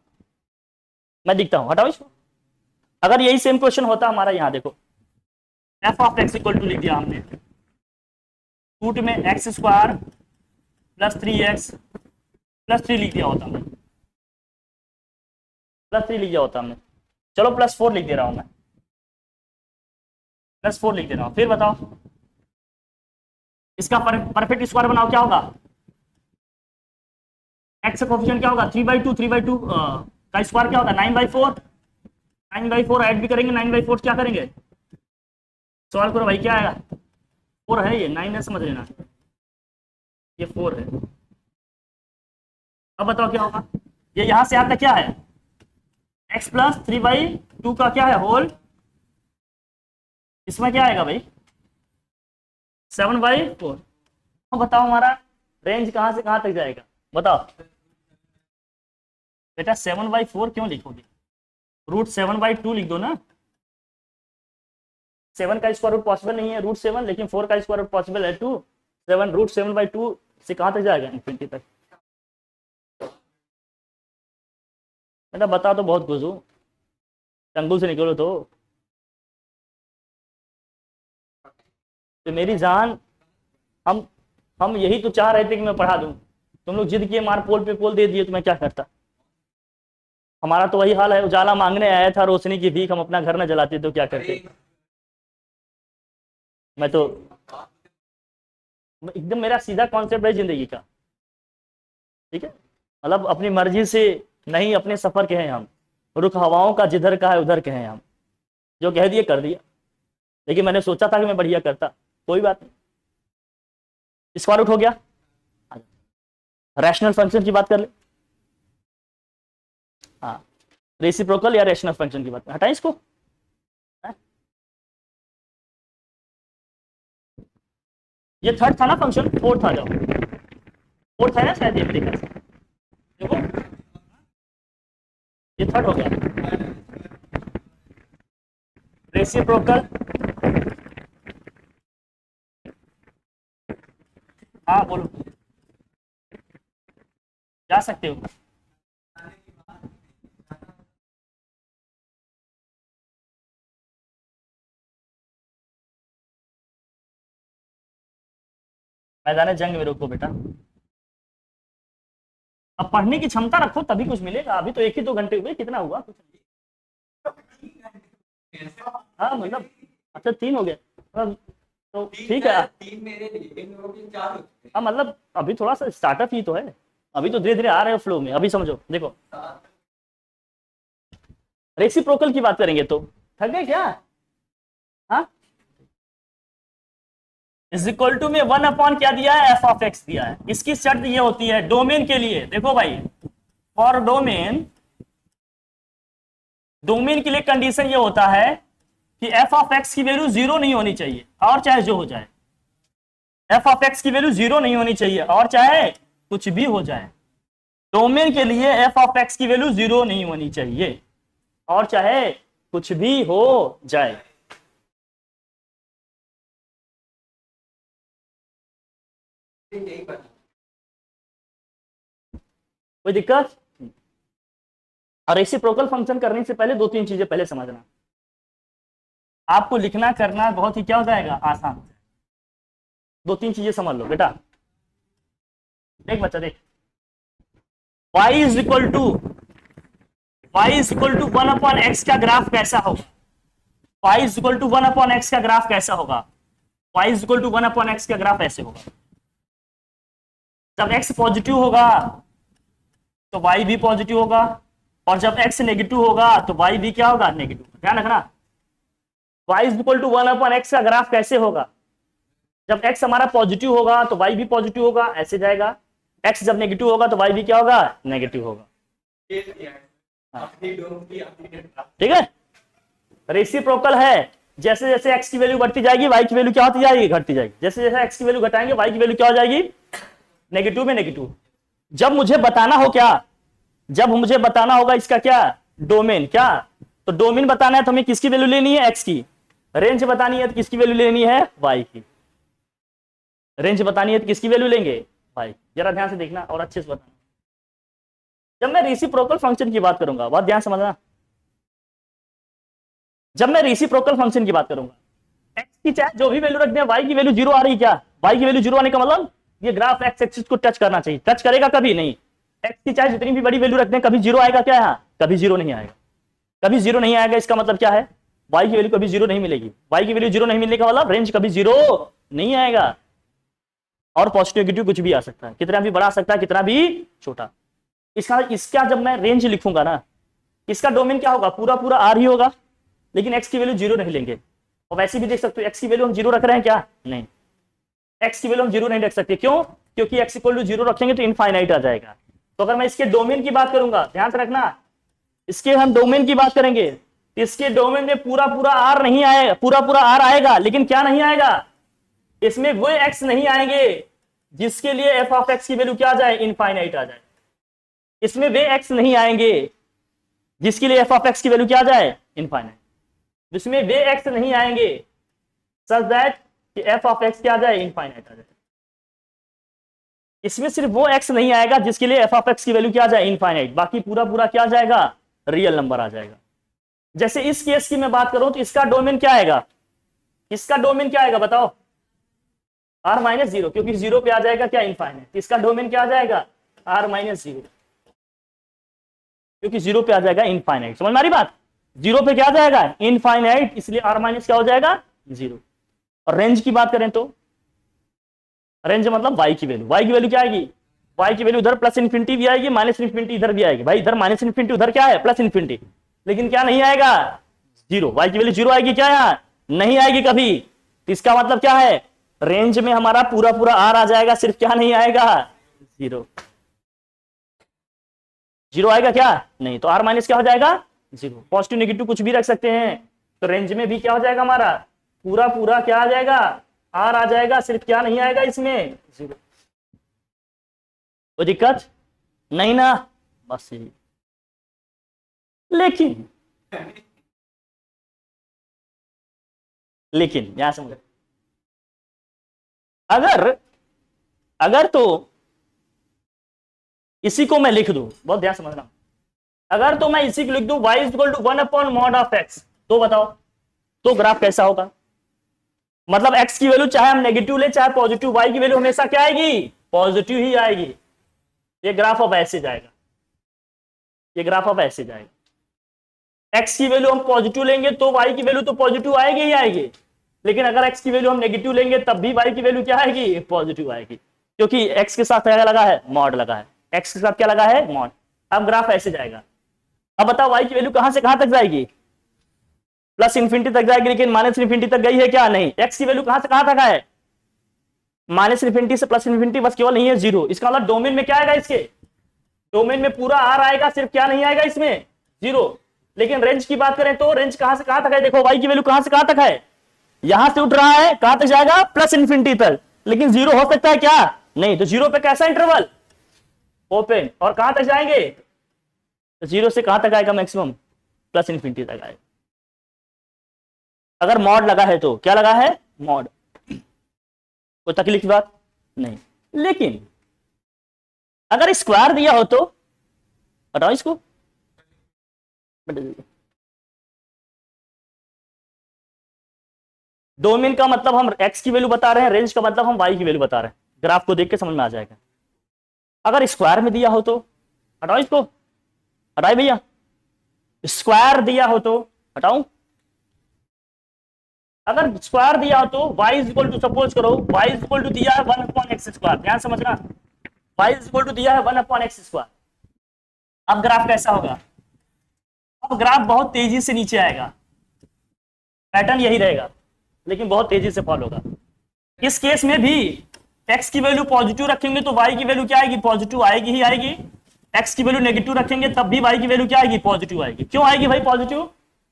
मैं दिखता हूं, हटाओ इसको। अगर यही सेम क्वेश्चन होता हमारा, यहां देखो f of x equal to लिख दिया हमने, रूट में x square plus 3x plus 3 लिख दिया होता हमने, +3 लिख दिया होता हमने, चलो +4 लिख दे रहा हूं मैं, +4 लिख दे रहा हूं, फिर बताओ इसका परफेक्ट स्क्वायर बनाओ, क्या होगा, एक्स का कोफिशिएंट क्या होगा 3/2, 3/2 का स्क्वायर क्या होगा 9/4, 9/4 ऐड भी करेंगे, 9/4 क्या करेंगे, सॉल्व करो भाई, क्या आएगा 4 है, ये 9 है, समझ लेना, ये 4 है। अब बताओ क्या होगा, ये यहां से आता क्या है, x प्लस 3/2 का क्या है होल, इसमें क्या आएगा भाई 7/4। अब बताओ हमारा रेंज कहां से कहां तक जाएगा, बताओ बेटा 7/4 क्यों लिखोगे, √7/2 लिख दो ना, 7 का स्क्वायर रूट पॉसिबल नहीं है √7, लेकिन 4 का स्क्वायर रूट पॉसिबल है 2, 7 √7/2 से कहां तक जाएगा इंफिनिटी तक। बेटा बता तो बहुत कुछ हूँ, टंगुल से निकलो तो मेरी जान, हम यही तो चाह रहे थे कि मैं पढ़ा दूं, तुम लोग जिद किए, मार पोल पे पोल दे दिए, तो मैं क्या करता। हमारा तो वही हाल है, उजाला मांगने आया था रोशनी की भीख, हम अपना घर न जलाते तो क्या करते। मैं तो एकदम मेरा सीधा कॉन्सेप्ट है जिंदगी का, ठीक है। मतलब अपनी मर्जी से नहीं, अपने सफर के हैं हम, रुख हवाओं का जिधर का है उधर के हैं हम, जो कह दिए कर दिया। लेकिन मैंने सोचा था कि मैं बढ़िया करता, कोई बात नहीं। स्क्वायर रूट हो गया। रैशनल फंक्शन की बात कर ले। हाँ, रेसिप्रोकल या रैशनल फंक्शन की बात, हटाएं इसको। ये थर्ड था ना फंक्शन, फोर्थ आ जाओ। फोर्थ है ना शायद, ये देखो ये थर्ड हो गया। रेसिप्रोकल, हाँ बोलो, जा सकते हो। मैदान जंग में रोको बेटा, अब पढ़ने की क्षमता रखो तभी कुछ मिलेगा। अभी तो 1 ही 2 घंटे हुए, कितना हुआ कुछ नहीं। हाँ मतलब, अच्छा 3 हो गए, तो ठीक है। 3 मेरे लिए, इन लोगों के 4 होते हैं। हाँ मतलब अभी थोड़ा सा स्टार्टअप ही तो है, अभी तो धीरे धीरे आ रहे हो फ्लो में। अभी समझो, देखो रेसिप्रोकल की बात करेंगे तो थक गए क्या? हाँ, इज इक्वल टू में 1 अपॉन क्या दिया है, एफ ऑफ एक्स दिया है। इसकी शर्त ये होती है डोमेन के लिए, देखो भाई, फॉर डोमेन, डोमेन के लिए कंडीशन ये होता है कि एफ ऑफ एक्स की वैल्यू 0 नहीं होनी चाहिए, और चाहे जो हो जाए। एफ ऑफ एक्स की वैल्यू 0 नहीं होनी चाहिए, और चाहे कुछ भी हो जाए। डोमेन के लिए एफ ऑफ एक्स की वैल्यू 0 नहीं होनी चाहिए, और चाहे कुछ भी हो जाए। यही पता। कोई दिक्कत? और रेसिप्रोकल फंक्शन करने से पहले 2-3 चीजें पहले समझना। आपको लिखना करना बहुत ही क्या हो जाएगा, आसान। 2-3 चीजें समझ लो बेटा। देख बच्चा देख, y is equal to 1 upon x का ग्राफ कैसा होगा? y is equal to 1 upon x का ग्राफ कैसा होगा? y is equal to 1 upon x का ग्राफ ऐसे होगा। जब x पॉजिटिव होगा तो y भी पॉजिटिव होगा, और जब x नेगेटिव होगा तो y भी क्या होगा, नेगेटिव। ध्यान रखना, y is equal to 1 upon x का ग्राफ कैसे होगा? जब x हमारा पॉजिटिव होगा तो y भी पॉजिटिव होगा, ऐसे जाएगा। x जब नेगेटिव होगा तो y भी क्या होगा, नेगेटिव होगा। ठीक है, रेसिप्रोकल है। जैसे जैसे x की वैल्यू बढ़ती जाएगी y की वैल्यू क्या होती जाएगी, घटती जाएगी। जैसे जैसे x की वैल्यू घटाएंगे y की वैल्यू क्या हो जाएगी, नेगेटिव में नेगेटिव। जब मुझे बताना हो क्या, जब मुझे बताना होगा इसका क्या, डोमेन क्या, तो डोमेन बताना है तो हमें किसकी वैल्यू लेनी है, x की। रेंज बतानी है तो किसकी वैल्यू लेनी है, y की। रेंज बतानी है तो किसकी वैल्यू लेंगे, y। जरा ध्यान से देखना और अच्छे से बताना। जब मैं रेसिप्रोकल फंक्शन की बात करूंगा, बहुत ध्यान समझना, जब मैं रेसिप्रोकल फंक्शन की बात करूंगा, x की चाहे जो भी वैल्यू रख दें, y की वैल्यू 0 आ रही क्या, y की वैल्यू 0 आने का मतलब ये ग्राफ x एक्सिस को टच करना चाहिए। टच करेगा कभी नहीं। x की चाहे जितनी भी बड़ी वैल्यू रख दें, कभी 0 आएगा क्या, यहाँ कभी 0 नहीं आएगा। कभी 0 नहीं आएगा, इसका मतलब क्या है, y की वैल्यू कभी 0 नहीं मिलेगी। y की वैल्यू 0 नहीं मिलने का मतलब रेंज कभी 0 नहीं आएगा। और पॉजिटिव नेगेटिव कुछ भी आ सकता है, कितना भी बड़ा आ सकता है, कितना भी छोटा। इसका जब मैं रेंज लिखूंगा ना, इसका डोमेन क्या होगा, पूरा पूरा आर ही होगा, लेकिन x की वैल्यू 0 नहीं लेंगे। और वैसे भी देख सकते हो x की वैल्यू हम 0 रख रहे हैं क्या, नहीं, x की वैल्यू हम 0 नहीं रख सकते। क्यों? क्योंकि x इक्वल टू 0 रखेंगे तो इनफाइनाइट आ जाएगा। तो अगर मैं इसके डोमेन की बात करूंगा, ध्यान से रखना, इसके हम डोमेन की बात करेंगे, इसके डोमेन में पूरा पूरा आर नहीं आएगा, पूरा पूरा आर आएगा, लेकिन क्या नहीं आएगा, इसमें वो x नहीं आएंगे जिसके लिए f ऑफ x की वैल्यू क्या आ जाए, इनफाइनाइट आ जाए। इसमें वे x नहीं आएंगे जिसके लिए f ऑफ x की वैल्यू क्या आ जाए, इनफाइनाइट। इसमें वे x नहीं आएंगे सच दैट कि f ऑफ x क्या आ जाए, इनफाइनाइट आ जाए। इसमें सिर्फ वो x नहीं आएगा जिसके लिए f ऑफ x की वैल्यू क्या आ जाए, इनफाइनाइट। बाकी पूरा पूरा क्या आ जाएगा, रियल नंबर आ जाएगा। जैसे इस केस की मैं बात करूं तो इसका डोमेन क्या आएगा, इसका डोमेन क्या आएगा बताओ, r-0, क्योंकि 0 पे आ जाएगा क्या, इनफाइनाइट। इसका डोमेन क्या आ जाएगा, r-0, क्योंकि 0 पे आ जाएगा इनफाइनाइट। समझ में आ रही बात, 0 पे क्या आ जाएगा, इनफाइनाइट, इसलिए r- क्या हो जाएगा, 0। और रेंज की बात करें तो रेंज मतलब y की वैल्यू क्या आएगी, y की वैल्यू इधर प्लस इन्फिनिटी भी आएगी, माइनस इन्फिनिटी इधर भी आएगी। भाई इधर माइनस इन्फिनिटी, उधर क्या है प्लस इन्फिनिटी, लेकिन क्या नहीं आएगा जीरो, y की वैल्यू जीरो आएगी क्या, यहाँ नहीं आएगी कभी। तो इसका मतलब क्या है, रेंज में हमारा पूरा पूरा r आ जाएगा, सिर्फ क्या नहीं आएगा जीरो। जीरो आएगा क्या नहीं, तो r माइनस क्या हो जाएगा जीरो। पॉजिटिव नेगेटिव कुछ भी रख सकते हैं, तो रेंज में भी क्या हो जाएगा हमारा पूरा पूरा क्या आ जाएगा r आ जाएगा, सिर्फ क्या नहीं आएगा इसमें जीरो। कोई दिक्कत नहीं ना, बस यही। लेकिन यहां समझ, अगर तो इसी को मैं लिख दूं, बहुत ध्यान समझना, अगर तो मैं इसी को लिख दूं y is equal to 1/mod(x), तो बताओ तो ग्राफ कैसा होगा। मतलब x की वैल्यू चाहे हम नेगेटिव ले चाहे पॉजिटिव, y की वैल्यू हमेशा क्या आएगी पॉजिटिव ही आएगी। ये ग्राफ अब ऐसे जाएगा, ये ग्राफ अब ऐसे जाएगा। x की वैल्यू हम पॉजिटिव लेंगे तो y की वैल्यू तो पॉजिटिव आएगी ही आएगी, लेकिन अगर x की वैल्यू हम नेगेटिव लेंगे तब भी y की वैल्यू क्या आएगी पॉजिटिव आएगी, क्योंकि x के साथ क्या लगा है मॉड लगा है, x के साथ क्या लगा है मॉड। अब ग्राफ ऐसे जाएगा। अब बताओ y की वैल्यू कहां से कहां तक जाएगी, प्लस इन्फिनिटी तक जाएगी, लेकिन माइनस इन्फिनिटी तक गई है क्या नहीं। x की वैल्यू कहां से कहां तक है, माइनस इन्फिनिटी से प्लस इन्फिनिटी, बस केवल नहीं है जीरो। इसका मतलब डोमेन में क्या आएगा, इसके डोमेन में पूरा r आएगा, सिर्फ क्या नहीं आएगा इसमें जीरो। लेकिन रेंज की बात करें तो रेंज कहां से कहां तक है, देखो y की वैल्यू कहां से कहां तक है, यहां से उठ रहा है कहां तक जाएगा प्लस इन्फिनिटी तक, लेकिन जीरो हो सकता है क्या नहीं। तो जीरो पे कैसा इंटरवल ओपन, और कहां तक जाएंगे तो जीरो से कहां तक आएगा मैक्सिमम प्लस इन्फिनिटी तक आएगा। अगर मॉड लगा है तो क्या लगा है मॉड, कोई तकलीफ की बात नहीं। लेकिन अगर स्क्वायर दिया हो तो बताओ इसको, डोमेन का मतलब हम x की वैल्यू बता रहे हैं, रेंज का मतलब हम y की वैल्यू बता रहे हैं, ग्राफ को देख के समझ में आ जाएगा। अगर स्क्वायर में दिया हो तो हटाओ इसको, हटाए भैया, स्क्वायर दिया हो तो हटाऊं, अगर स्क्वायर दिया हो तो y is equal to, suppose करो y इज इक्वल टू दिया है 1/x², ध्यान समझना, y इज इक्वल टू दिया है 1/x²। अब ग्राफ कैसा होगा, अब ग्राफ बहुत तेजी से नीचे आएगा, पैटर्न यही रहेगा लेकिन बहुत तेजी से फॉल होगा। इस केस में भी x की वैल्यू पॉजिटिव रखेंगे तो y की वैल्यू क्या आएगी पॉजिटिव आएगी ही आएगी, x की वैल्यू नेगेटिव रखेंगे तब भी y की वैल्यू क्या आएगी पॉजिटिव आएगी। क्यों आएगी भाई पॉजिटिव,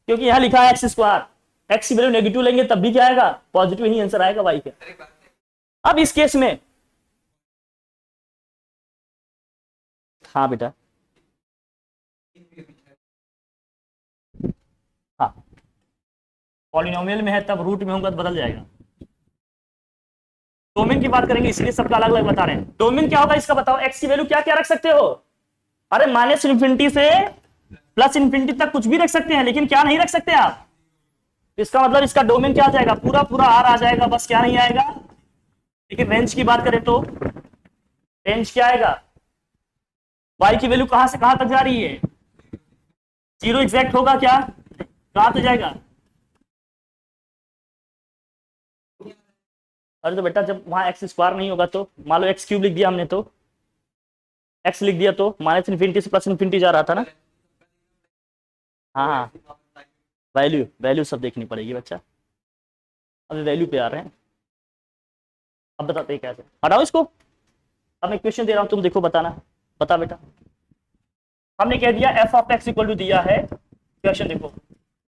क्योंकि यहां लिखा है x², x की वैल्यू नेगेटिव लेंगे तब भी क्या आएगा पॉजिटिव ही आंसर आएगा y का। अब इस केस में हाँ बेटा, हाँ पॉलिनोमियल में है तब रूट में होगा तो बदल जाएगा। डोमेन की बात करेंगे इसलिए सबका अलग अलग बता रहे हैं। डोमेन क्या होगा इसका बताओ, x की वैल्यू क्या क्या रख सकते हो, अरे माइनस इन्फिनिटी से प्लस इन्फिनिटी तक कुछ भी रख सकते हैं, लेकिन क्या नहीं रख सकते आप, इसका मतलब इसका डोमेन क्या आ जाएगा पूरा पूरा r आ जाएगा, बस क्या नहीं आएगा। लेकिन रेंज की बात करें तो रेंज क्या आएगा, y की वैल्यू कहां से कहां तक जा रही है, जीरो एग्जैक्ट होगा क्या, कहां तक जाएगा। अरे तो बेटा जब वहां x² नहीं होगा तो मान लो x³ लिख दिया हमने, तो x लिख दिया तो माइनस इन्फिनिटी से प्लस इन्फिनिटी जा रहा था ना। हाँ वैल्यू वैल्यू सब देखनी पड़ेगी बच्चा, अभी वैल्यू पे आ रहे हैं। अब बताते हैं कैसे, हटाओ इसको। अब मैं क्वेश्चन दे रहा हूं तुम देखो बताना, बता बेटा। हमने कह दिया f(x) इक्वल टू दिया है, क्वेश्चन देखो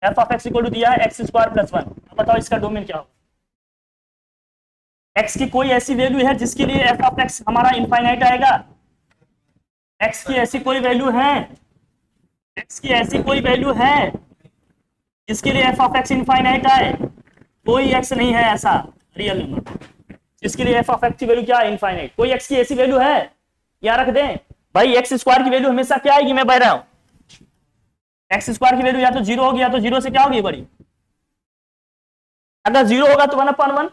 f(x) इक्वल टू दिया है x² + 1। अब बताओ इसका डोमेन क्या होगा, x की कोई ऐसी वैल्यू है जिसके लिए f(x) हमारा इनफाइनाइट आएगा, x की ऐसी कोई वैल्यू है, x की ऐसी कोई वैल्यू है जिसके लिए f(x) इनफाइनाइट आए, कोई x नहीं है ऐसा रियल नंबर जिसके लिए f(x) की वैल्यू क्या है इनफाइनाइट, कोई x की ऐसी वैल्यू है, क्या रख दें भाई x² की वैल्यू हमेशा क्या आएगी, मैं बता रहा हूं x² की वैल्यू या तो जीरो होगी या तो जीरो से क्या होगी बड़ी, अगर जीरो होगा तो 1/1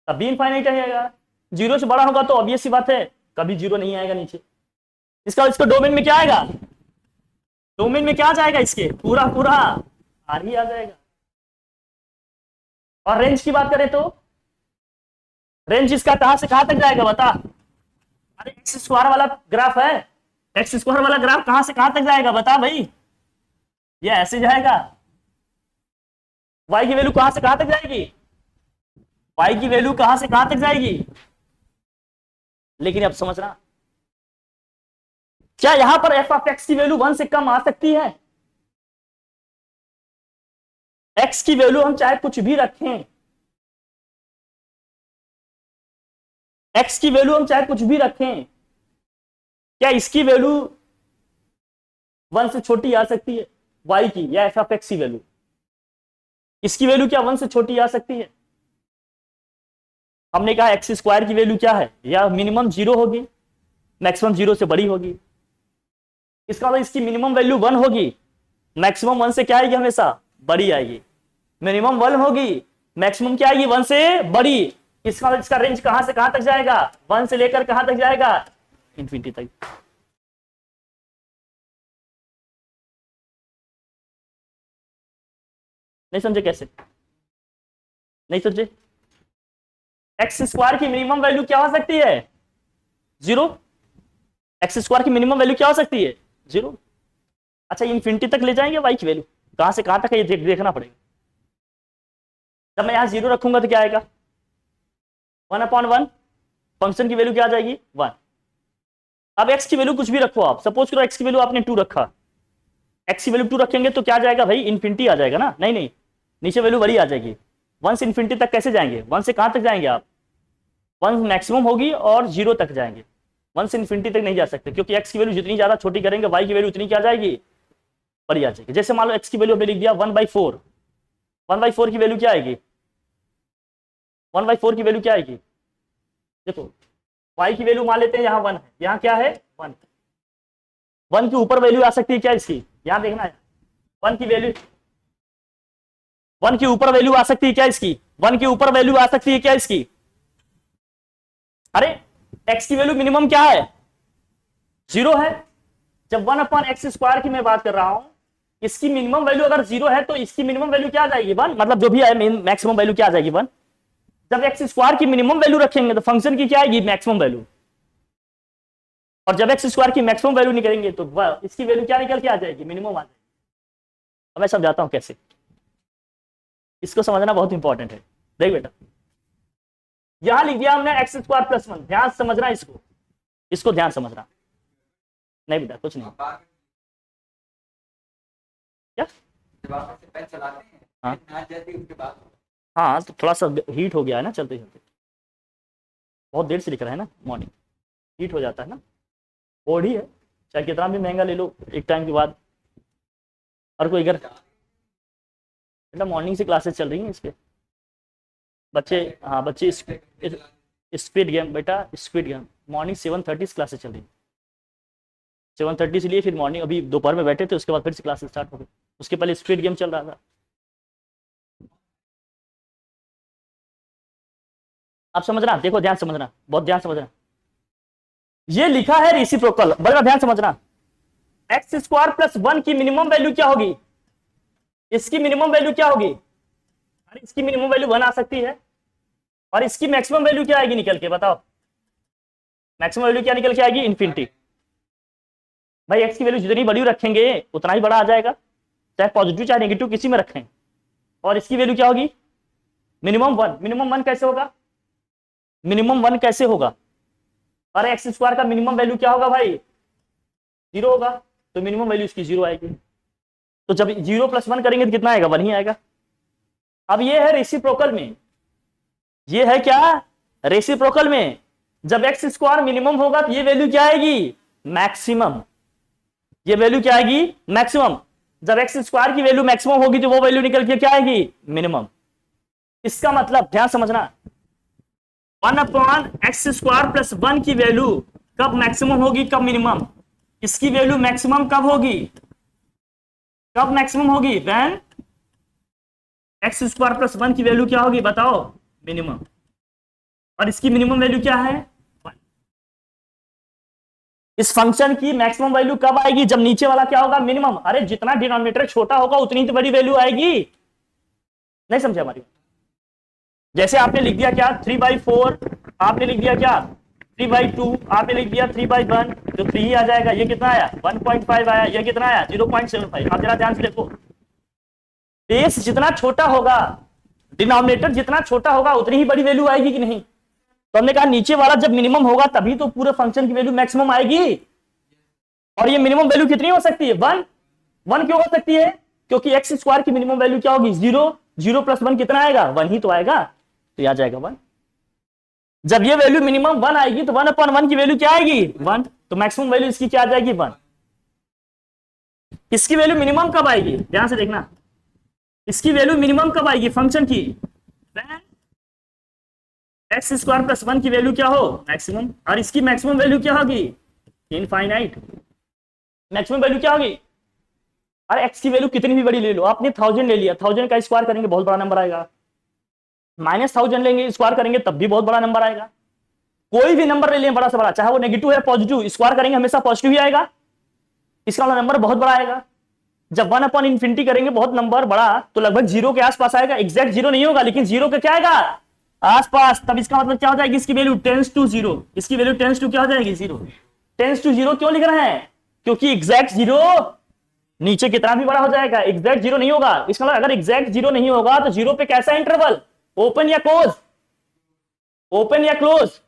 तभी इनफाइनाइट आएगा, जीरो से बड़ा होगा तो ऑब्वियस सी बात है कभी जीरो नहीं आएगा नीचे। इसका डोमेन में क्या आएगा, डोमेन में क्या जाएगा इसके पूरा पूरा r ही आ जाएगा। और रेंज की बात करें तो रेंज इसका कहां से कहां तक जाएगा बता। अरे एक्स स्क्वायर वाला ग्राफ है, एक्स स्क्वायर वाला ग्राफ कहां से कहां तक जाएगा बता भाई। ये ऐसे जाएगा, y की वैल्यू कहां से कहां तक जाएगी, y की वैल्यू कहां से कहां तक जाएगी। लेकिन अब समझना, क्या यहां पर एफ ऑफ एक्स की वैल्यू 1 से कम आ सकती है। x की वैल्यू हम चाहे कुछ भी रखें, x की वैल्यू हम चाहे कुछ भी रखें, क्या इसकी वैल्यू 1 से छोटी आ सकती है y की, या एफ ऑफ एक्स की वैल्यू, इसकी वैल्यू क्या 1 से छोटी आ सकती है। हमने कहा एक्स स्क्वायर की वैल्यू क्या है, या मिनिमम 0 होगी, मैक्सिमम 0 से बड़ी होगी। इसका मतलब इसकी मिनिमम वैल्यू 1 होगी, मैक्सिमम 1 से क्या आएगी, हमेशा बड़ी आएगी। मिनिमम 1 होगी, मैक्सिमम क्या आएगी, 1 से बड़ी। इसका रेंज कहां से कहां तक जाएगा, 1 से लेकर कहां तक जाएगा, इंफिनिटी तक। नहीं समझे कैसे, नहीं समझे। एक्स स्क्वायर की मिनिमम वैल्यू क्या हो सकती है, 0। एक्स स्क्वायर की मिनिमम वैल्यू क्या हो सकती है, 0। अच्छा, इंफिनिटी तक ले जाएंगे वाई की वैल्यू, कहां से कहां तक है ये देखना पड़ेगा। जब मैं यहां 0 रखूंगा तो क्या आएगा, 1/1, फंक्शन की वैल्यू क्या आ जाएगी, 1। अब एक्स की वैल्यू कुछ भी रखो आप, सपोज करो एक्स की वैल्यू आपने 2 रखा, एक्स की वैल्यू 2 रखेंगे तो क्या जाएगा भाई, इंफिनिटी आ जाएगा ना। नहीं नहीं, नीचे वैल्यू बड़ी आ जाएगी। 1 से इंफिनिटी तक कैसे जाएंगे, 1 से कहां तक जाएंगे आप, 1 मैक्सिमम होगी और 0 तक जाएंगे। 1 से इंफिनिटी तक नहीं जा सकते, क्योंकि एक्स की वैल्यू जितनी ज्यादा छोटी करेंगे वाई की वैल्यू उतनी क्या जाएगी, बड़ी आ जाएगी। जैसे मान लो एक्स की वैल्यू हमने लिख दिया 1/4, 1/4 की वैल्यू क्या आएगी, 1/4 की वैल्यू क्या आएगी, देखो y की वैल्यू मान लेते हैं यहाँ 1 है, यहाँ क्या है 1, 1 की ऊपर वैल्यू आ सकती है क्या इसकी, यहाँ देखना है 1 की वैल्यू, 1 की ऊपर वैल्यू आ सकती है क्या इसकी, 1 की ऊपर वैल्यू आ सकती है क्या इसकी। अरे x की वैल्यू मिनिमम क्या है, 0 है। जब 1/x² की मैं बात कर रहा हूं, इसकी मिनिमम वैल्यू अगर 0 है तो इसकी मिनिमम वैल्यू क्या आ जाएगी, 1, मतलब जो भी है मैक्सिमम वैल्यू क्या आ जाएगी, 1। जब x² की मिनिमम वैल्यू रखेंगे तो फंक्शन की क्या आएगी, मैक्सिमम वैल्यू। और जब x² की मैक्सिमम वैल्यू निकलेंगे तो इसकी वैल्यू क्या निकल के आ जाएगी, मिनिमम आ जाएगी। अब मैं समझाता हूं कैसे, इसको समझना बहुत इंपॉर्टेंट है। देख बेटा, यहां लिख दिया हमने x² + 1, ध्यान समझना इसको, इसको ध्यान समझना। नहीं बेटा कुछ नहीं, क्या जब आप ऐसे पेन चलाते हैं, हाँ नाच जाती है उसके बाद। हाँ, तो थोड़ा सा हीट हो गया है ना चलते चलते, बहुत देर से लिख रहा है ना, मॉर्निंग हीट हो जाता है ना, बोर्ड ही है, चाहे कितना भी महंगा ले लो एक टाइम के बाद। और कोई अगर बेटा मॉर्निंग से क्लासेस चल रही हैं इसके, बच्चे, हाँ बच्चे स्पीड गेम, बेटा स्पीड गेम मॉर्निंग 7:30 क्लासेस चल रही है, 7:30 से लिए फिर मॉर्निंग, अभी दोपहर में बैठे थे, उसके बाद फिर से क्लासेस स्टार्ट हो गई, उसके पहले स्पीड गेम चल रहा था। आप समझना, देखो ध्यान समझना, बहुत ध्यान समझना। ये लिखा है रेसिप्रोकल, बड़ा ध्यान समझना। x² + 1 की मिनिमम वैल्यू क्या होगी, इसकी मिनिमम वैल्यू क्या होगी, अरे इसकी मिनिमम वैल्यू 1 आ सकती है, और इसकी मैक्सिमम वैल्यू क्या आएगी निकल के, बताओ मैक्सिमम वैल्यू क्या निकल के आएगी, इंफिनिटी। भाई x की वैल्यू जितनी बड़ी रखेंगे उतना ही बड़ा आ जाएगा, चाहे पॉजिटिव चाहे नेगेटिव किसी में रखें। और इसकी वैल्यू क्या होगी, मिनिमम 1। मिनिमम 1 कैसे होगा, मिनिमम 1 कैसे होगा, अरे x² का मिनिमम वैल्यू क्या होगा भाई, 0 होगा, तो मिनिमम वैल्यू इसकी 0 आएगी। तो जब 0 + 1 करेंगे तो कितना आएगा, 1 ही आएगा। अब ये है रेसिप्रोकल में, ये है क्या, रेसिप्रोकल में जब x² मिनिमम होगा तो ये वैल्यू क्या आएगी, मैक्सिमम। ये वैल्यू क्या आएगी, मैक्सिमम। जब x² की वैल्यू मैक्सिमम होगी तो वो वैल्यू निकल के क्या आएगी, मिनिमम। इसका मतलब ध्यान समझना, 1/x² + 1 की वैल्यू कब मैक्सिमम होगी, कब मिनिमम। इसकी वैल्यू मैक्सिमम कब होगी, कब मैक्सिमम होगी, व्हेन x² + 1 की वैल्यू क्या होगी, बताओ, मिनिमम। और इसकी मिनिमम वैल्यू क्या है, 1। इस फंक्शन की मैक्सिमम वैल्यू कब आएगी, जब नीचे वाला क्या होगा, मिनिमम। अरे जितना डिनोमिनेटर छोटा होगा उतनी तो बड़ी वैल्यू आएगी, नहीं समझे हमारी। जैसे आपने लिख दिया क्या 3/4, आपने लिख दिया क्या 3/2, आपने लिख दिया 3/1, तो 3 ही आ जाएगा। ये कितना आया 1.5 आया, ये कितना आया 0.75। आप जरा ध्यान से देखो, बेस जितना छोटा होगा, डिनोमिनेटर जितना छोटा होगा उतनी ही बड़ी वैल्यू आएगी कि नहीं। तो हमने कहा नीचे वाला जब मिनिमम होगा तभी तो पूरे फंक्शन की वैल्यू मैक्सिमम आएगी। और ये मिनिमम वैल्यू कितनी हो सकती है 1। 1 क्यों हो सकती है, क्योंकि एक्स स्क्वायर की मिनिमम वैल्यू क्या होगी 0। 0 + 1 कितना आएगा 1 ही तो आएगा, तो यह आ जाएगा 1। जब ये वैल्यू मिनिमम 1 आएगी तो 1/1 की वैल्यू क्या आएगी 1, तो मैक्सिमम वैल्यू इसकी क्या आ जाएगी 1। इसकी वैल्यू मिनिमम कब आएगी, ध्यान से देखना, इसकी वैल्यू मिनिमम कब आएगी फंक्शन की, x² + 1 की वैल्यू क्या हो मैक्सिमम, और इसकी मैक्सिमम वैल्यू क्या होगी इनफाइनाइट। मैक्सिमम वैल्यू क्या होगी, अरे एक्स की वैल्यू कितनी भी बड़ी ले लो, आपने 1000 ले लिया, 1000 का स्क्वायर करेंगे बहुत बड़ा नंबर आएगा, -1000 लेंगे स्क्वायर करेंगे तब भी बहुत बड़ा नंबर आएगा। कोई भी नंबर ले लें बड़ा से बड़ा, चाहे वो नेगेटिव है पॉजिटिव, स्क्वायर करेंगे हमेशा पॉजिटिव ही आएगा, इसका वाला नंबर बहुत बड़ा आएगा। जब 1/∞ करेंगे बहुत नंबर बड़ा तो लगभग 0 के आसपास आएगा, एग्जैक्ट 0 नहीं होगा लेकिन 0 के क्या आएगा आसपास। तब इसका मतलब क्या हो जाएगी, इसकी वैल्यू टेंस टू 0, इसकी वैल्यू टेंस टू क्या हो जाएगी 0। टेंस टू 0 क्यों लिख रहे हैं, क्योंकि एग्जैक्ट 0 नीचे कितना भी बड़ा हो जाएगा, एग्जैक्ट 0 नहीं होगा। इसका मतलब अगर एग्जैक्ट 0 नहीं होगा तो 0 पे कैसा इंटरवल, ओपन या क्लोज, ओपन या क्लोज।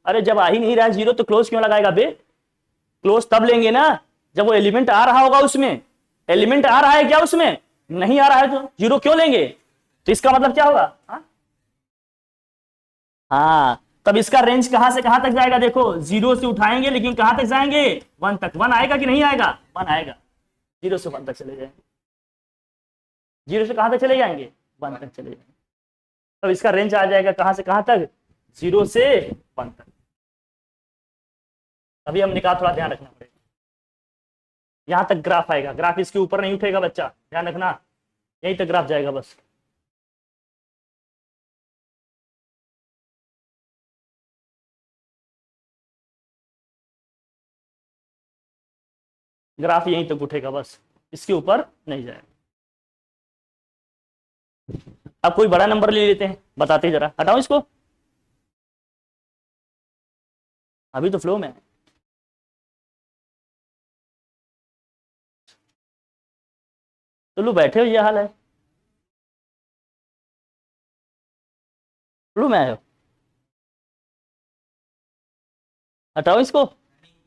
अरे जब आ ही नहीं रहा है 0 तो क्लोज क्यों लगाएगा बे, क्लोज तब लेंगे ना जब वो एलिमेंट आ रहा होगा उसमें। एलिमेंट आ रहा है क्या उसमें, नहीं आ रहा है तो 0 क्यों लेंगे, तो इसका मतलब क्या होगा हाँ। तब इसका रेंज कहां से कहां तक जाएगा, देखो 0 से उठाएंगे लेकिन कहां तक जाएंगे 1 तक। 1 आएगा कि नहीं आएगा, 1 आएगा, 0 से 1 तक चले जाएंगे, 0 से कहां तक चले जाएंगे 1 तक चले जाएंगे। तब इसका रेंज आ जाएगा कहां से कहां तक 0 से 1 तक। अभी हमने कहा थोड़ा ध्यान रखना पड़ेगा, यहां तक ग्राफ आएगा, ग्राफ इसके ऊपर नहीं उठेगा बच्चा, ध्यान रखना यहीं तक ग्राफ जाएगा बस। ग्राफ यहीं तक उठेगा बस, इसके ऊपर नहीं जाएगा। अब कोई बड़ा नंबर ले लेते हैं, बताते जरा, हटाओ इसको, अभी तो फ्लो में है। तो लो बैठे हो, ये हाल है, फ्लो में आए हो, हटाओ इसको,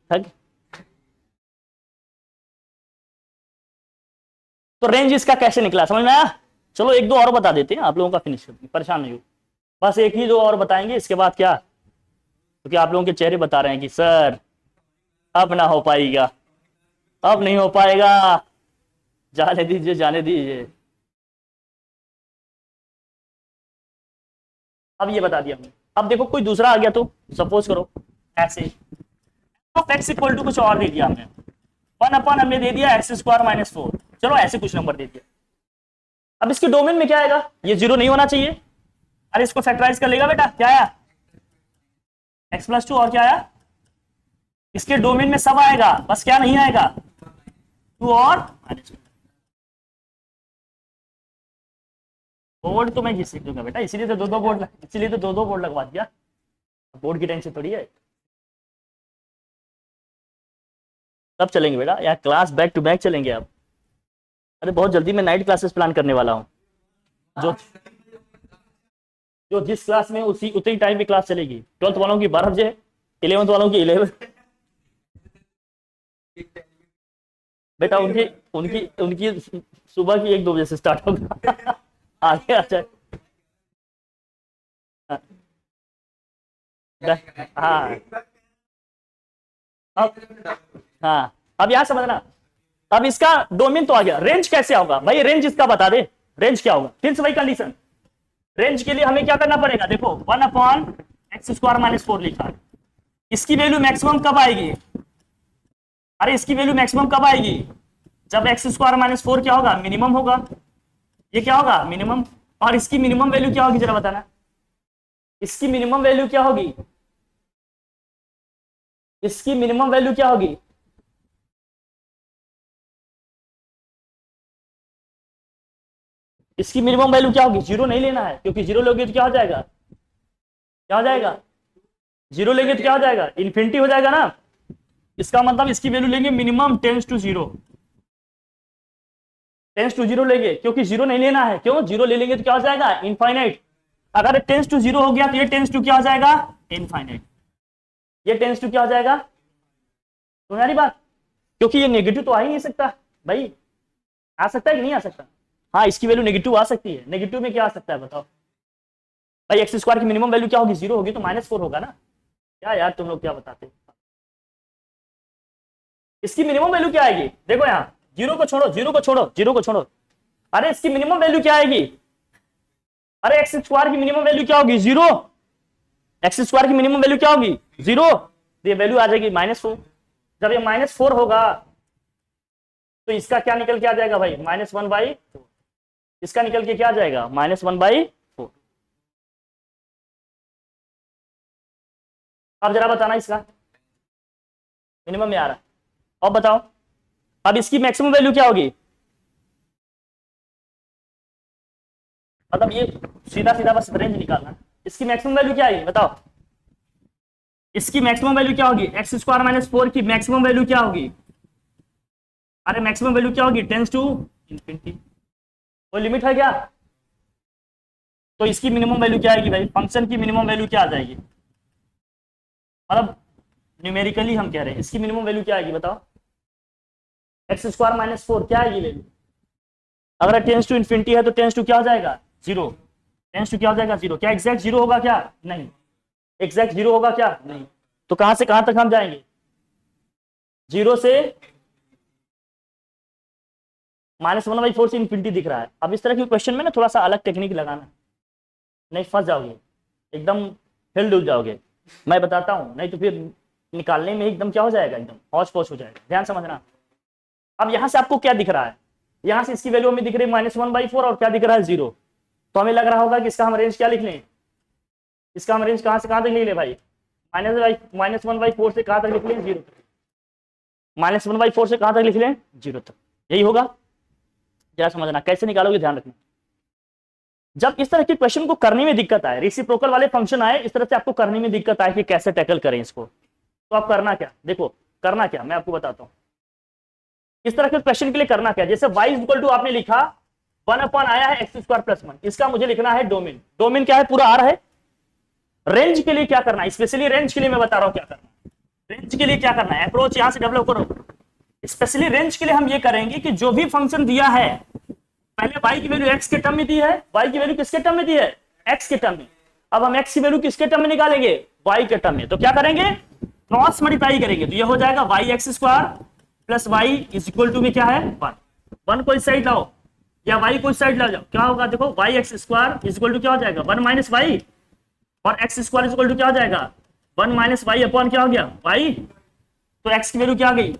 थक। तो रेंज इसका कैसे निकला समझ में आया, चलो एक दो और बता देते हैं आप लोगों का, फिनिश करते हैं, परेशान नहीं हो, बस एक ही दो और बताएंगे, इसके बाद क्या, क्योंकि आप लोगों के चेहरे बता रहे हैं कि सर अब ना हो पाएगा, अब नहीं हो पाएगा, जाने दीजिए जाने दीजिए। अब ये बता दिया हमने, अब देखो कोई दूसरा आ गया तो सपोज करो ऐसे ऑफ एक्स इक्वल टू कुछ और दे दिया हमने, 1/, हमने दे दिया x² - 4, चलो ऐसे कुछ नंबर दे दिया। अब इसके डोमेन में क्या आएगा, ये 0 नहीं होना चाहिए, अरे इसको फैक्टराइज कर लेगा बेटा, क्या आया x + 2, और क्या आया, इसके डोमेन में सब आएगा, बस क्या नहीं आएगा 2 और -2। बोर्ड तो मैं ही सीख दूंगा बेटा, इसीलिए तो दो बोर्ड, इसीलिए तो दो बोर्ड लगवा दिया, बोर्ड की टेंशन थोड़ी है। कब चलेंगे बेटा यार, क्लास बैक टू बैक चलेंगे अब, अरे बहुत जल्दी मैं नाइट क्लासेस प्लान करने वाला हूँ, जो जो जिस क्लास में उसी उतनी टाइम पे क्लास चलेगी, 12th वालों की 12 बजे, 11th वालों की 11, बेटा उनकी उनकी उनकी सुबह की 1-2 बजे से स्टार्ट होगा आगे आ जाए। हाँ अब, हाँ अब यहाँ समझना, अब इसका डोमेन तो आ गया, रेंज कैसे होगा भाई, रेंज इसका बता दे, रेंज क्या होगा, फिर से वही कंडीशन, रेंज के लिए हमें क्या करना पड़ेगा, देखो 1/x² - 4 लिखा है, इसकी वैल्यू मैक्सिमम कब आएगी, अरे इसकी वैल्यू मैक्सिमम कब आएगी, जब x² - 4 क्या होगा मिनिमम होगा, ये क्या होगा मिनिमम, और इसकी मिनिमम वैल्यू क्या होगी जरा बताना, इसकी मिनिमम वैल्यू क्या होगी, इसकी मिनिमम वैल्यू क्या होगी, इसकी मिनिमम वैल्यू क्या होगी, जीरो नहीं लेना है, क्योंकि जीरो लोगे तो क्या हो जाएगा, क्या हो जाएगा, जीरो लेंगे तो क्या हो जाएगा, इन्फिनिटी हो जाएगा ना। इसका मतलब इसकी वैल्यू लेंगे minimum tends to zero, tends to zero लेंगे, क्योंकि जीरो नहीं लेना है, क्यों, जीरो ले लेंगे तो क्या हो जाएगा, इनफाइनाइट। अगर टेंस टू जीरो हो गया तो ये टेंस टू क्या हो जाएगा, इनफाइनाइट, ये टेंस टू क्या हो जाएगा, तुम्हारी बात, क्योंकि ये नेगेटिव तो आ ही नहीं सकता भाई, आ सकता है कि नहीं आ सकता, हाँ इसकी वैल्यू नेगेटिव आ सकती है, नेगेटिव में क्या आ सकता है बताओ भाई, एक्स स्क्वायर की मिनिमम वैल्यू क्या होगी, जीरो होगी तो -4 होगा ना, क्या यार तुम लोग क्या बताते, इसकी मिनिमम वैल्यू क्या आएगी, देखो यहाँ, जीरो को छोड़ो, जीरो को छोड़ो, जीरो को छोड़ो, अरे इसकी मिनिमम वैल्यू क्या आएगी, अरे एक्स स्क्वायर की मिनिमम वैल्यू क्या होगी, जीरो, एक्स स्क्वायर की मिनिमम वैल्यू क्या होगी, जीरो, तो ये वैल्यू आ जाएगी -4, जब ये -4 होगा तो इसका क्या निकल के आ जाएगा भाई, -1/4, इसका निकल के क्या आ जाएगा, -1/4। अब जरा बताना इसका मिनिमम में आ रहा है, अब बताओ, अब इसकी मैक्सिमम वैल्यू क्या होगी, मतलब ये सीधा सीधा बस रेंज निकालना, इसकी मैक्सिमम वैल्यू क्या आएगी बताओ, इसकी मैक्सिमम वैल्यू क्या होगी, एक्स स्क्वायर -4 की मैक्सिमम वैल्यू क्या होगी, अरे मैक्सिमम वैल्यू क्या होगी, टेंस टू इंफिनिटी, कोई लिमिट है क्या, तो इसकी मिनिमम वैल्यू क्या आएगी भाई, फंक्शन की मिनिमम वैल्यू क्या आ जाएगी, मतलब न्यूमेरिकली हम कह रहे हैं इसकी मिनिमम वैल्यू क्या आएगी बताओ, एक्स स्क्वायर -4 क्या आएगी वैल्यू, अगर टेंस टू इंफिनिटी है तो टेंस टू क्या हो जाएगा, जीरो, टेंस टू क्या हो जाएगा, जीरो, क्या एग्जैक्ट जीरो होगा क्या, नहीं, एग्जैक्ट जीरो होगा क्या, नहीं, तो कहां से कहां तक हम जाएंगे, जीरो से -1/4 से इंफिनिटी दिख रहा है। अब इस तरह के क्वेश्चन में ना थोड़ा सा अलग टेक्निक लगाना, नहीं फंस जाओगे, एकदम हिल डुल जाओगे, मैं बताता हूं, नहीं तो फिर निकालने में एकदम क्या हो जाएगा, एकदम हौच पौच हो जाएगा, ध्यान समझना। अब यहां से आपको क्या दिख रहा है, यहां से इसकी वैल्यू हमें दिख रही है -1/4 और क्या दिख रहा है, जीरो, तो हमें लग रहा होगा कि इसका हम रेंज क्या लिख लें, इसका हम रेंज कहां से कहां तक लिख ले भाई, -1/4 से कहां तक लिख लें, जीरो, -1/4 से कहां तक लिख लें, जीरो तक, यही होगा, जरा समझना कैसे निकालोगे, ध्यान रखना। जब इस तरह के क्वेश्चन को करने में दिक्कत आए, रेसिप्रोकल वाले फंक्शन आए, इस तरह से आपको करने में दिक्कत आए कि कैसे टैकल करें इसको, तो आप करना क्या, देखो करना क्या मैं आपको बताता हूं, इस तरह के क्वेश्चन के लिए करना क्या, जैसे y इक्वल टू आपने लिखा 1 आया है x स्क्वायर + 1, इसका मुझे लिखना है डोमेन, डोमेन क्या है, पूरा R है, रेंज के लिए क्या करना है, स्पेशली रेंज के लिए मैं बता रहा हूं क्या करना है, रेंज के लिए क्या करना है, अप्रोच यहां से डेवलप करो, स्पेशली रेंज के लिए हम ये करेंगे कि जो भी फंक्शन दिया है, पहले y की वैल्यू x के टर्म में दी है, y की वैल्यू किसके टर्म में दी है, x के टर्म में, अब हम x की वैल्यू किसके टर्म में निकालेंगे, y के टर्म में, तो क्या करेंगे, क्रॉस मल्टीप्लाई करेंगे, तो ये हो जाएगा yx² + y = में क्या है 1 को इस साइड लाओ या y को इस साइड ला जाओ, क्या होगा देखो, yx² = क्या हो जाएगा 1 - y, और x² = क्या हो जाएगा 1 - y अपॉन क्या हो गया y, तो x की वैल्यू क्या आ गई,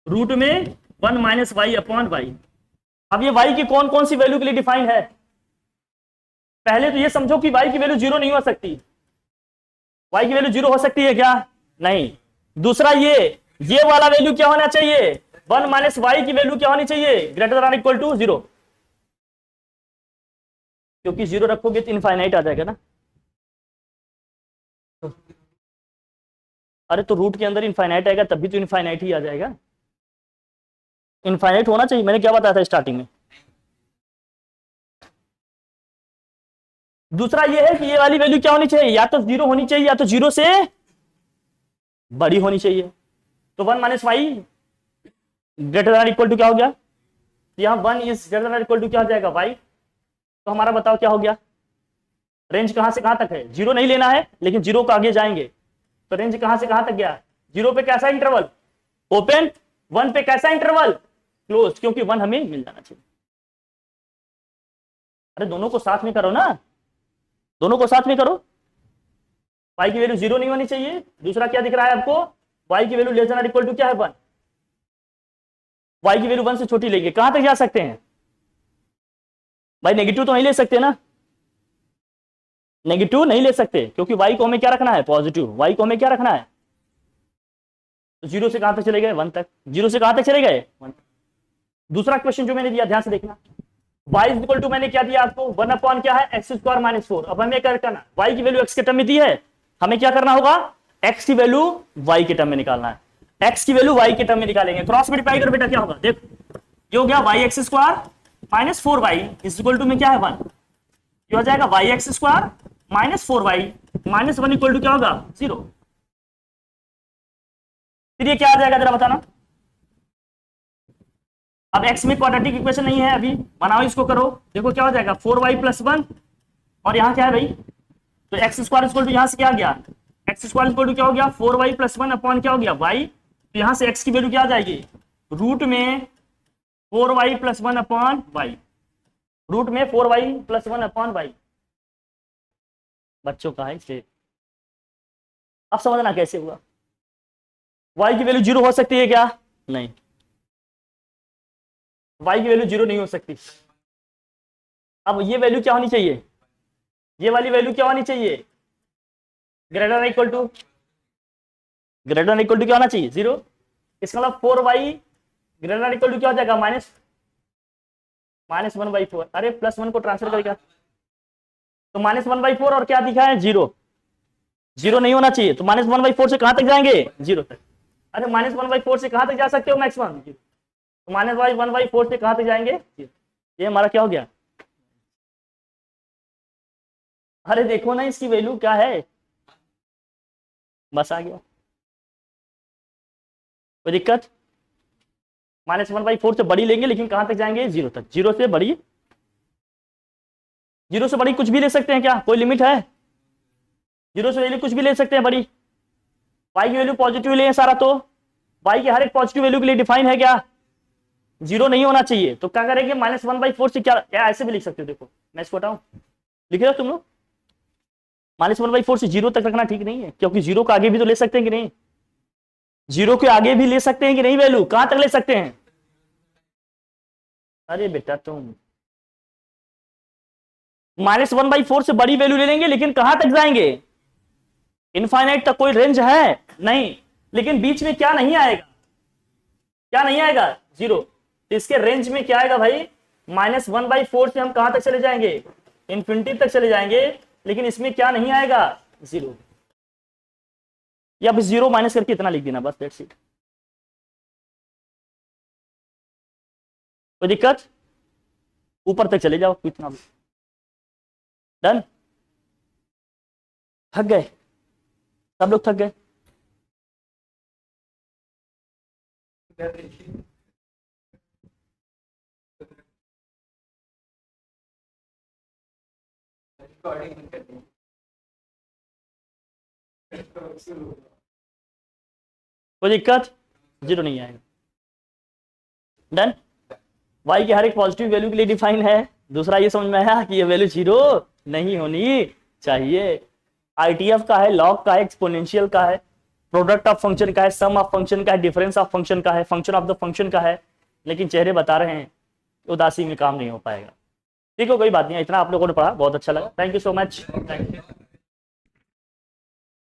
रूट में 1 - y अपॉन y। अब ये y की कौन कौन सी वैल्यू के लिए डिफाइंड है, पहले तो ये समझो कि y की वैल्यू जीरो नहीं हो सकती, y की वैल्यू जीरो हो सकती है क्या, नहीं, दूसरा ये वाला वैल्यू क्या होना चाहिए, 1 - y की वैल्यू क्या होनी चाहिए, > 0, क्योंकि जीरो रखोगे तो इनफाइनाइट आ जाएगा ना, अरे तो रूट के अंदर इनफाइनाइट आएगा तभी तो इनफाइनाइट ही आ जाएगा, इनफाइनाइट होना चाहिए, मैंने क्या बताया था स्टार्टिंग में। दूसरा ये है कि ये वाली वैल्यू क्या होनी चाहिए, या तो जीरो होनी चाहिए या तो जीरो से बड़ी होनी चाहिए, तो 1 - y > क्या हो गया, यहां 1 > क्या हो जाएगा y, तो हमारा बताओ क्या हो गया, रेंज कहां से कहां तक है, जीरो नहीं लेना है लेकिन जीरो को आगे जाएंगे, तो रेंज कहां से कहां तक गया, जीरो पे कैसा इंटरवल ओपन, 1 पे कैसा इंटरवल क्लोज, क्योंकि 1 हमें मिल जाना चाहिए, अरे दोनों को साथ में करो ना, दोनों को साथ में करो, y की वैल्यू जीरो नहीं होनी चाहिए, दूसरा क्या दिख रहा है आपको, y की वैल्यू <= क्या है 1, y की वैल्यू 1 से छोटी लेंगे, कहां तक जा सकते हैं भाई, नेगेटिव तो नहीं ले सकते ना, नेगेटिव नहीं ले सकते, क्योंकि y को हमें क्या रखना है, पॉजिटिव, y को हमें क्या रखना है, तो जीरो से कहां तक चले गए 1 तक, जीरो से कहां तक चले गए 1 तक। दूसरा क्वेश्चन जो मैंने दिया ध्यान से देखना, y इज इक्वल टू मैंने क्या दिया आपको 1 अपॉन क्या है x स्क्वायर माइनस 4। अब हमें क्या करना है, y की वैल्यू x के टर्म में दी है, हमें क्या करना होगा x की वैल्यू y के टर्म में निकालना है। x की वैल्यू y के टर्म में निकालेंगे, क्रॉस मल्टीप्लाई करो बेटा, क्या होगा देखो, ये हो गया y x square minus 4y is equal to में क्या है 1, ये हो जाएगा y x square minus 4y minus 1 equal to क्या होगा 0। फिर ये क्या आ जाएगा जरा बताना। अब x में क्वाड्रेटिक इक्वेशन नहीं है अभी, बनाओ इसको करो, देखो क्या हो जाएगा 4y प्लस 1 और यहाँ क्या है भाई, तो एक्स स्क्वायर इक्वल टू यहाँ से क्या आ गया, एक्स स्क्वायर इक्वल टू क्या हो गया 4y प्लस 1 अपॉन क्या हो गया y, तो यहाँ से x की वैल्यू क्या आ जाएगी रूट में 4y plus 1 upon y, root में 4y प्लस 1 अपॉन y। बच्चों का है इसे अब समझना कैसे हुआ, y की वैल्यू 0 हो सकती है क्या, नहीं, y की वैल्यू 0 नहीं हो सकती। अब ये वैल्यू क्या होनी चाहिए, ये वाली वैल्यू क्या होनी चाहिए, greater equal to, greater equal to क्या होना चाहिए 0। इसका मतलब 4y ग्रेटर इक्वल टू क्या हो जाएगा माइनस 1/4, अरे प्लस 1 को ट्रांसफर करेगा तो माइनस 1/4 और क्या दिखा है 0, 0 नहीं होना चाहिए, तो माइनस 1/4 से कहां तक जाएंगे 0 तक। अरे माइनस 1/4 से कहां तक जा सकते हो मैक्सिमम, तो माइनस 1/4 से कहां तक जाएंगे 0। ये हमारा क्या हो गया, अरे देखो ना इसकी वैल्यू क्या है, बस आ गया, कोई दिक्कत, माइनस 1/4 से बड़ी लेंगे लेकिन कहां तक जाएंगे 0 तक, 0 से बड़ी, 0 से बड़ी कुछ भी ले सकते हैं क्या, कोई लिमिट है, 0 से कुछ भी ले सकते हैं बड़ी, y की वैल्यू पॉजिटिव ले सारा, तो y की हर एक पॉजिटिव वैल्यू के लिए डिफाइन है क्या 0 नहीं होना चाहिए, तो क्या करेंगे माइनस 1/4 से क्या, या ऐसे भी लिख सकते हो, देखो मैं इसको हटाऊं, लिख रहे हो तुम लोग, माइनस 1/4 से 0 तक रखना ठीक नहीं है, क्योंकि 0 को आगे भी तो ले सकते हैं कि नहीं, 0 के आगे भी ले सकते हैं कि नहीं, वैल्यू कहां तक ले सकते हैं, अरे बेटा तुम माइनस 1/4 से बड़ी वैल्यू ले लेंगे लेकिन कहां तक जाएंगे, इनफाइनाइट तक कोई रेंज है नहीं, लेकिन बीच में क्या नहीं आएगा, क्या नहीं आएगा 0, तो इसके रेंज में क्या आएगा भाई माइनस 1/4 से हम कहां तक चले जाएंगे इन्फिनिटी तक चले जाएंगे, लेकिन इसमें क्या नहीं आएगा 0, या बस 0 माइनस करके इतना लिख देना बस, दैट्स इट, कोई दिक्कत, ऊपर तक चले जाओ इतना, डन, थक गए सब लोग, थक गए, कोई दिक्कत, 0 नहीं आएगा, डन। y की हर एक पॉजिटिव वैल्यू के लिए डिफाइन है, दूसरा ये समझ में आया कि ये वैल्यू 0 नहीं होनी चाहिए, ITF का है, लॉग का है, एक्सपोनेंशियल का है, प्रोडक्ट ऑफ फंक्शन का है, सम ऑफ फंक्शन का है, डिफरेंस ऑफ फंक्शन का है, फंक्शन ऑफ द फंक्शन का है, लेकिन चेहरे बता रहे हैं उदासी में काम नहीं हो पाएगा। ठीक है कोई बात नहीं, इतना आप लोगों ने पढ़ा, बहुत अच्छा लगा, thank you so much, thank you.